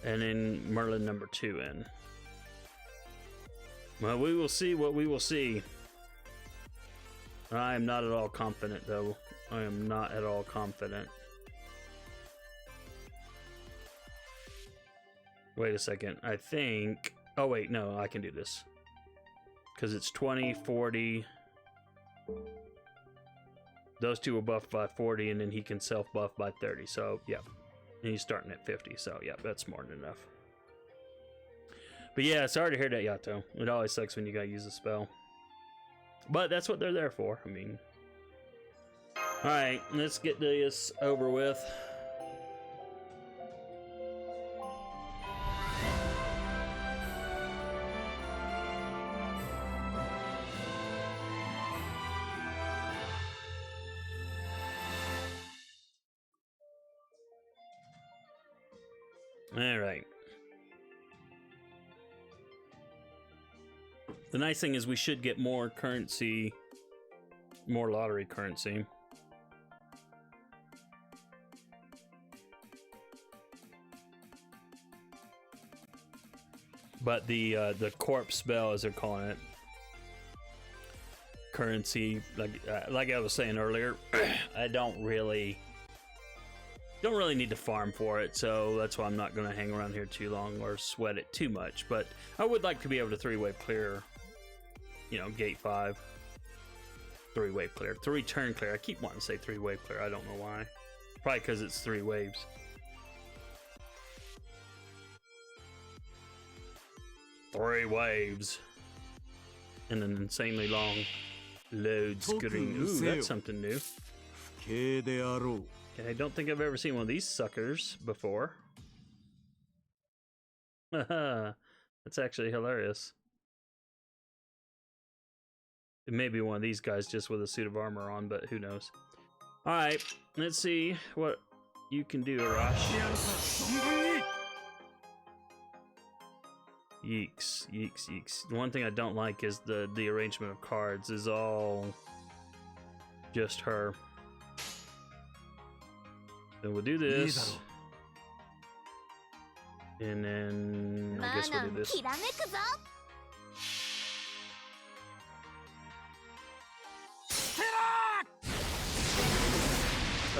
and then Merlin number 2 in. Well, we will see what we will see. I am not at all confident, though. I am not at all confident. Wait a second. I think... Oh, wait. No, I can do this. Because it's 20, 40. Those two will buff by 40, and then he can self-buff by 30. So, yeah. And he's starting at 50. So, yeah, that's more than enough. But, yeah, sorry to hear that, Yato. It always sucks when you gotta use a spell. But that's what they're there for. I mean... Alright, let's get this over with. All right. The nice thing is we should get more currency, more lottery currency. But the corpse spell, as they're calling it, currency, like I was saying earlier, I don't really need to farm for it, so that's why I'm not going to hang around here too long or sweat it too much. But I would like to be able to 3-wave clear, you know, gate 5. 3-wave clear. 3-turn clear. I keep wanting to say 3-wave clear. I don't know why. Probably because it's 3 waves. Three waves. And an insanely long load screen. Ooh, that's something new. I don't think I've ever seen one of these suckers before. Haha, that's actually hilarious. It may be one of these guys just with a suit of armor on, but who knows. Alright, let's see what You can do it, Rosh. Yeeks, yeeks, yeeks. The one thing I don't like is the arrangement of cards is all just her. Then we'll do this. And then I guess we'll do this.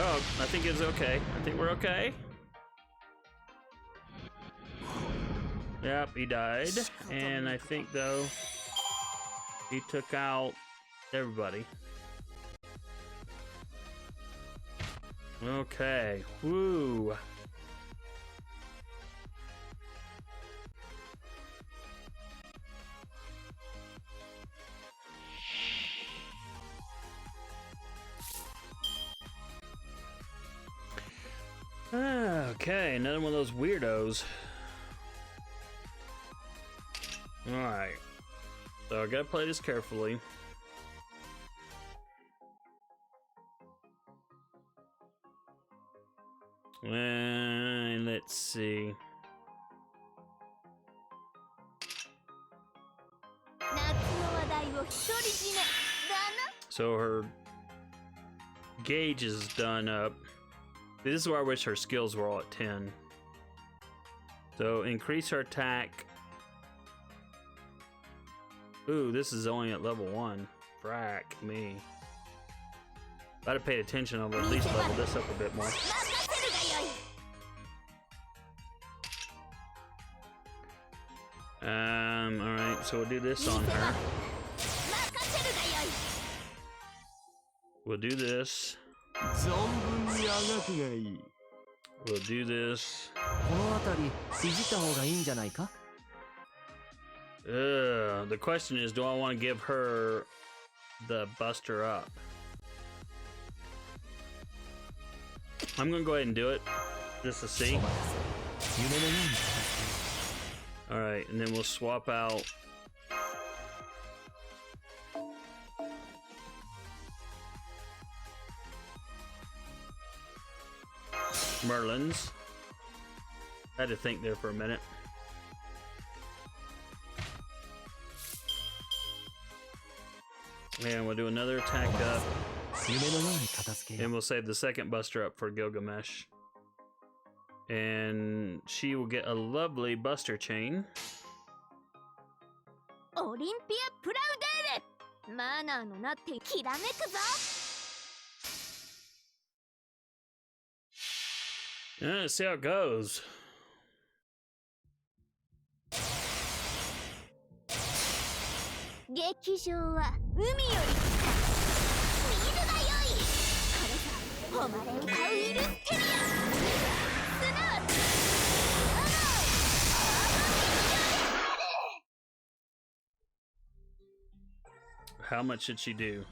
Oh, I think it's okay. I think we're okay. Yep, he died. And I think, though, he took out everybody. Okay. Woo. Okay, another one of those weirdos. Alright. So I gotta play this carefully. And let's see. So her gauge is done up. This is where I wish her skills were all at 10. So increase her attack. Ooh, this is only at level 1. Frack me. If I'd have paid attention, I would at least level this up a bit more. Alright, so we'll do this on her. We'll do this. We'll do this. The question is, do I want to give her the buster up? I'm gonna go ahead and do it, just to see. Alright, and then we'll swap out Merlin's. I had to think there for a minute. And we'll do another attack up. And we'll save the second buster up for Gilgamesh. And she will get a lovely buster chain. Let's see how it goes. How much did she do?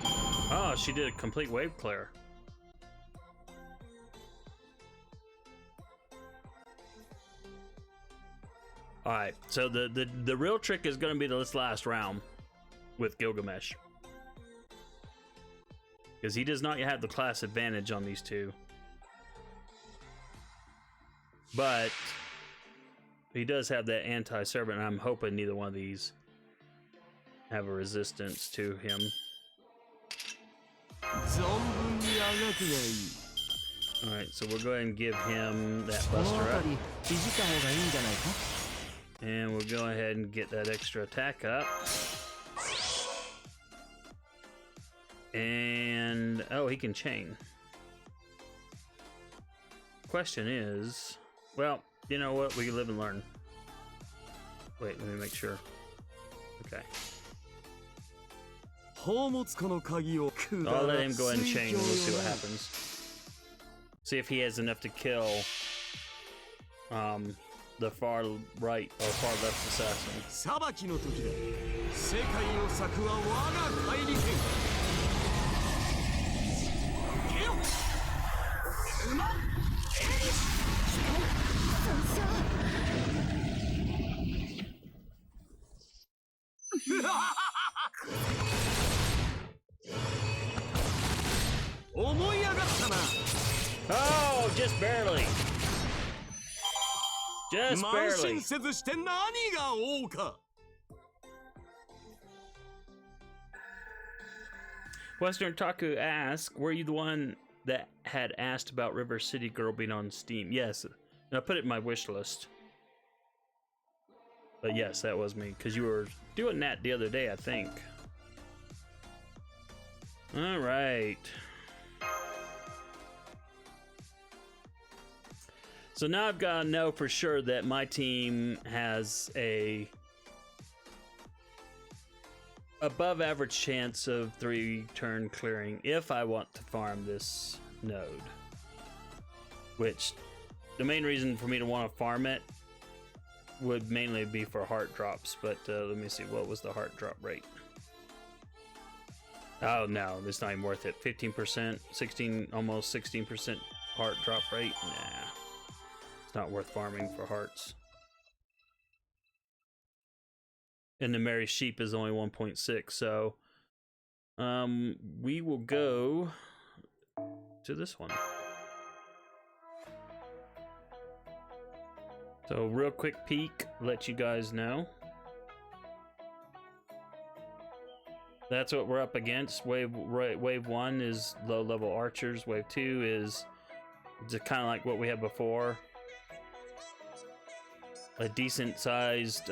Oh, she did a complete wave clear. Alright, so the real trick is going to be this last round with Gilgamesh. Because he does not have the class advantage on these two. But he does have that anti-servant, and I'm hoping neither one of these have a resistance to him. Alright, so we'll go ahead and give him that buster up. And we'll go ahead and get that extra attack up. And oh, he can chain. Question is, well, you know what? We can live and learn. Wait, let me make sure. Okay. I'll let him go ahead and chain and we'll see what happens. See if he has enough to kill the far right or far left assassin. Oh, just barely. Just 慢 barely. 心せずして何が王か。 Western Taku asks, were you the one that had asked about River City Girl being on Steam? Yes. I put it in my wish list. But yes, that was me, because you were doing that the other day, I think. All right. So now I've got to know for sure that my team has a above average chance of 3-turn clearing if I want to farm this node. Which, the main reason for me to want to farm it would mainly be for heart drops, but let me see, what was the heart drop rate? Oh no, it's not even worth it. 15%, 16, almost 16% heart drop rate? Nah. It's not worth farming for hearts. And the Merry Sheep is only 1.6, so we will go to this one. So real quick peek, let you guys know. That's what we're up against. Wave 1 is low level archers. Wave 2 is just kind of like what we had before. A decent sized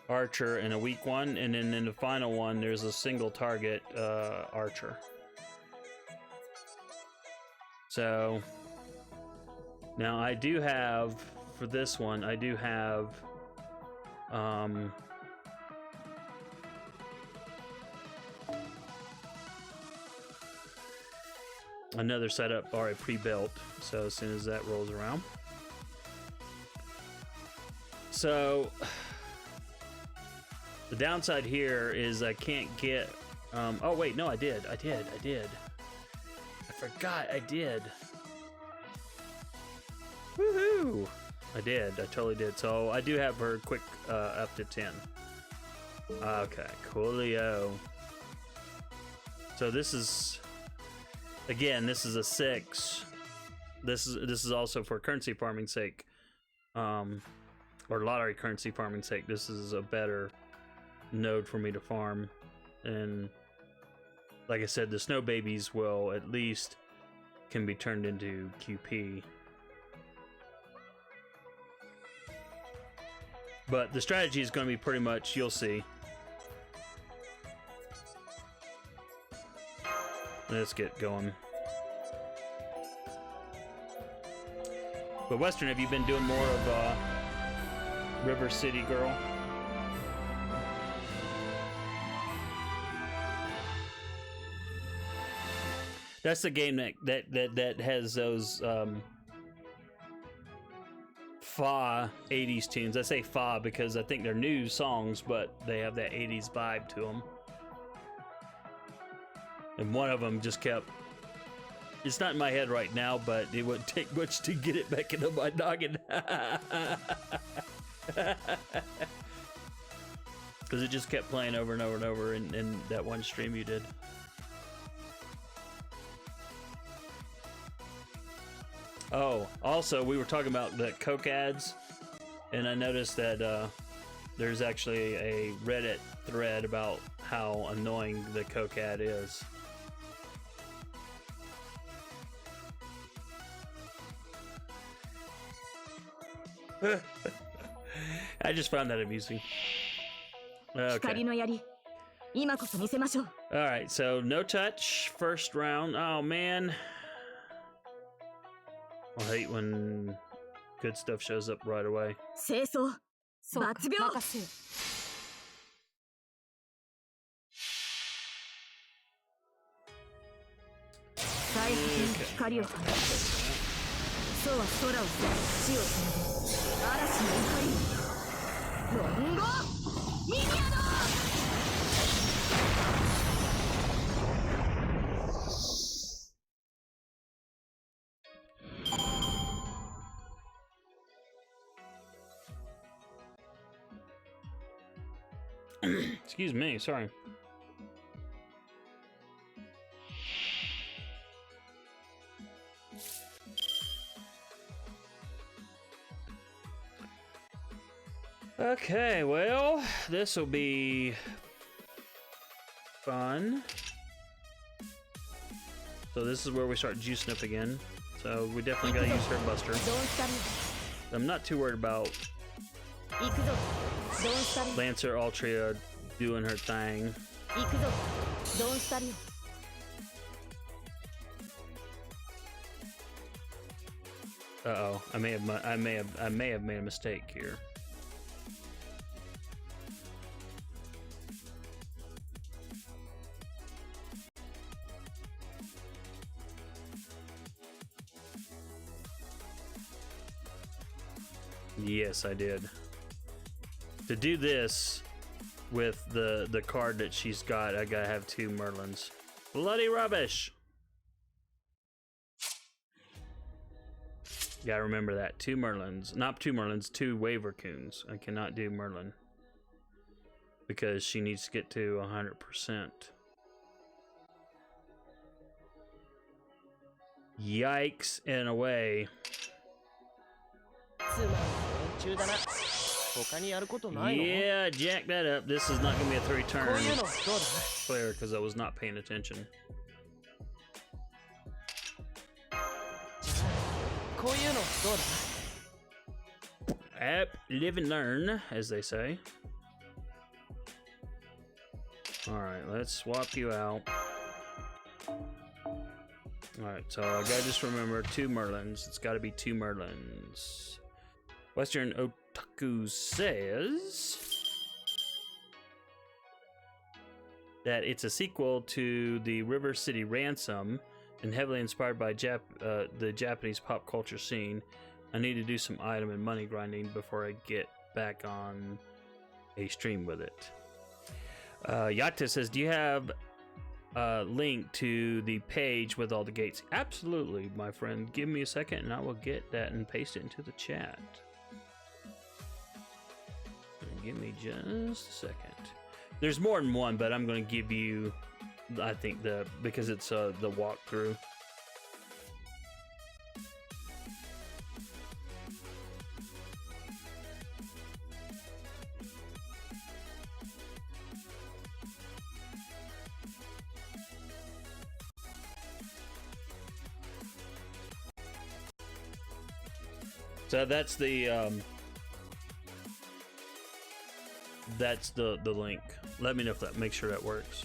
archer and a weak one, and then in the final one there's a single target archer. So now I do have, for this one, I do have another setup already pre-built, so as soon as that rolls around. So the downside here is I can't get oh wait, no, I did. I forgot I did. Woohoo! I totally did. So I do have her quick up to 10. Okay, coolio. So this is, again, this is a 6. This is also for currency farming sake. Or lottery currency farming sake. This is a better node for me to farm. And like I said, the snow babies will at least can be turned into QP. But the strategy is going to be pretty much, you'll see. Let's get going. But Western, have you been doing more of River City Girl? That's the game that has those fa 80s tunes. I say fa because I think they're new songs, but they have that 80s vibe to them. And one of them just kept, it's not in my head right now, but it wouldn't take much to get it back into my noggin. Because it just kept playing over and over and over in that one stream you did. Oh, also, we were talking about the Coke ads, and I noticed that there's actually a Reddit thread about how annoying the Coke ad is. I just found that amusing. Okay. Alright, so no touch, first round. Oh man. I hate when good stuff shows up right away. Excuse me, sorry. Okay, well, this will be fun. So this is where we start juicing up again. So we definitely gotta use her buster. I'm not too worried about Lancer Altria doing her thing. Uh-oh, I may have made a mistake here. Yes, I did. To do this with the card that she's got, I gotta have 2 Merlins. Bloody rubbish! Gotta remember that. 2 Merlins. Not 2 Merlins, 2 Wavercoons. I cannot do Merlin. Because she needs to get to 100%. Yikes, in a way. Yeah, jack that up. This is not gonna be a 3-turn player because I was not paying attention. Live and learn, as they say. Alright, let's swap you out. Alright, so I gotta just remember 2 Merlins. It's gotta be 2 Merlins. Western Otaku says that it's a sequel to the River City Ransom and heavily inspired by the Japanese pop culture scene. I need to do some item and money grinding before I get back on a stream with it. Yata says, do you have a link to the page with all the gates? Absolutely, my friend. Give me a second and I will get that and paste it into the chat. Give me just a second. There's more than one, but I'm going to give you, I think, because it's the walkthrough. So that's the link. Let me know if make sure that works.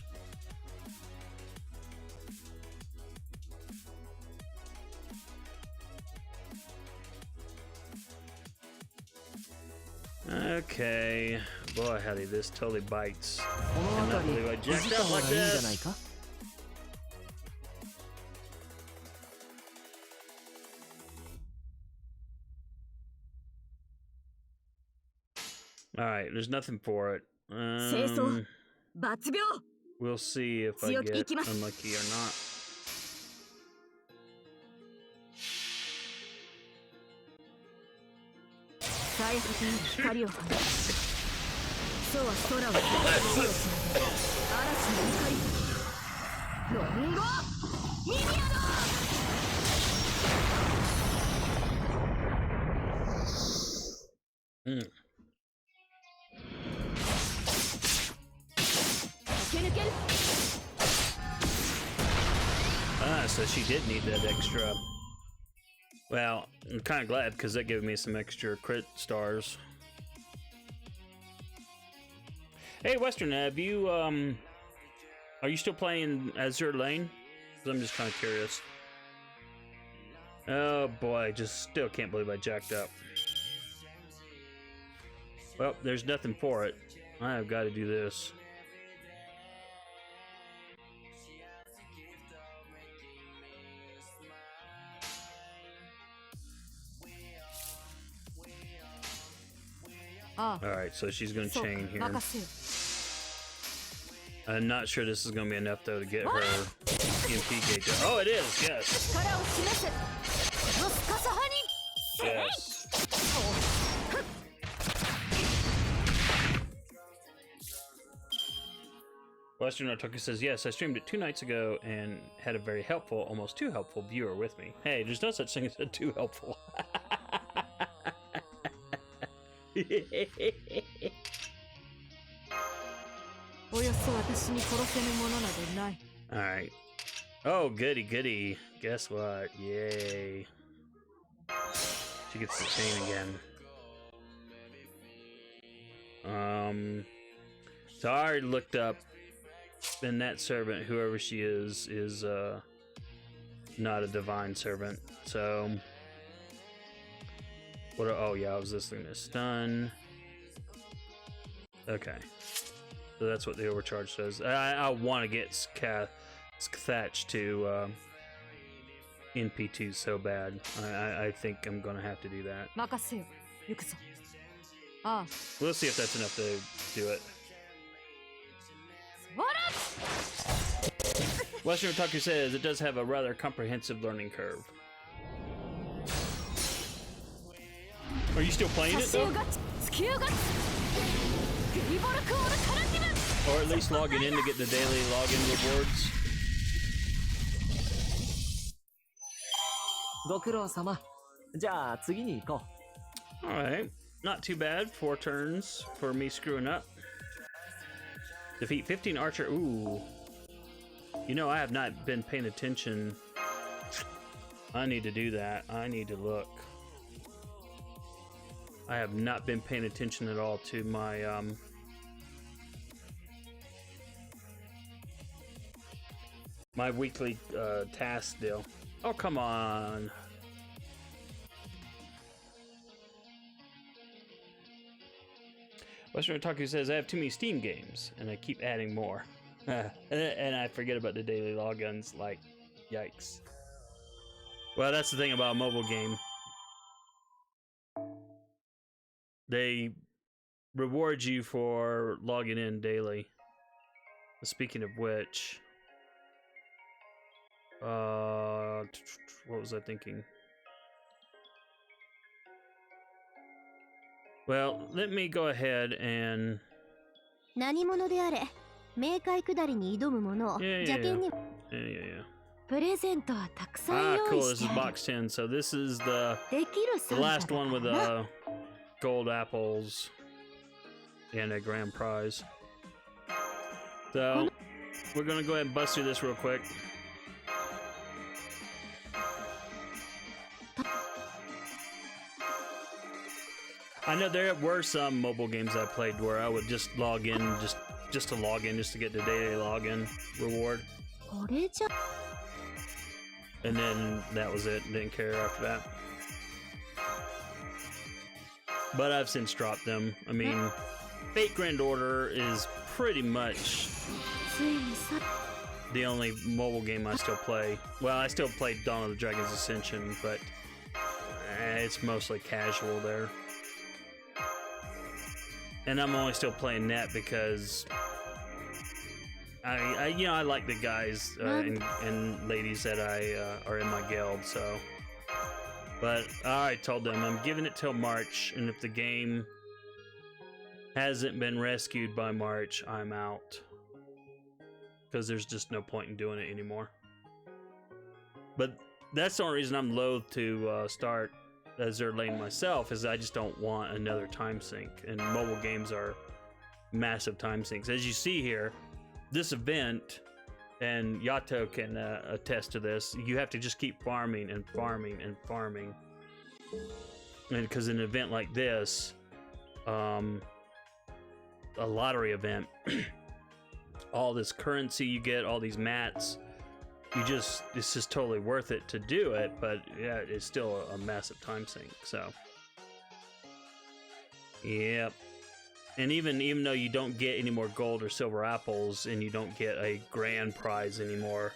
Okay. Boy, howdy, this totally bites. Cannot believe I jacked up like this. Alright, there's nothing for it. We'll see if I get unlucky or not. So she did need that extra. Well, I'm kind of glad because that gave me some extra crit stars. Hey, Western, have you are you still playing Azure Lane? 'Cause I'm just kind of curious. Oh boy, I just still can't believe I jacked up. Well, there's nothing for it. I've got to do this. Alright, so she's going to chain here. I'm not sure this is going to be enough, though, to get her EMP gauge. Oh, it is, yes. Yes. Western Otaku says, yes, I streamed it 2 nights ago and had a very helpful, almost too helpful viewer with me. Hey, there's no such thing as a too helpful. およそ私に殺せぬものなどない。 Alright. Oh, goody, goody. Guess what? Yay. She gets the chain again. So I already looked up, and that servant, whoever she is not a divine servant. So, what? Oh yeah, I was listening to stun. Okay, so that's what the overcharge does. I want to get Thatch to NP2 so bad. I think I'm gonna have to do that. 任せよ。行くぞ。ああ。 We'll see if that's enough to do it. ほら。 Western Otaku says it does have a rather comprehensive learning curve. Are you still playing it though? Or at least logging in to get the daily login rewards? ご苦労様。じゃあ次に行こう。 Alright, not too bad. 4 turns for me screwing up. Defeat 15 archer. Ooh. You know, I have not been paying attention. I need to do that. I need to look. I have not been paying attention at all to my my weekly task deal. Oh, come on. Western Otaku says I have too many Steam games and I keep adding more. And I forget about the daily logins, like, yikes. Well, that's the thing about a mobile game. They reward you for logging in daily. Speaking of which, what was I thinking? Well, let me go ahead and... 何者であれ、冥界下りに挑む者を邪剣に プレゼントはたくさん Ah, 用 cool. 意 This し is てある。 box 10. So this is the できる the サンタ last だ one か with らな。 gold apples and a grand prize. So we're gonna go ahead and bust through this real quick. I know there were some mobile games I played where I would just log in just to log in just to get the daily login reward, これじゃ and then that was it. Didn't care after that. But I've since dropped them. I mean, Fate Grand Order is pretty much ついにさ the only mobile game I still play. Well, I still play Dawn of the Dragon's Ascension, but it's mostly casual there. And I'm only still playing that because I you know, I like the guys and ladies that are in my guild, so. But I told them I'm giving it till March, and if the game hasn't been rescued by March, I'm out. Because there's just no point in doing it anymore. But that's the only reason I'm loath to start Azure Lane myself, is I just don't want another time sink. And mobile games are massive time sinks. As you see here, this event, and Yato can attest to this, you have to just keep farming and farming and farming. And because an event like this, a lottery event, all this currency you get, all these mats, it's just totally worth it to do it, but yeah, it's still a massive time sink, so. Yep. And even though you don't get any more gold or silver apples, and you don't get a grand prize anymore,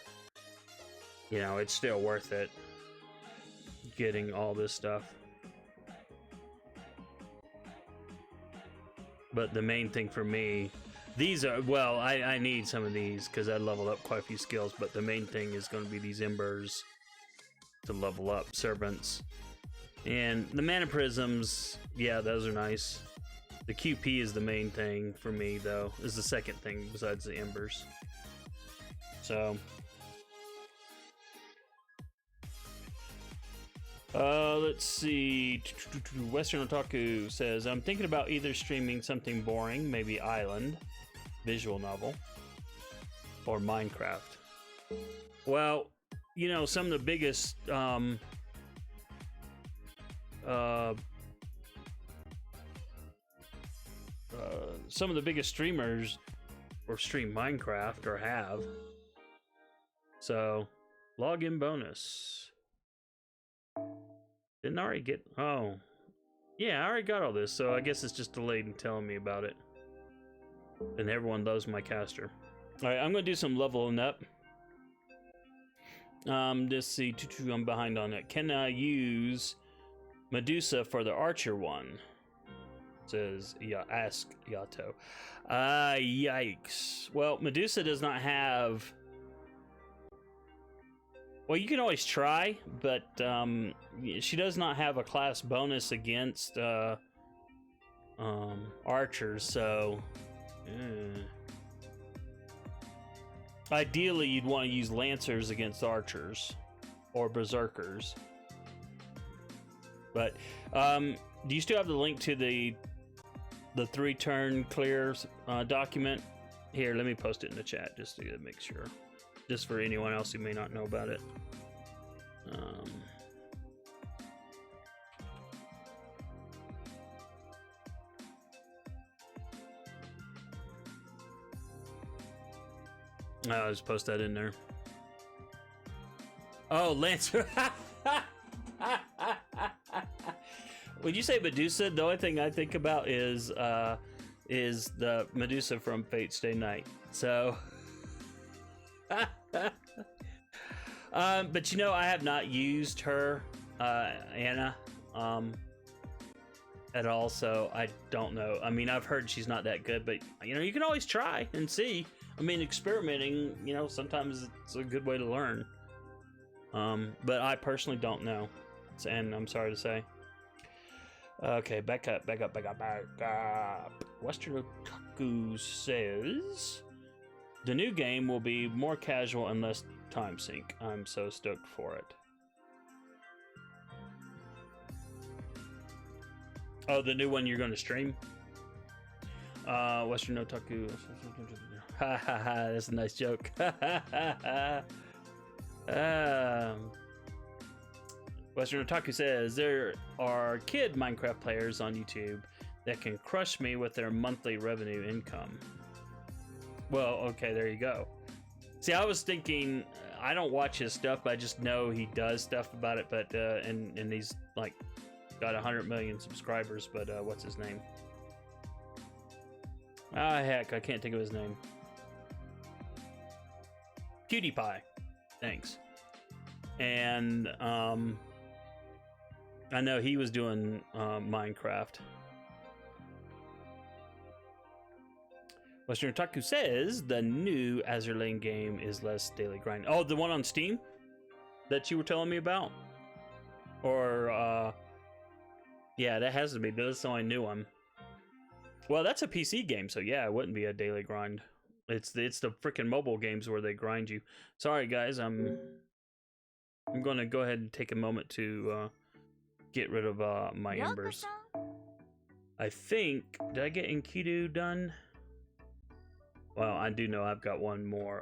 you know, it's still worth it getting all this stuff. But the main thing for me, these are, well, I need some of these because I leveled up quite a few skills, but the main thing is going to be these embers to level up servants. And the mana prisms, yeah, those are nice. The QP is the main thing for me, though, is the second thing besides the embers. So Let's see. Western Otaku says, I'm thinking about either streaming something boring, maybe Island, visual novel, or Minecraft. Well, you know, some of the biggest some of the biggest streamers or stream Minecraft or have. So, login bonus. Didn't I already get... Oh. Yeah, I already got all this, so I guess it's just delayed in telling me about it. And everyone loves my caster. Alright, I'm going to do some leveling up. Let's see. I'm behind on it. Can I use Medusa for the Archer one? Says, yeah, ask Yato. Yikes. Well, Medusa does not have... Well, you can always try, but she does not have a class bonus against archers, so... Ideally, you'd want to use Lancers against archers, or Berserkers. But, do you still have the link to the 3-turn clear document? Here, let me post it in the chat just to make sure. Just for anyone else who may not know about it. I'll just post that in there. Oh, Lancer. When you say Medusa, the only thing I think about is the Medusa from Fate Stay Night. So, but you know, I have not used her, Anna, at all. So I don't know. I mean, I've heard she's not that good, but you know, you can always try and see. I mean, experimenting, you know, sometimes it's a good way to learn. But I personally don't know, and I'm sorry to say. Okay, back up. Western Otaku says the new game will be more casual and less time sink. I'm so stoked for it. Oh, the new one you're going to stream? Western Otaku. Ha ha ha, that's a nice joke. Western Otaku says there are kid Minecraft players on YouTube that can crush me with their monthly revenue income. Well, okay, there you go. See, I was thinking, I don't watch his stuff, but I just know he does stuff about it. But and he's like got 100 million subscribers. But what's his name? Ah, heck, I can't think of his name. Cutie Pie. Thanks. And I know he was doing Minecraft. Western Otaku says the new Azure Lane game is less daily grind. Oh, the one on Steam that you were telling me about? Or, yeah, that has to be. That's the only new one. Well, that's a PC game, so yeah, it wouldn't be a daily grind. It's the freaking mobile games where they grind you. Sorry, guys, I'm gonna go ahead and take a moment to get rid of my embers. I think, did I get Enkidu done? Well, I do know I've got one more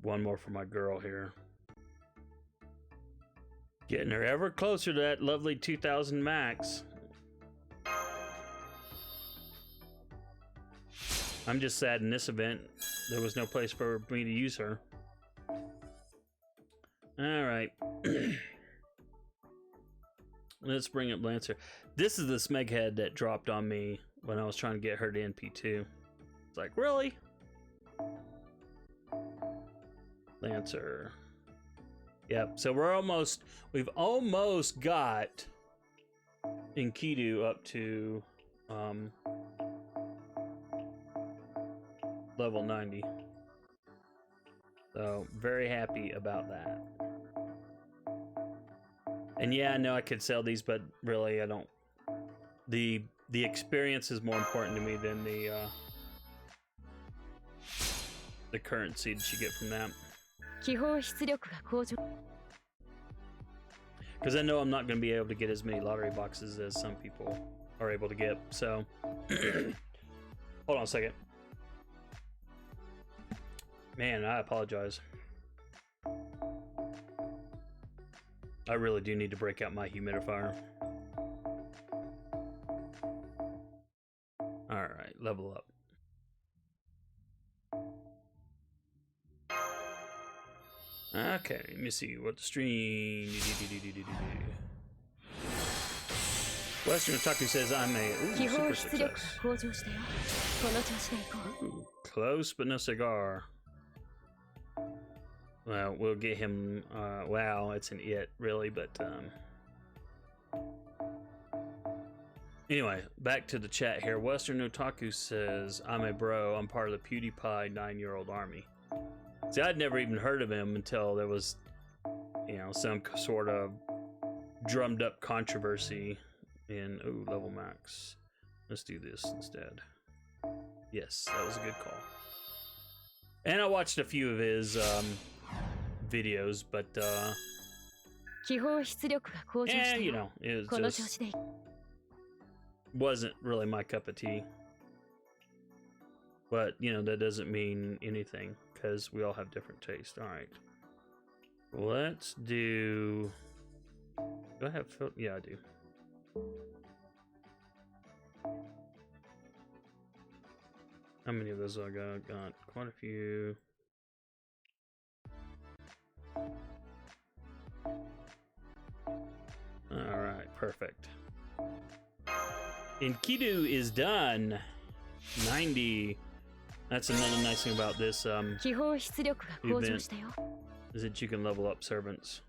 for my girl here. Getting her ever closer to that lovely 2000 max. I'm just sad in this event there was no place for me to use her. Alright. Let's bring up Lancer. This is the Smeghead that dropped on me when I was trying to get her to NP2. It's like, really? Lancer. Yep, so we've almost got Enkidu up to level 90. So, very happy about that. And yeah, I know I could sell these, but really I don't. The experience is more important to me than the currency that you get from that. because I know I'm not going to be able to get as many lottery boxes as some people are able to get. So, hold on a second. Man, I apologize. I really do need to break out my humidifier. Alright, level up. Okay, let me see what the stream. Western Otaku says I'm a super success. Ooh, close but no cigar. Well, we'll get him. Wow, it's an it, really, but anyway, back to the chat here. Western Otaku says, I'm a bro. I'm part of the PewDiePie 9-year-old army. See, I'd never even heard of him until there was, you know, some sort of drummed up controversy in, ooh, level max. Let's do this instead. Yes, that was a good call. And I watched a few of his videos, but yeah, you know, it was just wasn't really my cup of tea. But, you know, that doesn't mean anything, because we all have different tastes. Alright. Let's do... Do I have... Yeah, I do. How many of those I got? Got quite a few. Alright, perfect. Enkidu is done. 90. That's another nice thing about this event, is that you can level up servants.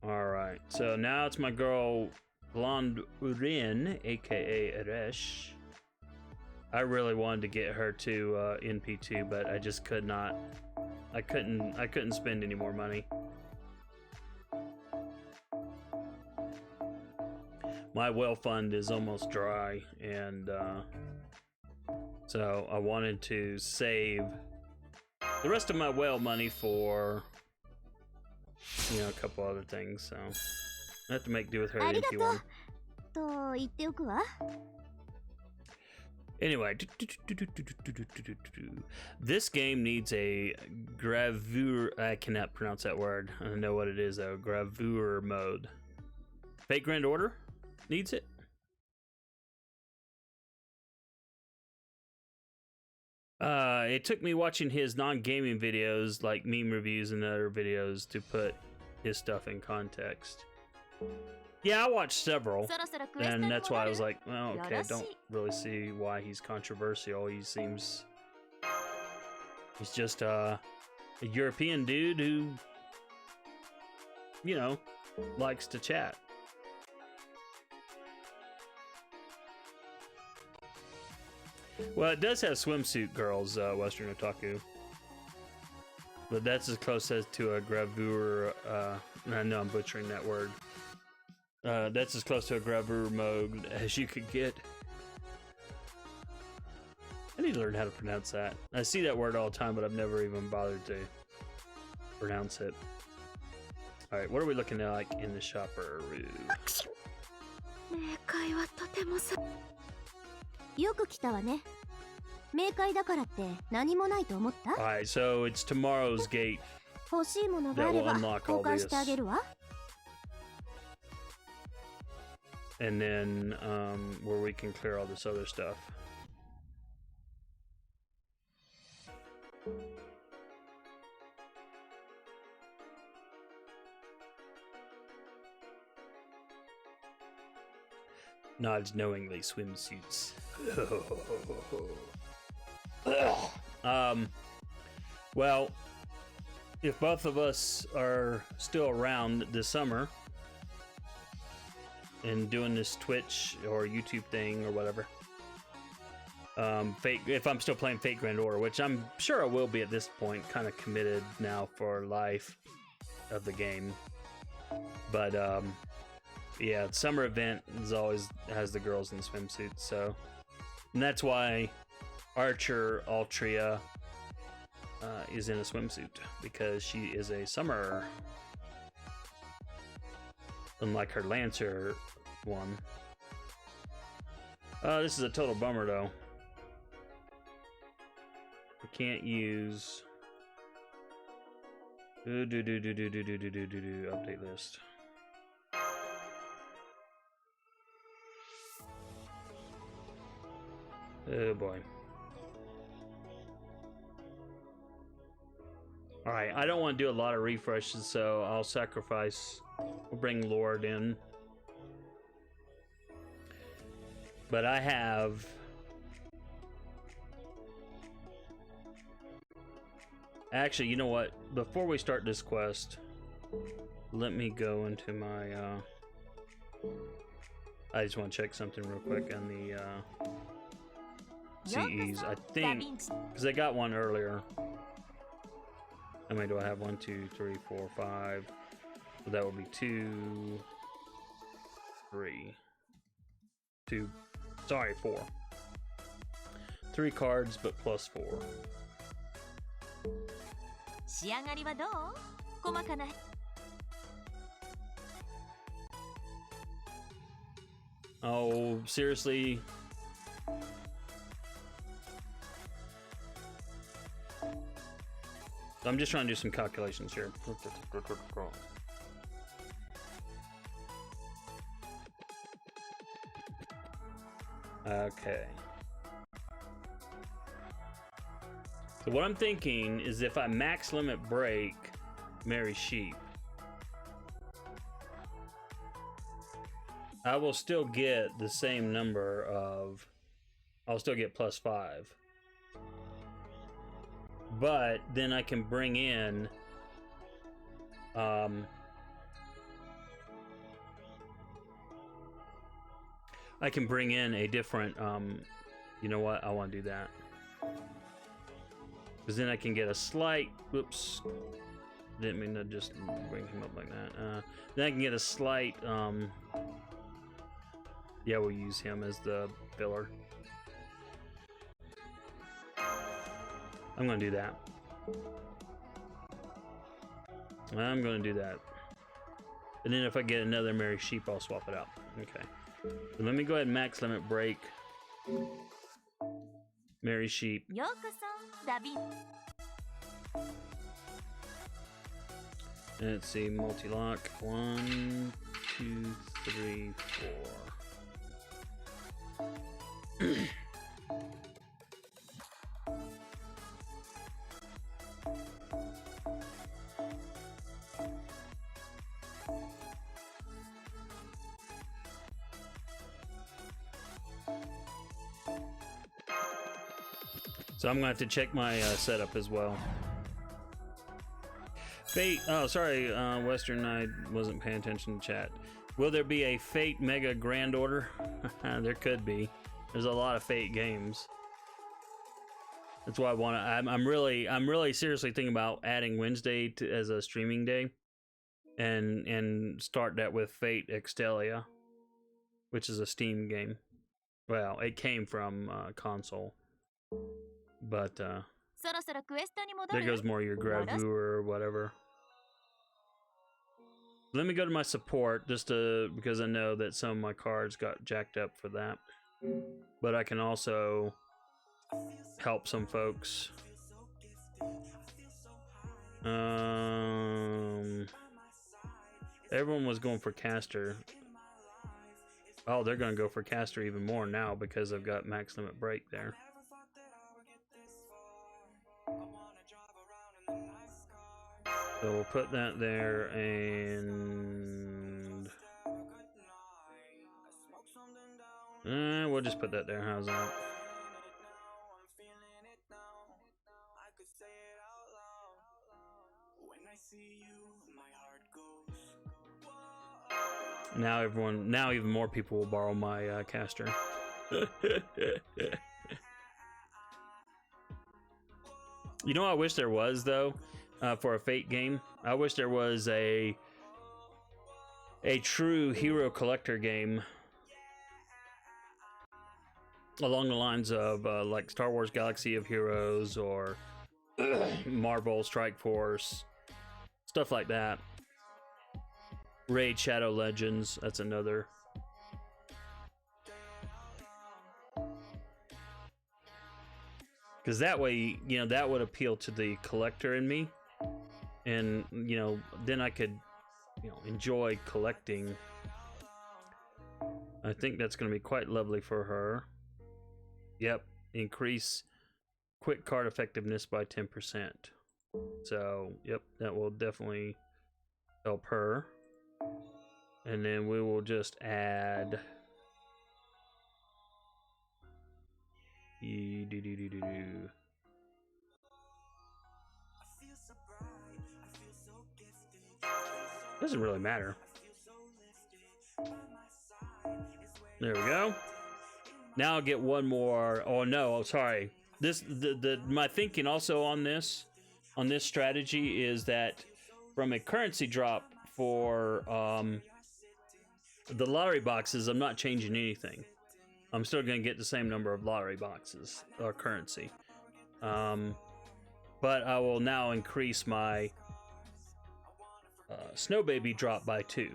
Alright, so now it's my girl Blonde Urin, aka Eresh. I really wanted to get her to NP2, but I just could not. I couldn't spend any more money. My well fund is almost dry, and so I wanted to save the rest of my whale money for, you know, a couple other things. So I have to make do with her NP1. Anyway, this game needs a gravure. I cannot pronounce that word. I don't know what it is though. Gravure mode. Fate Grand Order needs it. It took me watching his non-gaming videos, like meme reviews and other videos, to put his stuff in context. Yeah, I watched several, and that's why I was like, well, okay, I don't really see why he's controversial. He seems... He's just a European dude who, you know, likes to chat. Well, it does have swimsuit girls, Western Otaku. But that's as close as to a gravure, I know I'm butchering that word. That's as close to a gravure mode as you could get. I need to learn how to pronounce that. I see that word all the time, but I've never even bothered to pronounce it. Alright, what are we looking at like in the shopper room? Alright, so it's tomorrow's gate that will unlock all this. And then where we can clear all this other stuff. Nods knowingly, swimsuits. Well, if both of us are still around this summer and doing this Twitch or YouTube thing or whatever, if I'm still playing Fate Grand Order, which I'm sure I will be at this point, kind of committed now for life of the game. But yeah, summer event is always has the girls in swimsuits, so, and that's why Archer Altria is in a swimsuit, because she is a summer unlike her Lancer one. This is a total bummer though. I can't use update list. Oh boy. Alright, I don't want to do a lot of refreshes, so I'll sacrifice. We'll bring Lord in. But I have... Actually, you know what? Before we start this quest, let me go into my... I just want to check something real quick on the CEs. I think... Because I got one earlier. How many do I have? 1, 2, 3, 4, 5. So that would be 2, 3, 2. Sorry, 4. 3 cards, but plus 4. Oh, seriously? I'm just trying to do some calculations here. Okay. So what I'm thinking is if I max limit break Mary Sheep, I will still get the same number of... I'll still get plus 5. But then I can bring in I can bring in a different you know what, I want to do that because then I can get a slight, whoops, didn't mean to just bring him up like that. Then I can get a slight yeah, we'll use him as the filler. I'm gonna do that. I'm gonna do that. And then if I get another Mary Sheep, I'll swap it out. Okay. So let me go ahead and max limit break Mary Sheep. And let's see, multi-lock. 1, 2, 3, 4. So I'm gonna have to check my setup as well. Fate, oh sorry, Western, I wasn't paying attention to chat. Will there be a Fate Mega Grand Order? There could be. There's a lot of Fate games. That's why I want to. I'm really seriously thinking about adding Wednesday as a streaming day, and start that with Fate Extelia, which is a Steam game. Well, it came from console, but there goes more your Gravu or whatever. Let me go to my support just because I know that some of my cards got jacked up for that, but I can also help some folks. Everyone was going for caster. Oh, they're gonna go for caster even more now because I've got max limit break there. So we'll put that there, and we'll just put that there. How's that? Now even more people will borrow my caster. You know what I wish there was though, for a Fate game? I wish there was a true hero collector game along the lines of like Star Wars Galaxy of Heroes or Marvel Strike Force, stuff like that. Raid Shadow Legends. That's another. Because that way, you know, that would appeal to the collector in me. And, you know, then I could, you know, enjoy collecting. I think that's going to be quite lovely for her. Yep. Increase quick card effectiveness by 10%. So, yep, that will definitely help her. And then we will just add... Doesn't really matter. There we go. Now I'll get one more. Oh no, sorry. My thinking also on this strategy is that from a currency drop for the lottery boxes, I'm not changing anything. I'm still going to get the same number of lottery boxes or currency. But I will now increase my Snow Baby drop by 2.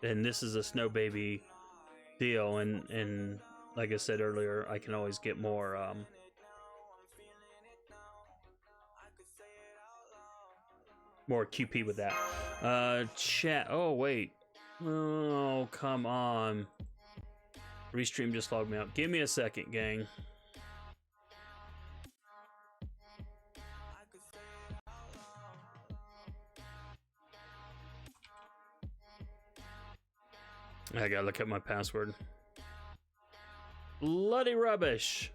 And this is a Snow Baby deal. And like I said earlier, I can always get more... more QP with that. Chat. Oh, wait. Oh, come on. Restream just logged me out. Give me a second, gang. I gotta look at my password. Bloody rubbish.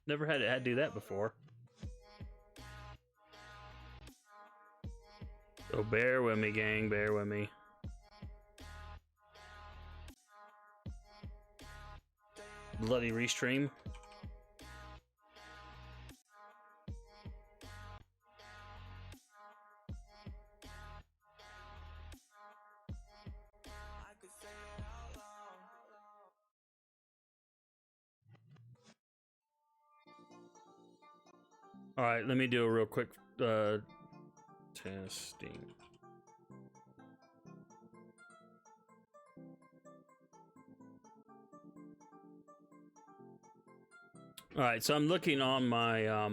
Never had to do that before. So bear with me, gang. Bear with me. Bloody restream. All right, let me do a real quick testing. All right, so I'm looking on my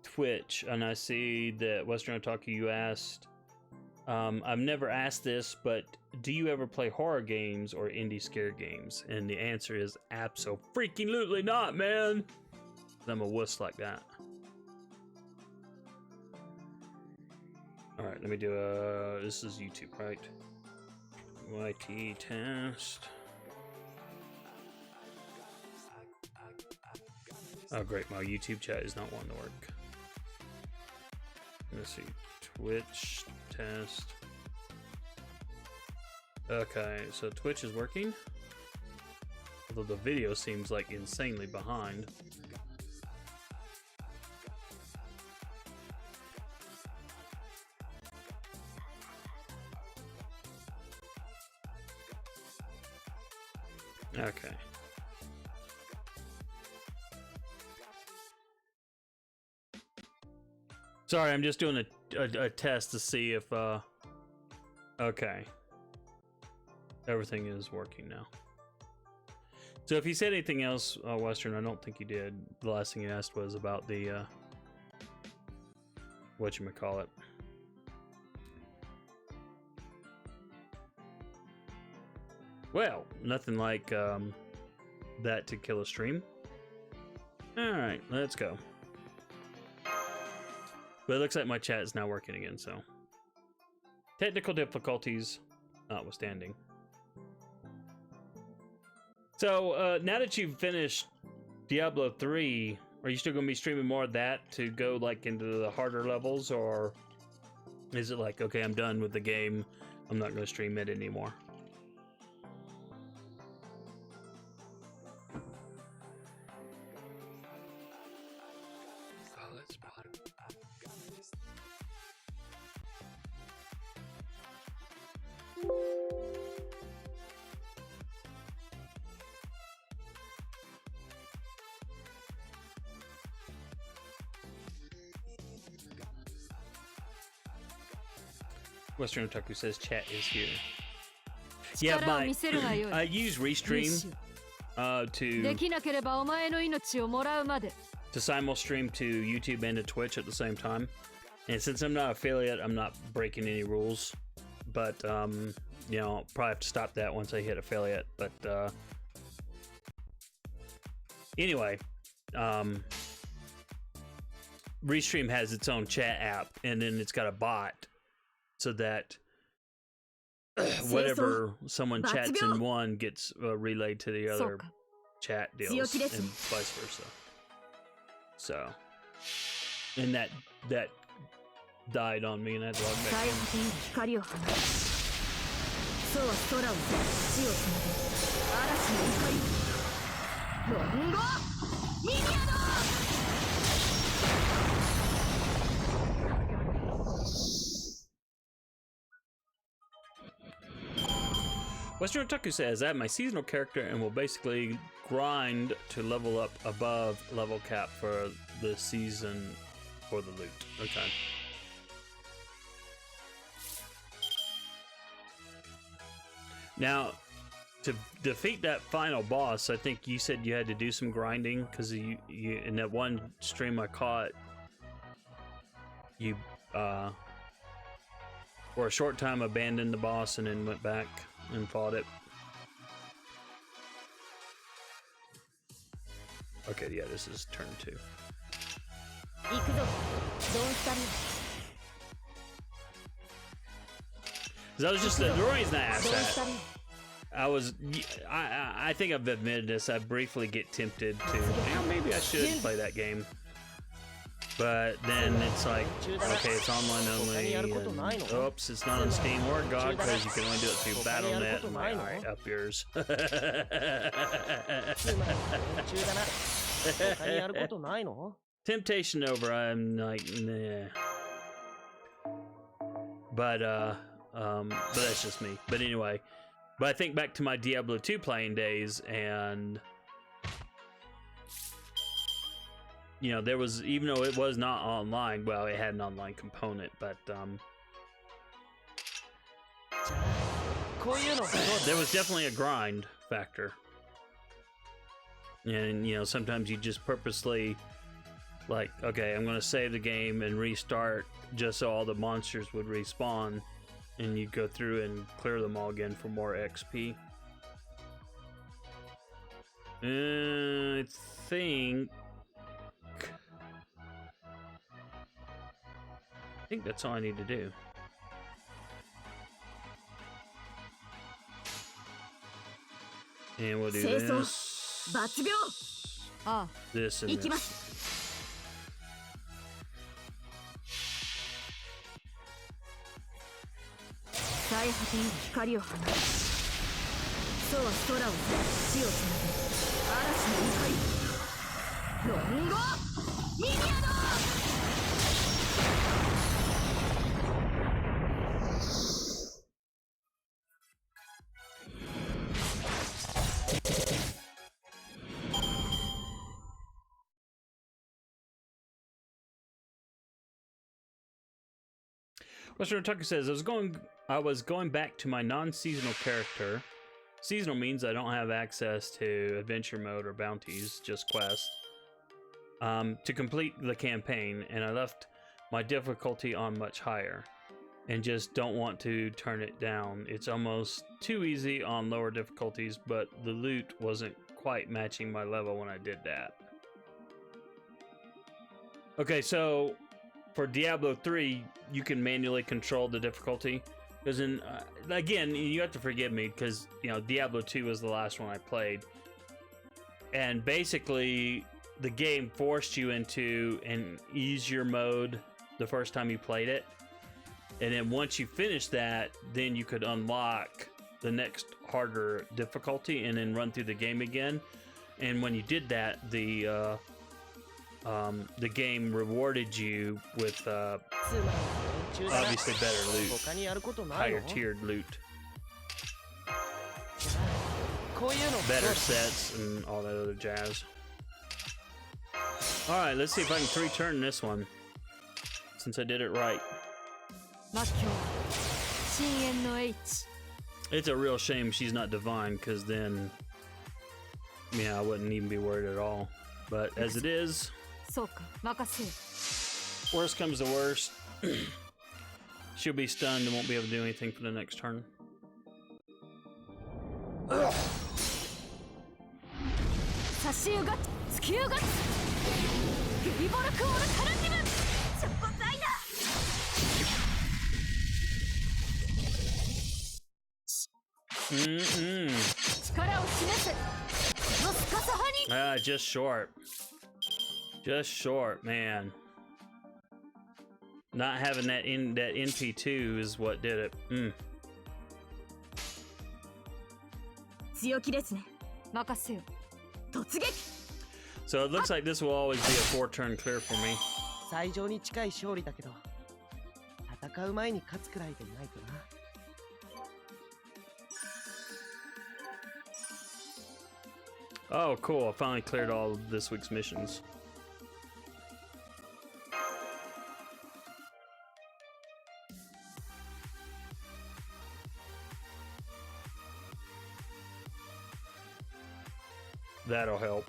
Twitch, and I see that Western Otaku, you asked. I've never asked this, but do you ever play horror games or indie scare games? And the answer is abso-freaking-lutely not, man. I'm a wuss like that. All right, let me do a. This is YouTube, right? YT test. Oh, great. My YouTube chat is not wanting to work. Let's see. Twitch test. Okay, so Twitch is working. Although the video seems like insanely behind. Okay. Sorry, I'm just doing a test to see if, okay. Everything is working now. So if you said anything else, Western, I don't think you did. The last thing you asked was about the, whatchamacallit. Well, nothing like that to kill a stream. Alright, let's go. But it looks like my chat is now working again, so. Technical difficulties notwithstanding. So, now that you've finished Diablo 3, are you still going to be streaming more of that to go like into the harder levels? Or is it like, okay, I'm done with the game, I'm not going to stream it anymore? Western Otaku says chat is here. Yeah, I use Restream to simul stream to YouTube and to Twitch at the same time. And since I'm not affiliate, I'm not breaking any rules. But you know, I'll probably have to stop that once I hit affiliate. But anyway, Restream has its own chat app, and then it's got a bot so that whatever someone chats in one gets relayed to the other chat deals, and vice versa. So, and that died on me, and I had to log back in. Western Otaku says, I have my seasonal character and will basically grind to level up above level cap for the season for the loot. Okay. Now, to defeat that final boss, I think you said you had to do some grinding, because you in that one stream I caught, you for a short time abandoned the boss and then went back and fought it. Okay, yeah, this is turn 2. That was just the reason I asked that. I think I've admitted this. I briefly get tempted to, maybe I should play that game. But then it's like, okay, it's online only, and oops, it's not on Steam or GOG because you can only do it through Battle.net. And like, alright, up yours. Temptation over, I'm like, nah. But that's just me. But anyway, but I think back to my Diablo 2 playing days, and you know, there was, even though it was not online, well, it had an online component, but there was definitely a grind factor. And you know, sometimes you just purposely, like, okay, I'm gonna save the game and restart just so all the monsters would respawn, and you go through and clear them all again for more XP. I think that's all I need to do. And we'll do this, this, and this. Western Otaku says, I was going back to my non-seasonal character. Seasonal means I don't have access to adventure mode or bounties, just quests, to complete the campaign, and I left my difficulty on much higher and just don't want to turn it down. It's almost too easy on lower difficulties, but the loot wasn't quite matching my level when I did that. Okay, so for Diablo 3, you can manually control the difficulty. Because again, you have to forgive me, because you know, Diablo 2 was the last one I played, and basically the game forced you into an easier mode the first time you played it, and then once you finished that, then you could unlock the next harder difficulty and then run through the game again. And when you did that, the game rewarded you with obviously better loot, higher tiered loot, better sets, and all that other jazz. Alright, let's see if I can 3-turn this one, since I did it right. It's a real shame she's not divine, because then, yeah, I wouldn't even be worried at all. But as it is, worst comes to worst, she'll be stunned and won't be able to do anything for the next turn. Just short. Just short, man. Not having that NP2 is what did it. So it looks like this will always be a 4-turn clear for me. 最上に近い勝利だけど、戦う前に勝つくらいでないとな。Oh, cool. I finally cleared all of this week's missions. That'll help.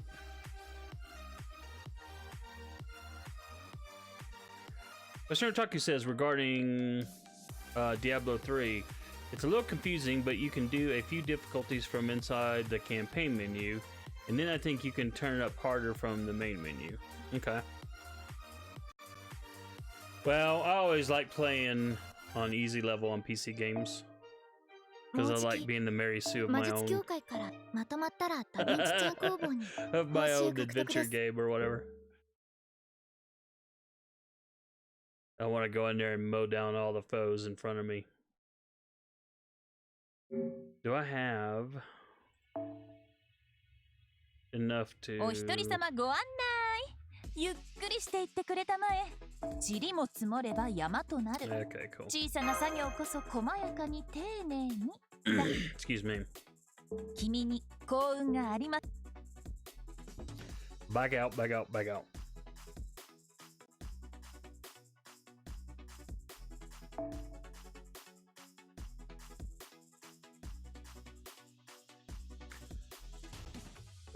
Mr. Otaku says regarding Diablo 3, it's a little confusing, but you can do a few difficulties from inside the campaign menu, and then I think you can turn it up harder from the main menu. Okay. Well, I always like playing on easy level on PC games, because I like being the Mary Sue of my own adventure game or whatever. I want to go in there and mow down all the foes in front of me. Do I have enough to... Okay, cool. Excuse me. Back out, back out, back out.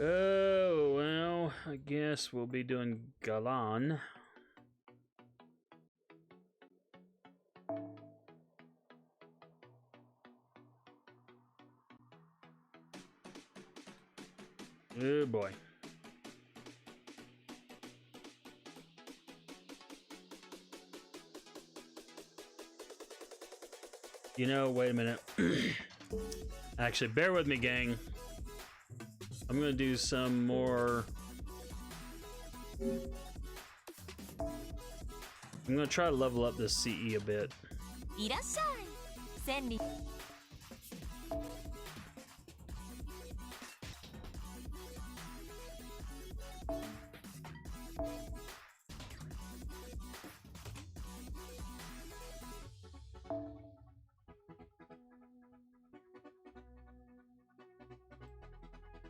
Oh, well, I guess we'll be doing Galan. Oh boy. You know, wait a minute. Actually, bear with me, gang. I'm gonna do some more. I'm gonna try to level up this CE a bit.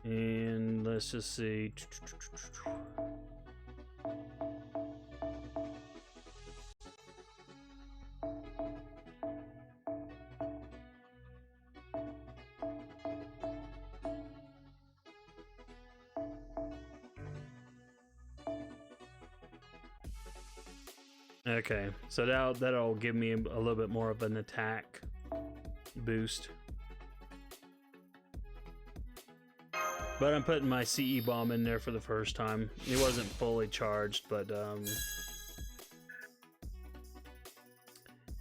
And let's just see. Okay, so that'll give me a little bit more of an attack boost. But I'm putting my CE bomb in there for the first time. It wasn't fully charged, but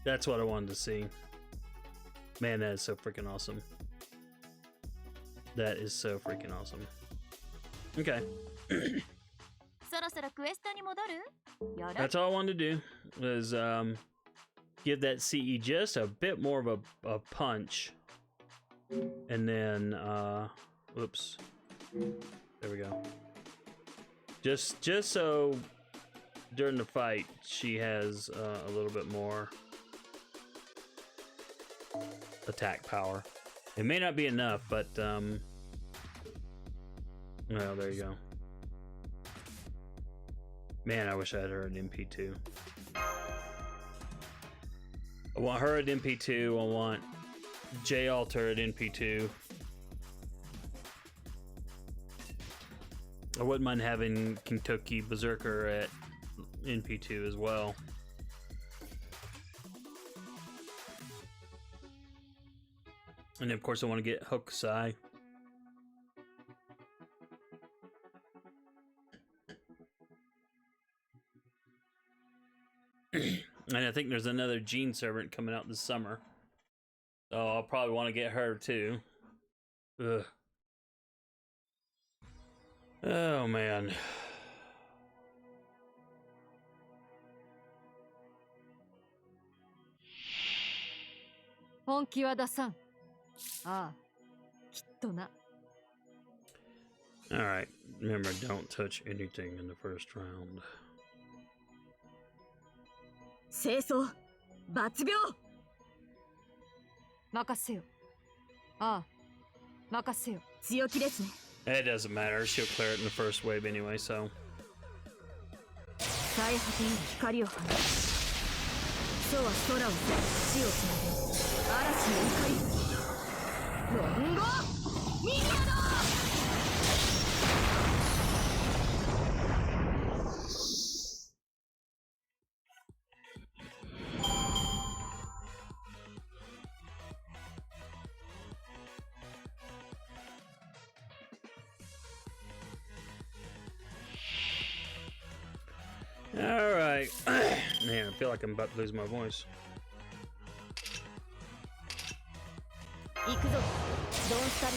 that's what I wanted to see. Man, that is so freaking awesome. That is so freaking awesome. Okay. That's all I wanted to do, was give that CE just a bit more of a punch. And then, whoops. There we go. Just so during the fight she has a little bit more attack power. It may not be enough, but well, there you go. Man, I wish I had her an MP2. I want her at NP2. I want J Alter at NP2. I wouldn't mind having Kentucky Berserker at NP2 as well. And of course I want to get Hokusai. And I think there's another Gene Servant coming out this summer. So I'll probably want to get her too. Ugh. Oh man. 本気は出さん。ああ、きっとな。Alright, remember, don't touch anything in the first round. 清掃、抜病。任せよ。ああ、任せよ。強気ですね。It doesn't matter, she'll clear it in the first wave anyway, so. 最果てに光を放つ。そうは空を裂き地をつなげ。嵐の怒り。ロンゴミニアド。 Alright. Man, I feel like I'm about to lose my voice. 行くぞ。ドンスタ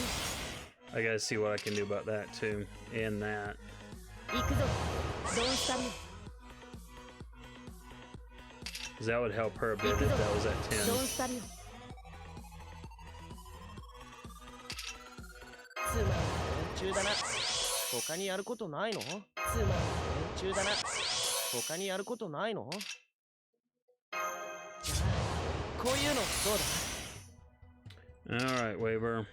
リ。 I gotta see what I can do about that too. And that. 行くぞ。ドンスタリ。 Because that would help her a bit if that was at ドン 10. スタリ。つまん連中だな。他にやることないの？つまん連中だな。他にやることないの？じゃあこういうのどうだ？ Alright, Waver.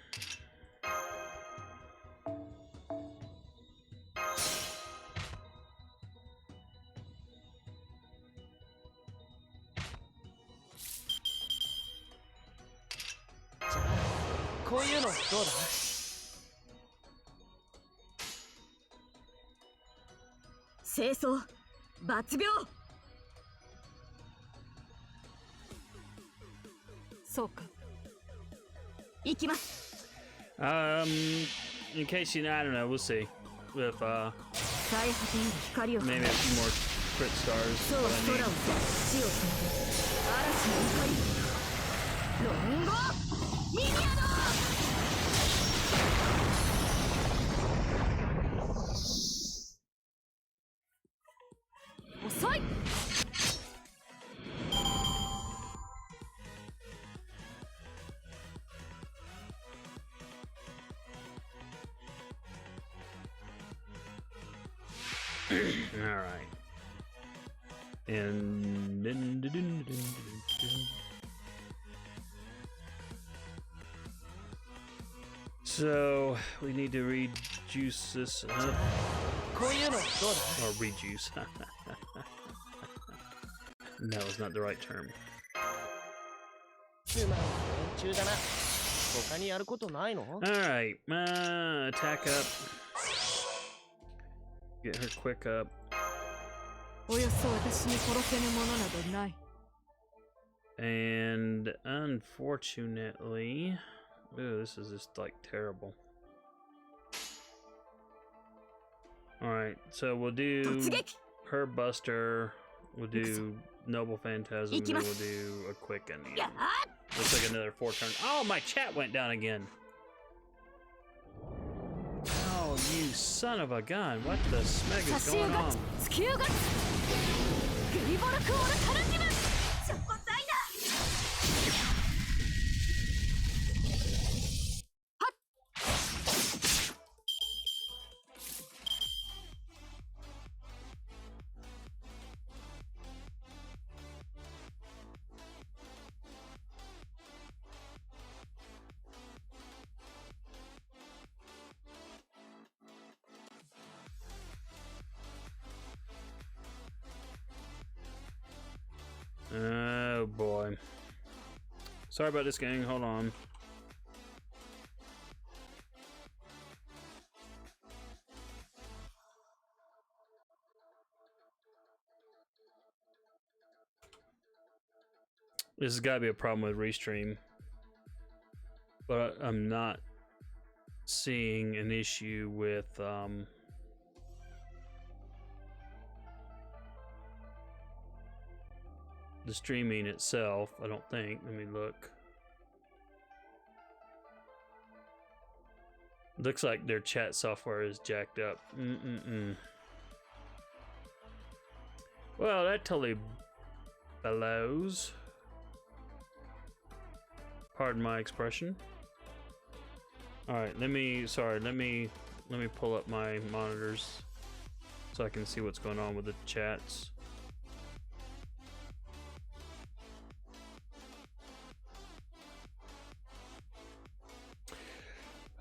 In case you know, I don't know, we'll see. If, maybe a few more crit stars. Alright. And so we need to rejuice this up. Or rejuice. No, it's not the right term. Alright, attack up. Get her quick up. And unfortunately, ooh, this is just like terrible. Alright, so we'll do her Buster, we'll do Noble Phantasm, then we'll do a Quicken. Looks like another 4 turn. Oh, my chat went down again. Oh, you son of a gun. What the smeg is going on? Sorry about this, gang. Hold on. This has got to be a problem with Restream. But I'm not seeing an issue with the streaming itself, I don't think. Let me look. Looks like their chat software is jacked up. Well, that totally blows. Pardon my expression. All right, let me pull up my monitors so I can see what's going on with the chats.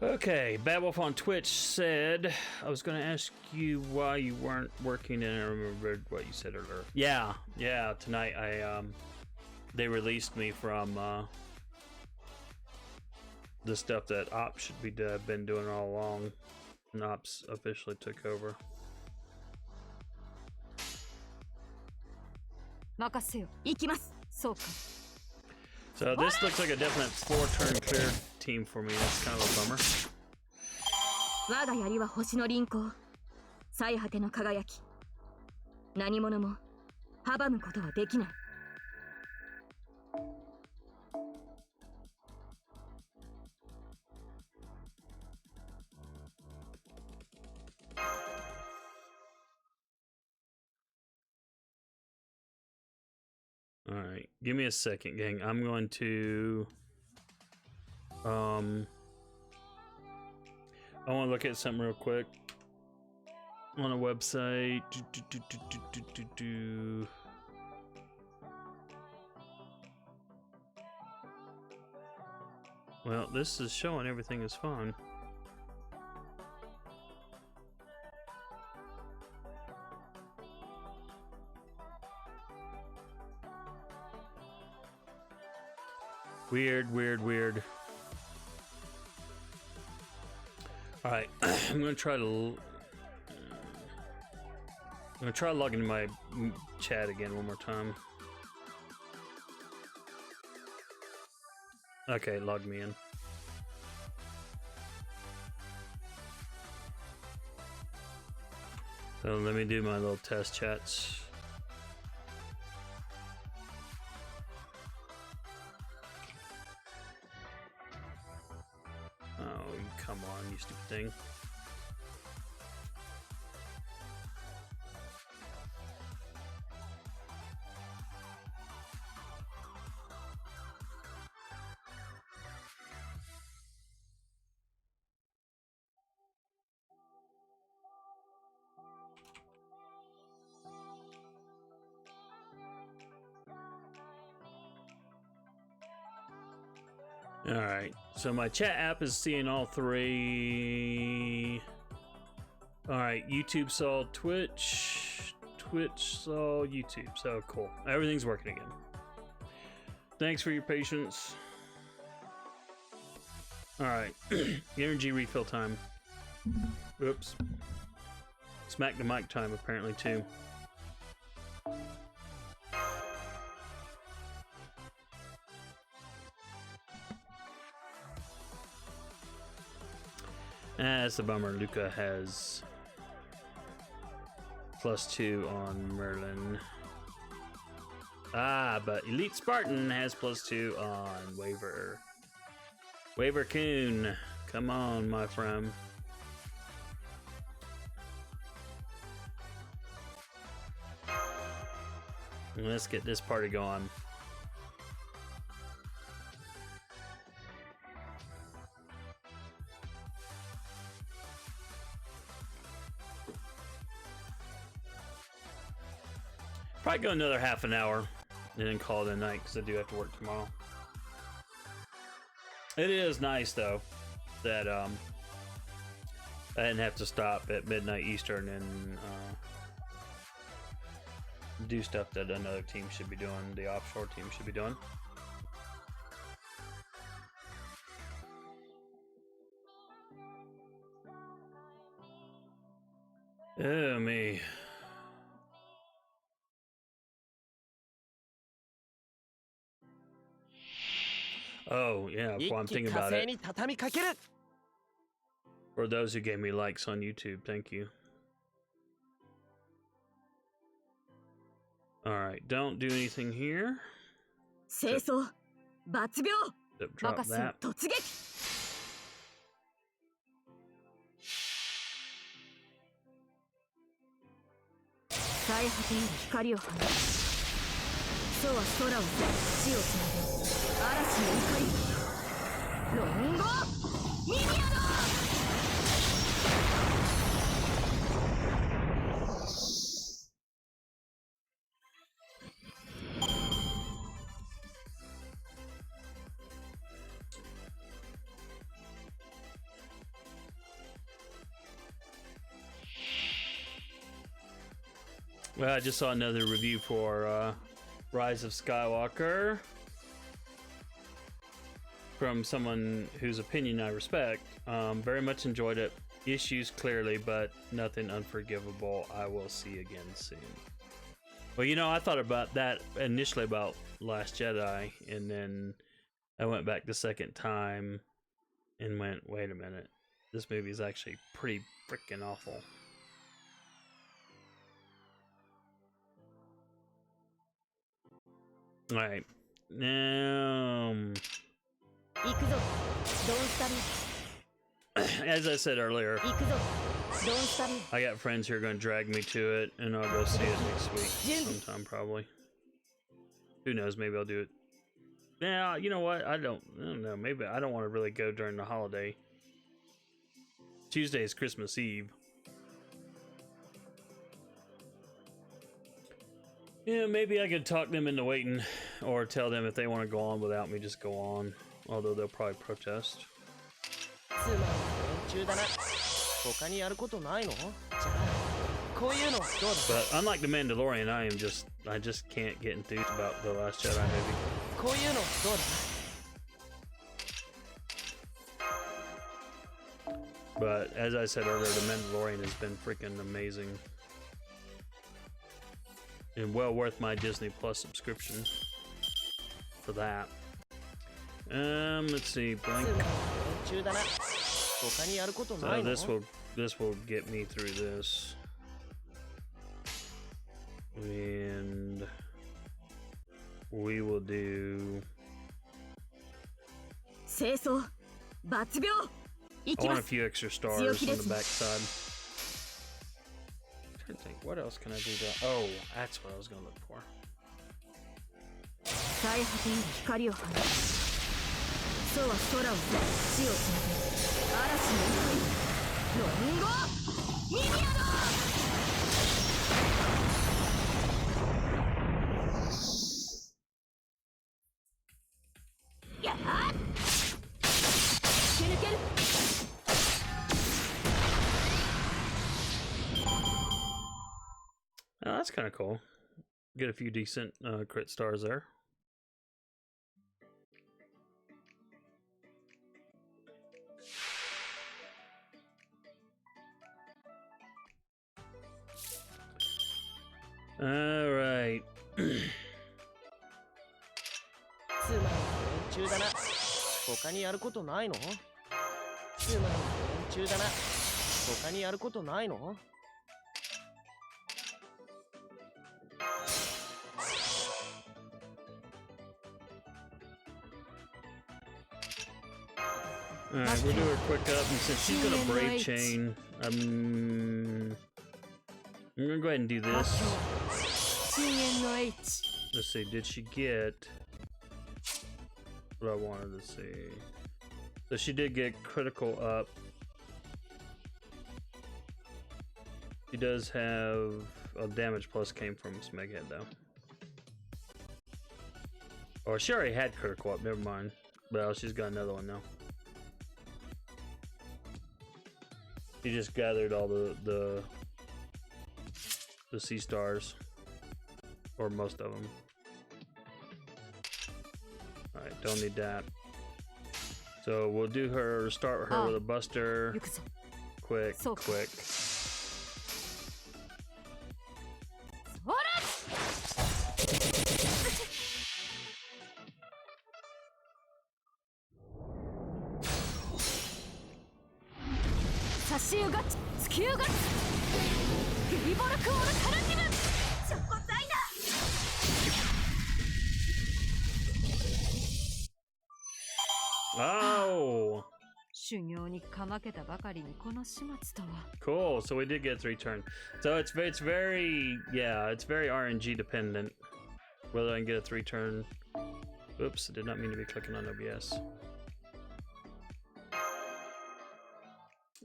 Okay, Bad Wolf on Twitch said, I was going to ask you why you weren't working, and I remembered what you said earlier. Yeah, tonight they released me from the stuff that Ops should be been doing all along, and Ops officially took over. So this looks like a definite 4-turn clear team for me. That's kind of a bummer. All right, give me a second, gang. I'm going to I want to look at something real quick on a website. Well, this is showing everything is fine. Weird. All right, I'm gonna try to log into my chat again one more time. Okay, log me in. So let me do my little test chats. Come on, you stupid thing. All right, so my chat app is seeing all three. All right, YouTube saw Twitch, Twitch saw YouTube, so cool. Everything's working again. Thanks for your patience. All right, energy refill time. Oops. Smack the mic time apparently too. That's a bummer. Luca has +2 on Merlin. But Elite Spartan has +2 on Waver. Waver Coon, come on, my friend. Let's get this party going. Probably go another half an hour and then call it a night because I do have to work tomorrow. It is nice though that I didn't have to stop at midnight Eastern and do stuff that another team should be doing, the offshore team should be doing. Oh, me. Oh, yeah, well, I'm thinking about it. For those who gave me likes on YouTube, thank you. Alright, don't do anything here. Except drop that. Well, I just saw another review for Rise of Skywalker from someone whose opinion I respect. Very much enjoyed it. Issues clearly, but nothing unforgivable. I will see again soon. Well, you know, I thought about that initially about Last Jedi, and then I went back the second time and went, wait a minute, this movie is actually pretty freaking awful. All right, now, as I said earlier, I got friends who are going to drag me to it, and I'll go see it next week sometime probably. Who knows? Maybe I'll do it. Yeah, you know what? I don't know. Maybe I don't want to really go during the holiday. Tuesday is Christmas Eve. Yeah, maybe I could talk them into waiting, or tell them if they want to go on without me, just go on. Although they'll probably protest. But unlike The Mandalorian, I just can't get enthused about The Last Jedi movie. But as I said earlier, The Mandalorian has been freaking amazing. And well worth my Disney Plus subscription for that. Let's see, blank. So this will get me through this. And we will do. I want a few extra stars on the back side. I'm trying to think, what else can I do that? Oh, that's what I was gonna look for. Oh, that's kind of cool. Get a few decent crit stars there. All right. Alright, we'll do her quick up, and since she's gonna Brave Chain, I'm gonna go ahead and do this. Let's see, did she get what I wanted to see? So she did get critical up. She does have a damage plus came from Smeghead though. Or she already had critical up, never mind. Well, she's got another one now. She just gathered all the sea stars, or most of them. All right, don't need that. So we'll do her. Start her with a Buster. Quick. カシウガッツスキューガッツゲリボルクオルタルティムチョコザイダ Oh, 修行にかまけたばかりにこの始末とは cool. So we did get 3 turn. So it's very yeah, it's very RNG dependent whether I can get a 3 turn. Oops, I did not mean to be clicking on OBS.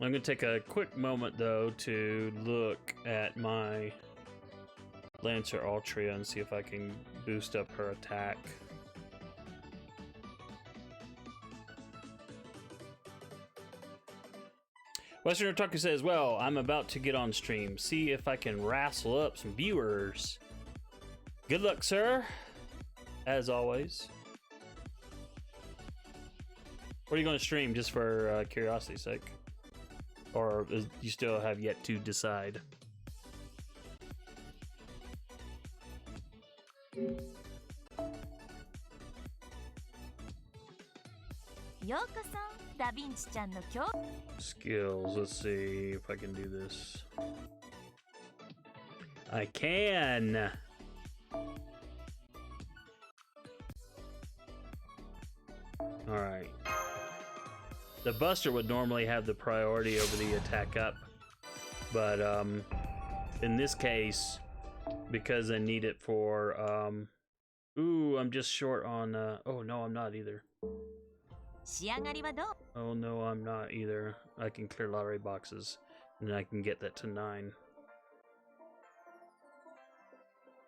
I'm going to take a quick moment though to look at my Lancer Altria and see if I can boost up her attack. Western Otaku says, well, I'm about to get on stream. See if I can wrestle up some viewers. Good luck, sir. As always. What are you going to stream, just for curiosity's sake? Or you still have yet to decide? ようこそダヴィンチちゃんの今日 Skills. Let's see if I can do this. I can. All right. The Buster would normally have the priority over the attack up, but in this case, because I need it for ooh, I'm just short on oh no, I'm not either. 仕上がりはどう Oh no, I'm not either. I can clear lottery boxes, and I can get that to 9.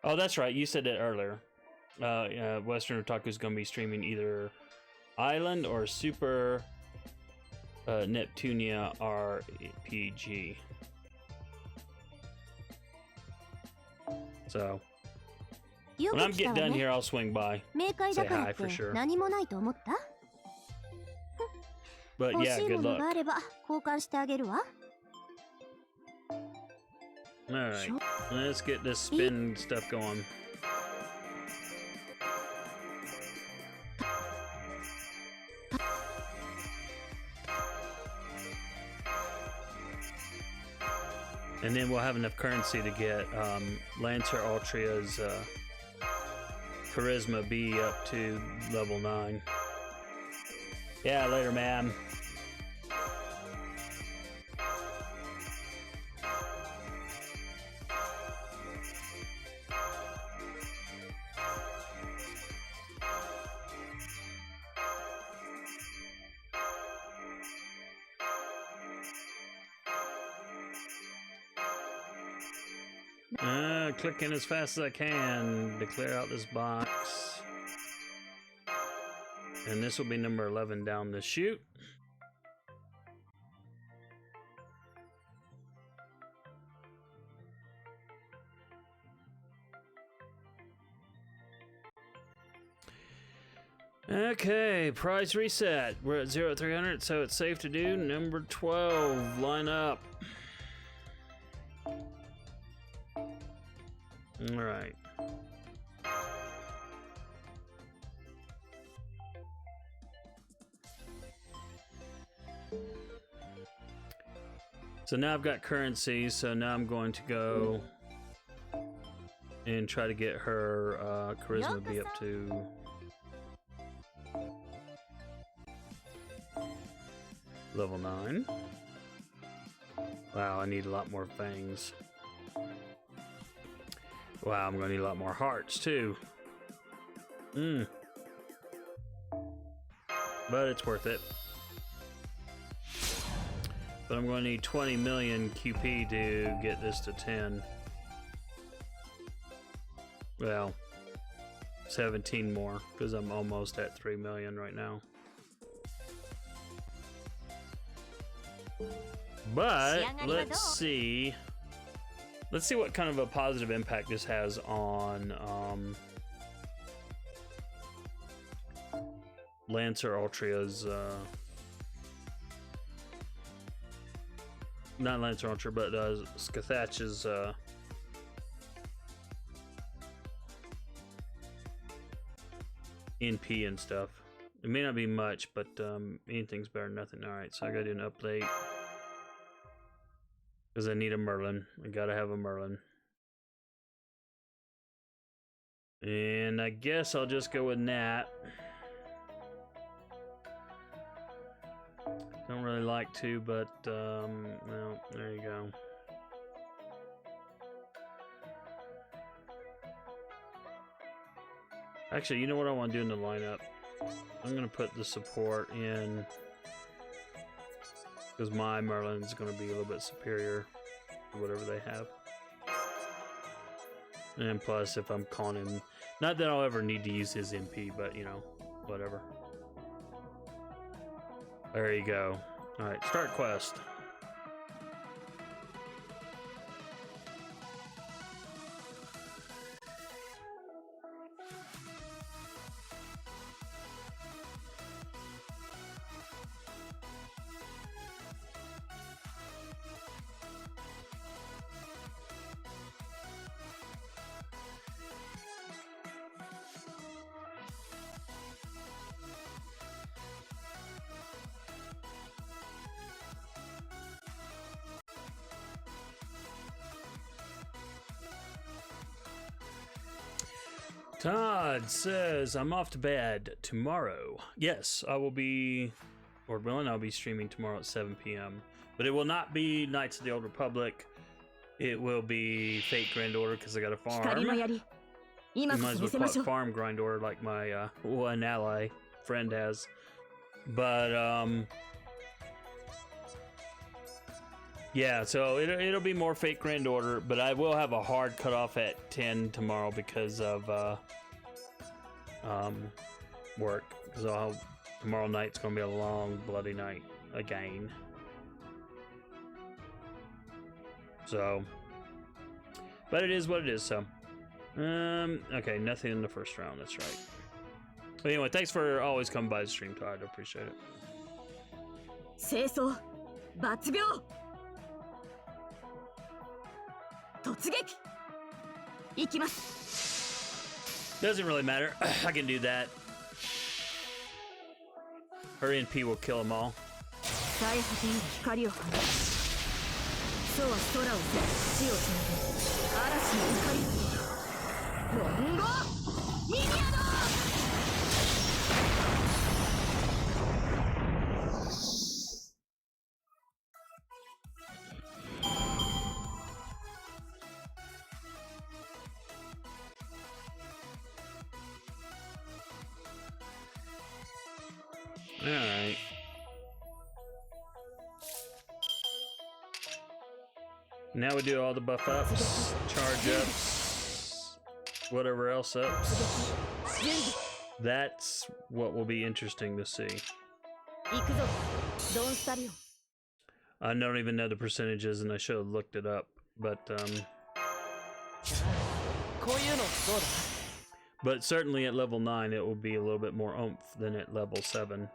Oh, that's right. You said that earlier. Western Otaku's gonna be streaming either Island or Super Neptunia RPG. So when I'm getting done here, I'll swing by. Say hi for sure. But yeah, good luck. Alright, let's get this spin stuff going. And then we'll have enough currency to get Lancer Altria's Charisma B up to level 9. Yeah, later, man. Clicking as fast as I can to clear out this box. And this will be number 11 down the chute. Okay, price reset. We're at 0-300, so it's safe to do. Number 12, line up. All right. So now I've got currency, so now I'm going to go and try to get her charisma B up to level 9. Wow, I need a lot more fangs. Wow, I'm gonna need a lot more hearts too. But it's worth it. But I'm gonna need 20 million QP to get this to 10. Well, 17 more, because I'm almost at 3 million right now. But let's see. Let's see what kind of a positive impact this has on Lancer Altria's not Lancer Ultra, but Scathach's NP and stuff. It may not be much, but anything's better than nothing. Alright, so I gotta do an update. Because I need a Merlin. I gotta have a Merlin. And I guess I'll just go with Nat. Don't really like to, but no, there you go. Actually, you know what I want to do in the lineup? I'm gonna put the support in because my Merlin's gonna be a little bit superior to whatever they have. And plus, if I'm calling him, not that I'll ever need to use his MP, but you know, whatever. There you go. All right, start quest. Todd says, I'm off to bed tomorrow. Yes, I will be, Lord willing, I'll be streaming tomorrow at 7 p.m. But it will not be Knights of the Old Republic. It will be Fate Grand Order because I got a farm. You might as well call it Farm Grind Order like my one ally friend has. But, yeah, so it'll be more Fate Grand Order, but I will have a hard cutoff at 10 tomorrow because of work. So tomorrow night's gonna be a long bloody night again. So, but it is what it is. So, okay, nothing in the first round. That's right. But anyway, thanks for always coming by the stream, Todd. I appreciate it. 清掃抜病突撃行きます Doesn't really matter. I can do that. Her NP will kill them all. 最果てに光を放つそうは空を地をつなぐ嵐の怒りロンゴミニアド Alright. Now we do all the buff ups, charge ups, whatever else ups. That's what will be interesting to see. I don't even know the percentages and I should have looked it up, but certainly at level 9 it will be a little bit more oomph than at level 7.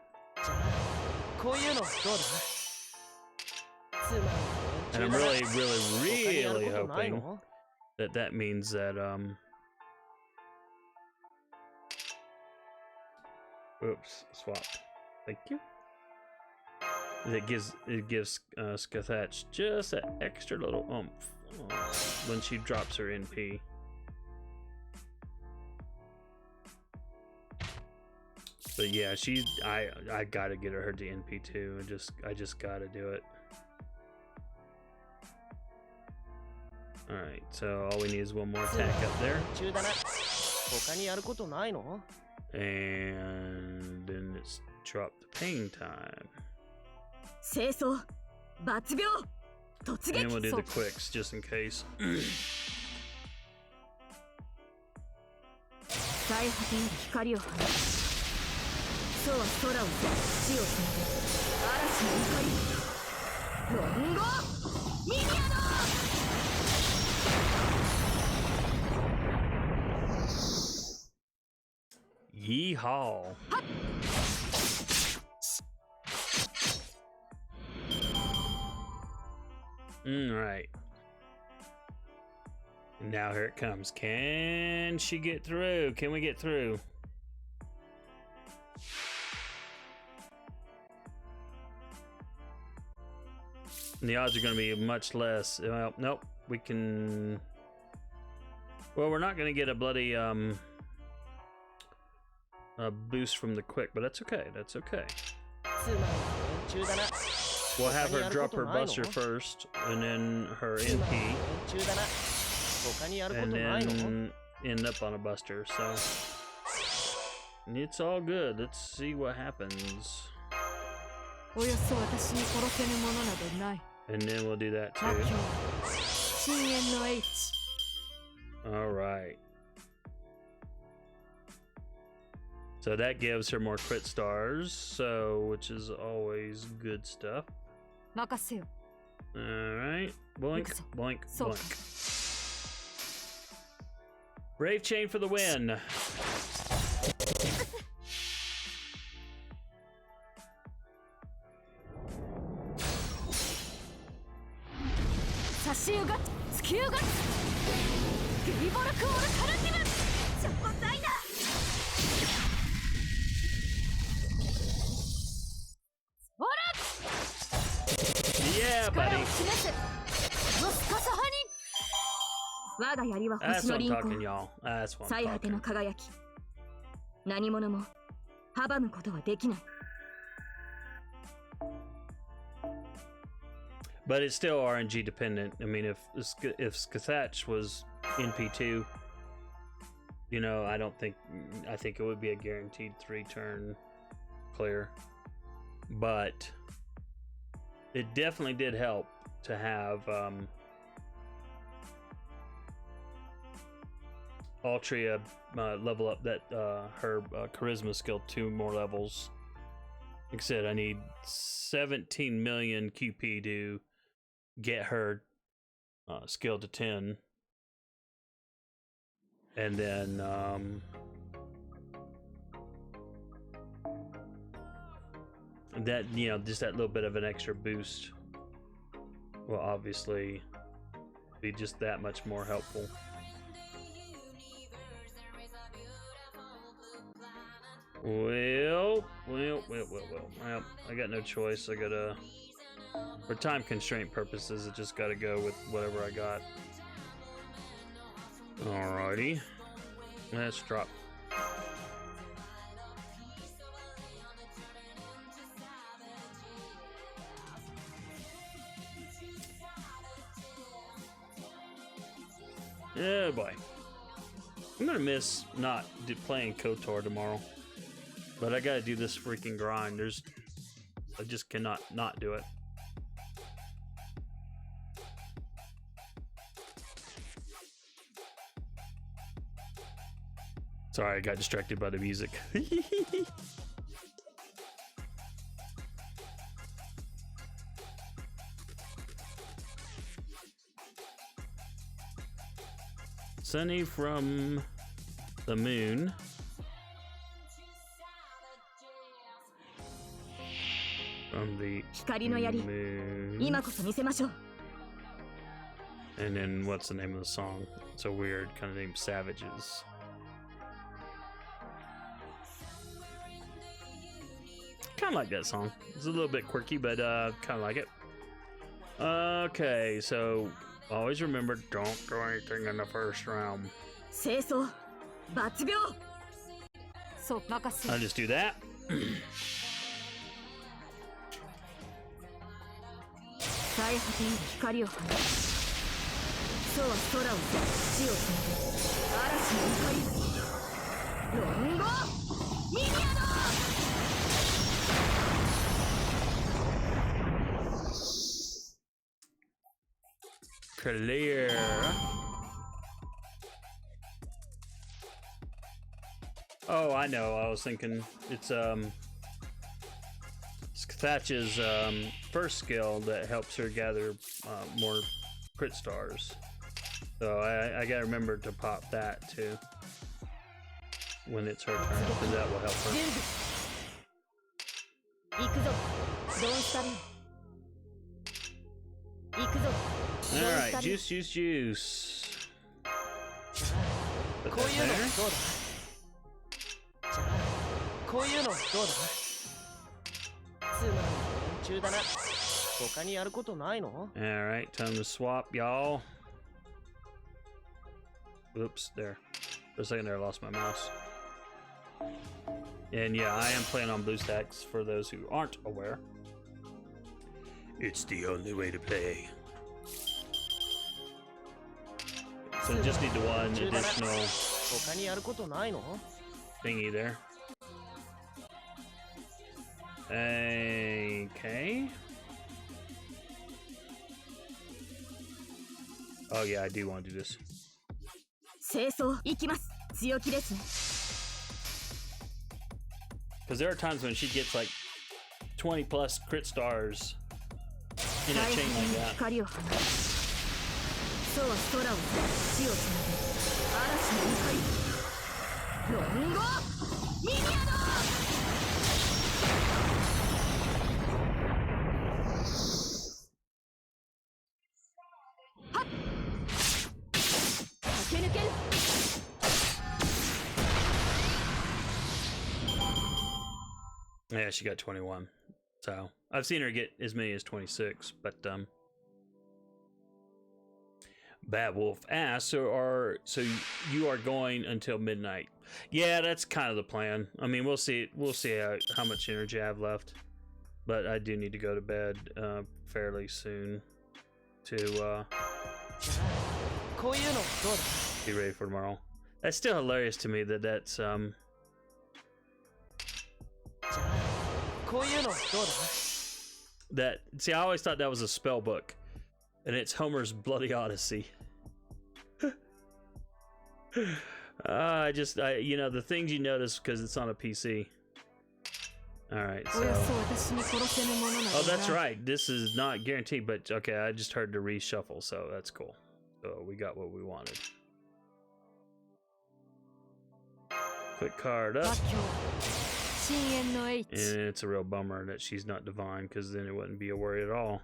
And I'm really hoping that that means that oops, swap. Thank you. It gives Skathach just that extra little oomph when she drops her NP. But yeah, I gotta get her to NP too. I just gotta do it. Alright, so all we need is one more attack up there. And then it's drop the pain time. And we'll do the quicks just in case. Yeehaw. Alright. Now here it comes. Can she get through? Can we get through? And the odds are going to be much less. Well, nope. We can... Well, we're not going to get a bloody a boost from the quick, but that's okay. That's okay. We'll have her drop her buster first, and then her NP, and then end up on a buster. So it's all good. Let's see what happens. And then we'll do that too. All right. So that gives her more crit stars, so which is always good stuff. All right, boink, boink, boink. Brave chain for the win. Yeah, buddy. That's what I'm talking, y'all. That's what I'm talking. But it's still RNG dependent. I mean, if Skathach was NP2, you know, I think it would be a guaranteed 3-turn clear. But it definitely did help to have Altria level up that her charisma skill 2 more levels. Like I said, I need 17 million QP to get her skill to 10, and then that, you know, just that little bit of an extra boost will obviously be just that much more helpful. Well, I got no choice. I gotta, for time constraint purposes, I just gotta go with whatever I got. Alrighty, let's drop. Yeah, boy. I'm gonna miss not playing KOTOR tomorrow. But I gotta do this freaking grind. I just cannot not do it. Sorry, I got distracted by the music. Sunny from the moon. From the moon. And then what's the name of the song? It's a weird kind of name, Savages. Kind of like that song. It's a little bit quirky, but kind of like it. Okay, so always remember, don't do anything in the first round. I'll just do that. Clear. Oh, I know. I was thinking it's Skathach's first skill that helps her gather more crit stars. So I gotta remember to pop that too when it's her turn, because that will help her. Alright, juice. Put that there. 他にやることないの? Alright, time to swap, y'all. Oops, there. For a second there, I lost my mouse. And yeah, I am playing on BlueStacks for those who aren't aware. It's the only way to play. So just need the one additional thingy there. Okay. Oh yeah, I do want to do this. Because there are times when she gets like 20 plus crit stars in a chain like that. Yeah, she got 21. So I've seen her get as many as 26, but Bad Wolf asks, so you are going until midnight? Yeah, that's kind of the plan. I mean, we'll see how much energy I have left, but I do need to go to bed fairly soon to be ready for tomorrow. That's still hilarious to me that's that, see, I always thought that was a spell book, and it's Homer's Bloody Odyssey. I you know, the things you notice because it's on a PC. Alright, so oh, that's right, this is not guaranteed, but okay, I just heard to reshuffle, so that's cool. So we got what we wanted. Quick card up. And it's a real bummer that she's not divine, because then it wouldn't be a worry at all.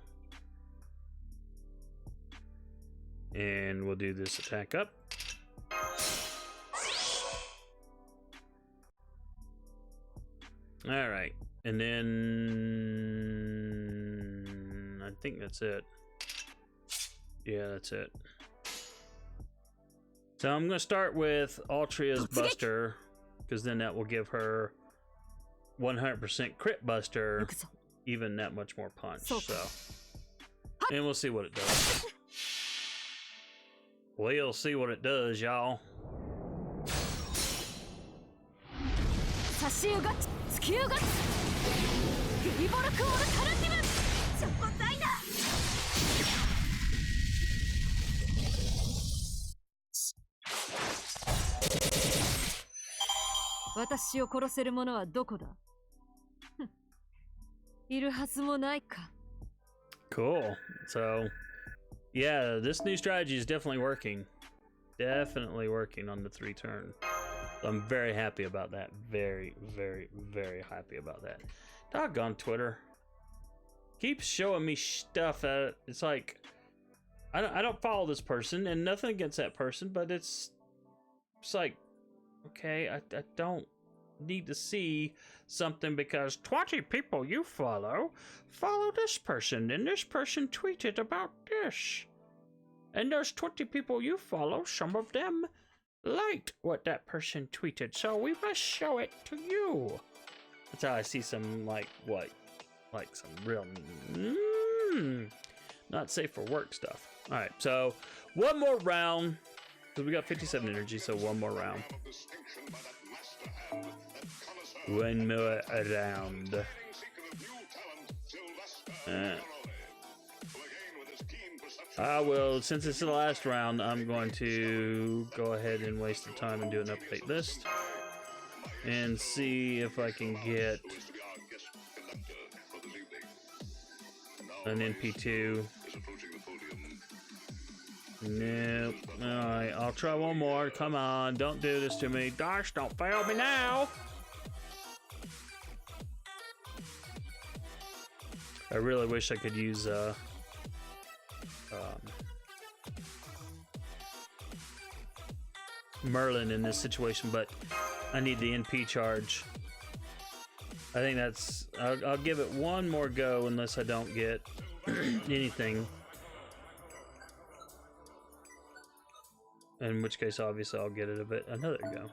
And we'll do this attack up. Alright, and then I think that's it. Yeah, that's it. So I'm going to start with Altria's Buster, because then that will give her 100% crit buster, even that much more punch. So, and we'll see what it does. We'll see what it does, y'all. Cool. So, yeah, this new strategy is definitely working. Definitely working on the 3 turn. I'm very happy about that. Very, very, very happy about that. Doggone Twitter. Keeps showing me stuff that it's like, I don't follow this person, and nothing against that person, but it's like, okay, I don't need to see something because 20 people you follow this person, and this person tweeted about this, and those 20 people you follow, some of them liked what that person tweeted, so we must show it to you. That's how I see some like some real not safe for work stuff. All right, so one more round, because we got 57 energy, so one more round. One more round. I will, since it's the last round, I'm going to go ahead and waste the time and do an update list and see if I can get an NP2. Nope. Alright, I'll try one more. Come on, don't do this to me. Gosh, don't fail me now. I really wish I could use Merlin in this situation, but I need the NP charge. I think that's, I'll give it one more go unless I don't get anything. In which case, obviously, I'll get it a bit. Oh, no, there you go.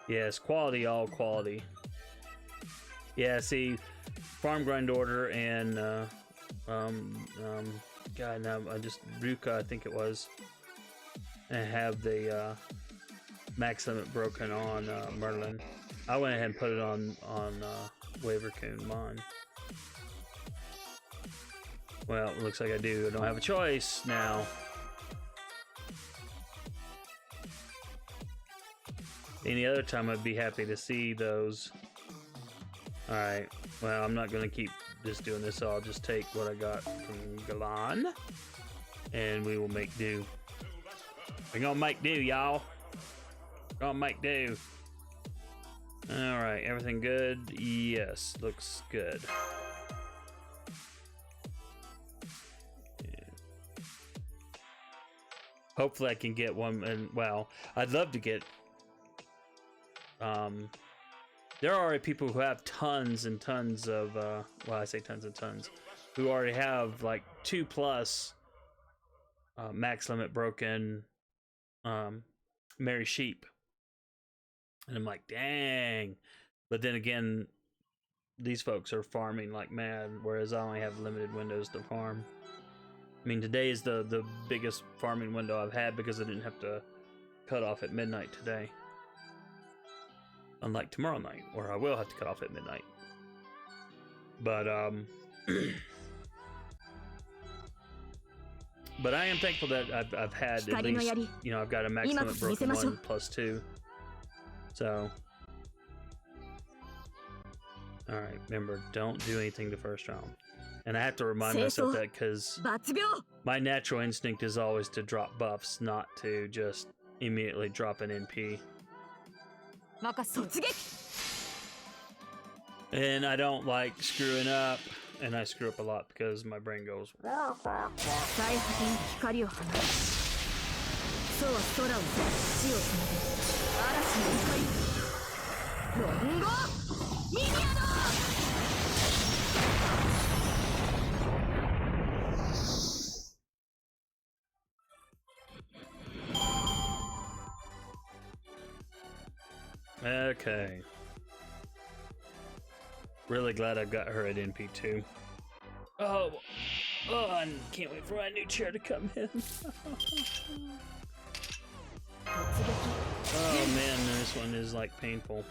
Yes, quality, all quality. Yeah, see, farm grind order and God, now I just Ruka, I think it was, and have the max limit broken on Merlin. I went ahead and put it on Wavercoon Mon. Well, it looks like I do. I don't have a choice now. Any other time I'd be happy to see those. Alright, well, I'm not gonna keep just doing this, so I'll just take what I got from Galan, and we will make do. We're gonna make do, y'all. Gonna make do. Alright, everything good? Yes, looks good. Yeah. Hopefully I can get one, and well, I'd love to get there are already people who have tons and tons of well, I say tons and tons, who already have like 2+ max limit broken Mary Sheep, and I'm like, dang. But then again, these folks are farming like mad, whereas I only have limited windows to farm. I mean, today is the biggest farming window I've had because I didn't have to cut off at midnight today. Unlike tomorrow night, where I will have to cut off at midnight. But but I am thankful that I've had at least, you know, I've got a max limit broken 1+2. So, all right, remember, don't do anything the first round. And I have to remind myself that because my natural instinct is always to drop buffs, not to just immediately drop an NP. And I don't like screwing up, and I screw up a lot because my brain goes. Okay. Really glad I've got her at NP2. Oh, I can't wait for my new chair to come in. Oh man, this one is like painful.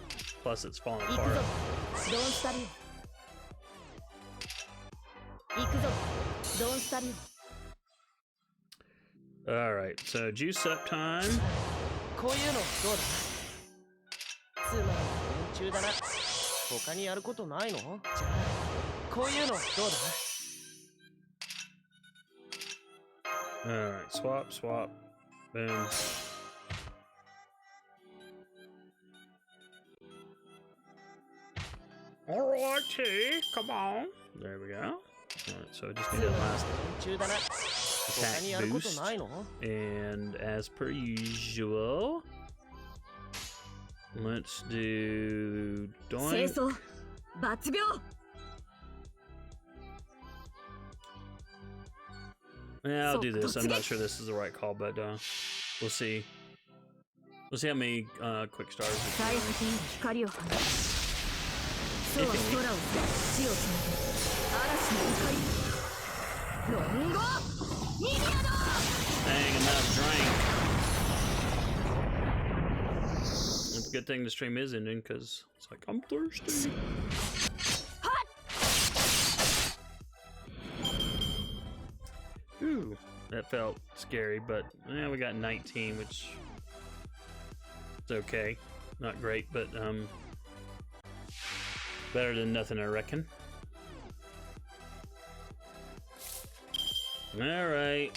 Plus it's falling apart. Alright, so juice up time. Alright, swap, boom. Alrighty, come on. There we go. Alright, so I just need that last attack boost. And as per usual, let's do doink. Yeah, I'll do this. I'm not sure this is the right call, but we'll see. We'll see how many quick stars. Dang, I'm out of drink. It's a good thing the stream is ending, because it's like, I'm thirsty. Ooh, that felt scary, but yeah, we got 19, which is okay. Not great, but better than nothing, I reckon. All right.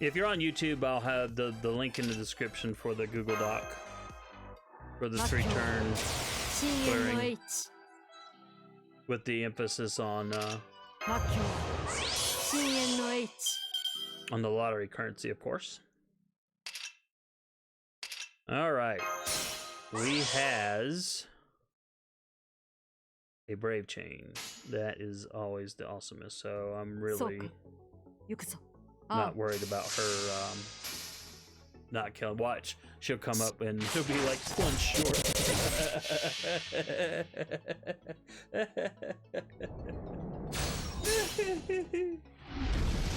If you're on YouTube, I'll have the link in the description for the Google Doc for the 3-turn clearing, with the emphasis on the lottery currency, of course. All right. We has a brave chain. That is always the awesomest. So I'm really not worried about her not killing. Watch, she'll come up and she'll be like one short.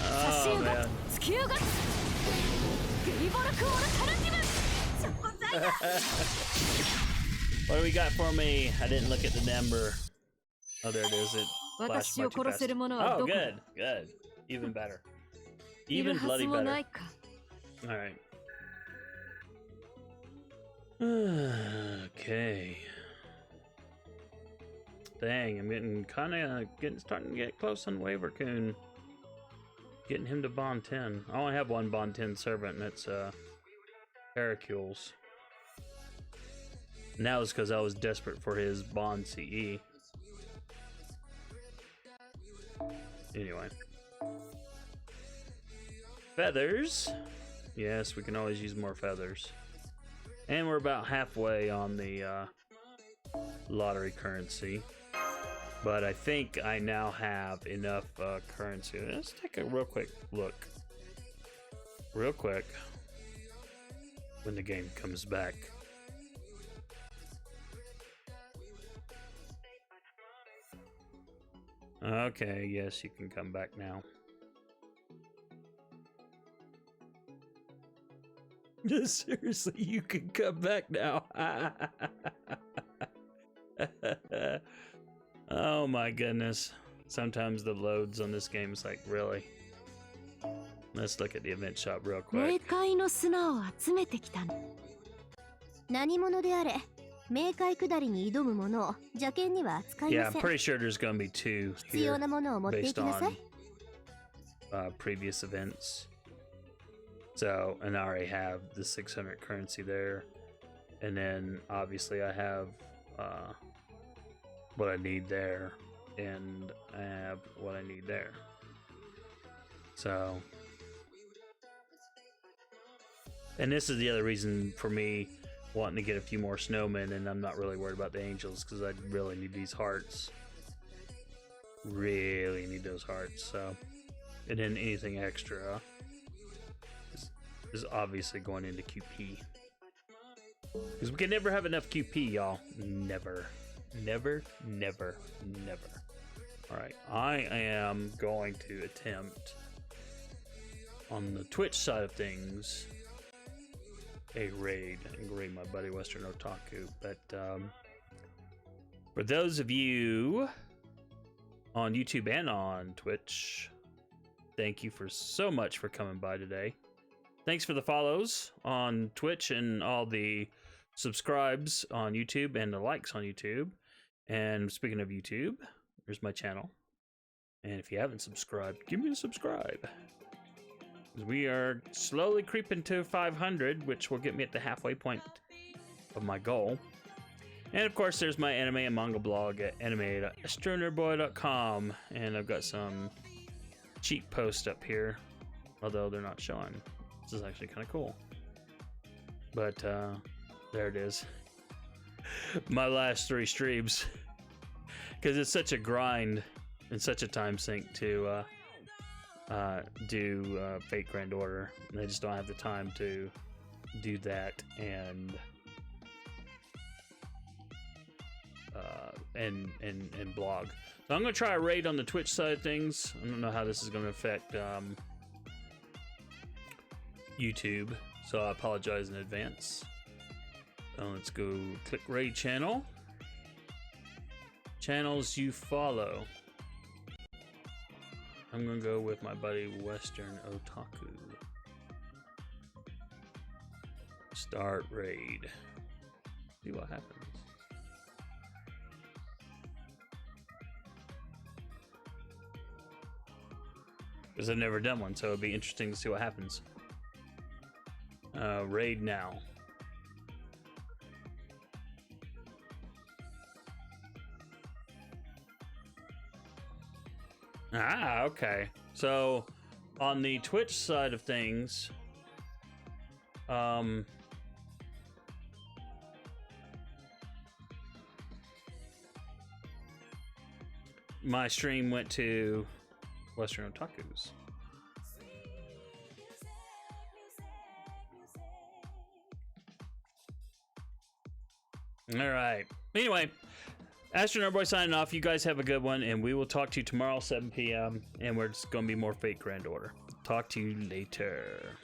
Oh man. What do we got for me? I didn't look at the number. Oh, there it is. It flashed by too fast. Oh, good, good. Even better. Even bloody better. Alright. Okay. Dang, I'm starting to get close on Wavercoon. Getting him to Bond 10. I only have one Bond 10 servant, and it's Hercules. And that was because I was desperate for his Bond CE. Anyway. Feathers. Yes, we can always use more feathers. And we're about halfway on the lottery currency. But I think I now have enough currency. Let's take a real quick look. Real quick. When the game comes back. Okay, yes, you can come back now. Seriously, you can come back now. Oh my goodness. Sometimes the loads on this game is like, really? Let's look at the event shop real quick. Yeah, I'm pretty sure there's going to be two here based on previous events. So, and I already have the 600 currency there. And then obviously I have what I need there. And I have what I need there. So, and this is the other reason for me wanting to get a few more snowmen, and I'm not really worried about the angels because I really need these hearts. Really need those hearts. So, and then anything extra is obviously going into QP. Because we can never have enough QP, y'all. Never. Never, never, never. Alright, I am going to attempt on the Twitch side of things a raid and raid my buddy Western Otaku. But for those of you on YouTube and on Twitch, thank you for so much for coming by today. Thanks for the follows on Twitch and all the subscribes on YouTube and the likes on YouTube. And speaking of YouTube, here's my channel. And if you haven't subscribed, give me a subscribe. We are slowly creeping to 500, which will get me at the halfway point of my goal. And of course, there's my anime and manga blog at anime.astronerdboy.com. And I've got some cheap posts up here, although they're not showing. This is actually kind of cool. But there it is. My last 3 streams. Because it's such a grind and such a time sink to do Fate Grand Order. And I just don't have the time to do that and blog. So I'm gonna try a raid on the Twitch side of things. I don't know how this is gonna affect YouTube, so I apologize in advance. Let's go click raid channel. Channels you follow. I'm gonna go with my buddy Western Otaku. Start raid. See what happens. Because I've never done one, so it'd be interesting to see what happens. Raid now. Ah, okay. So, on the Twitch side of things, my stream went to Western Otakus. All right. Anyway, AstroNerdBoy signing off. You guys have a good one, and we will talk to you tomorrow, 7 p.m. And we're just going to be more Fate Grand Order. Talk to you later.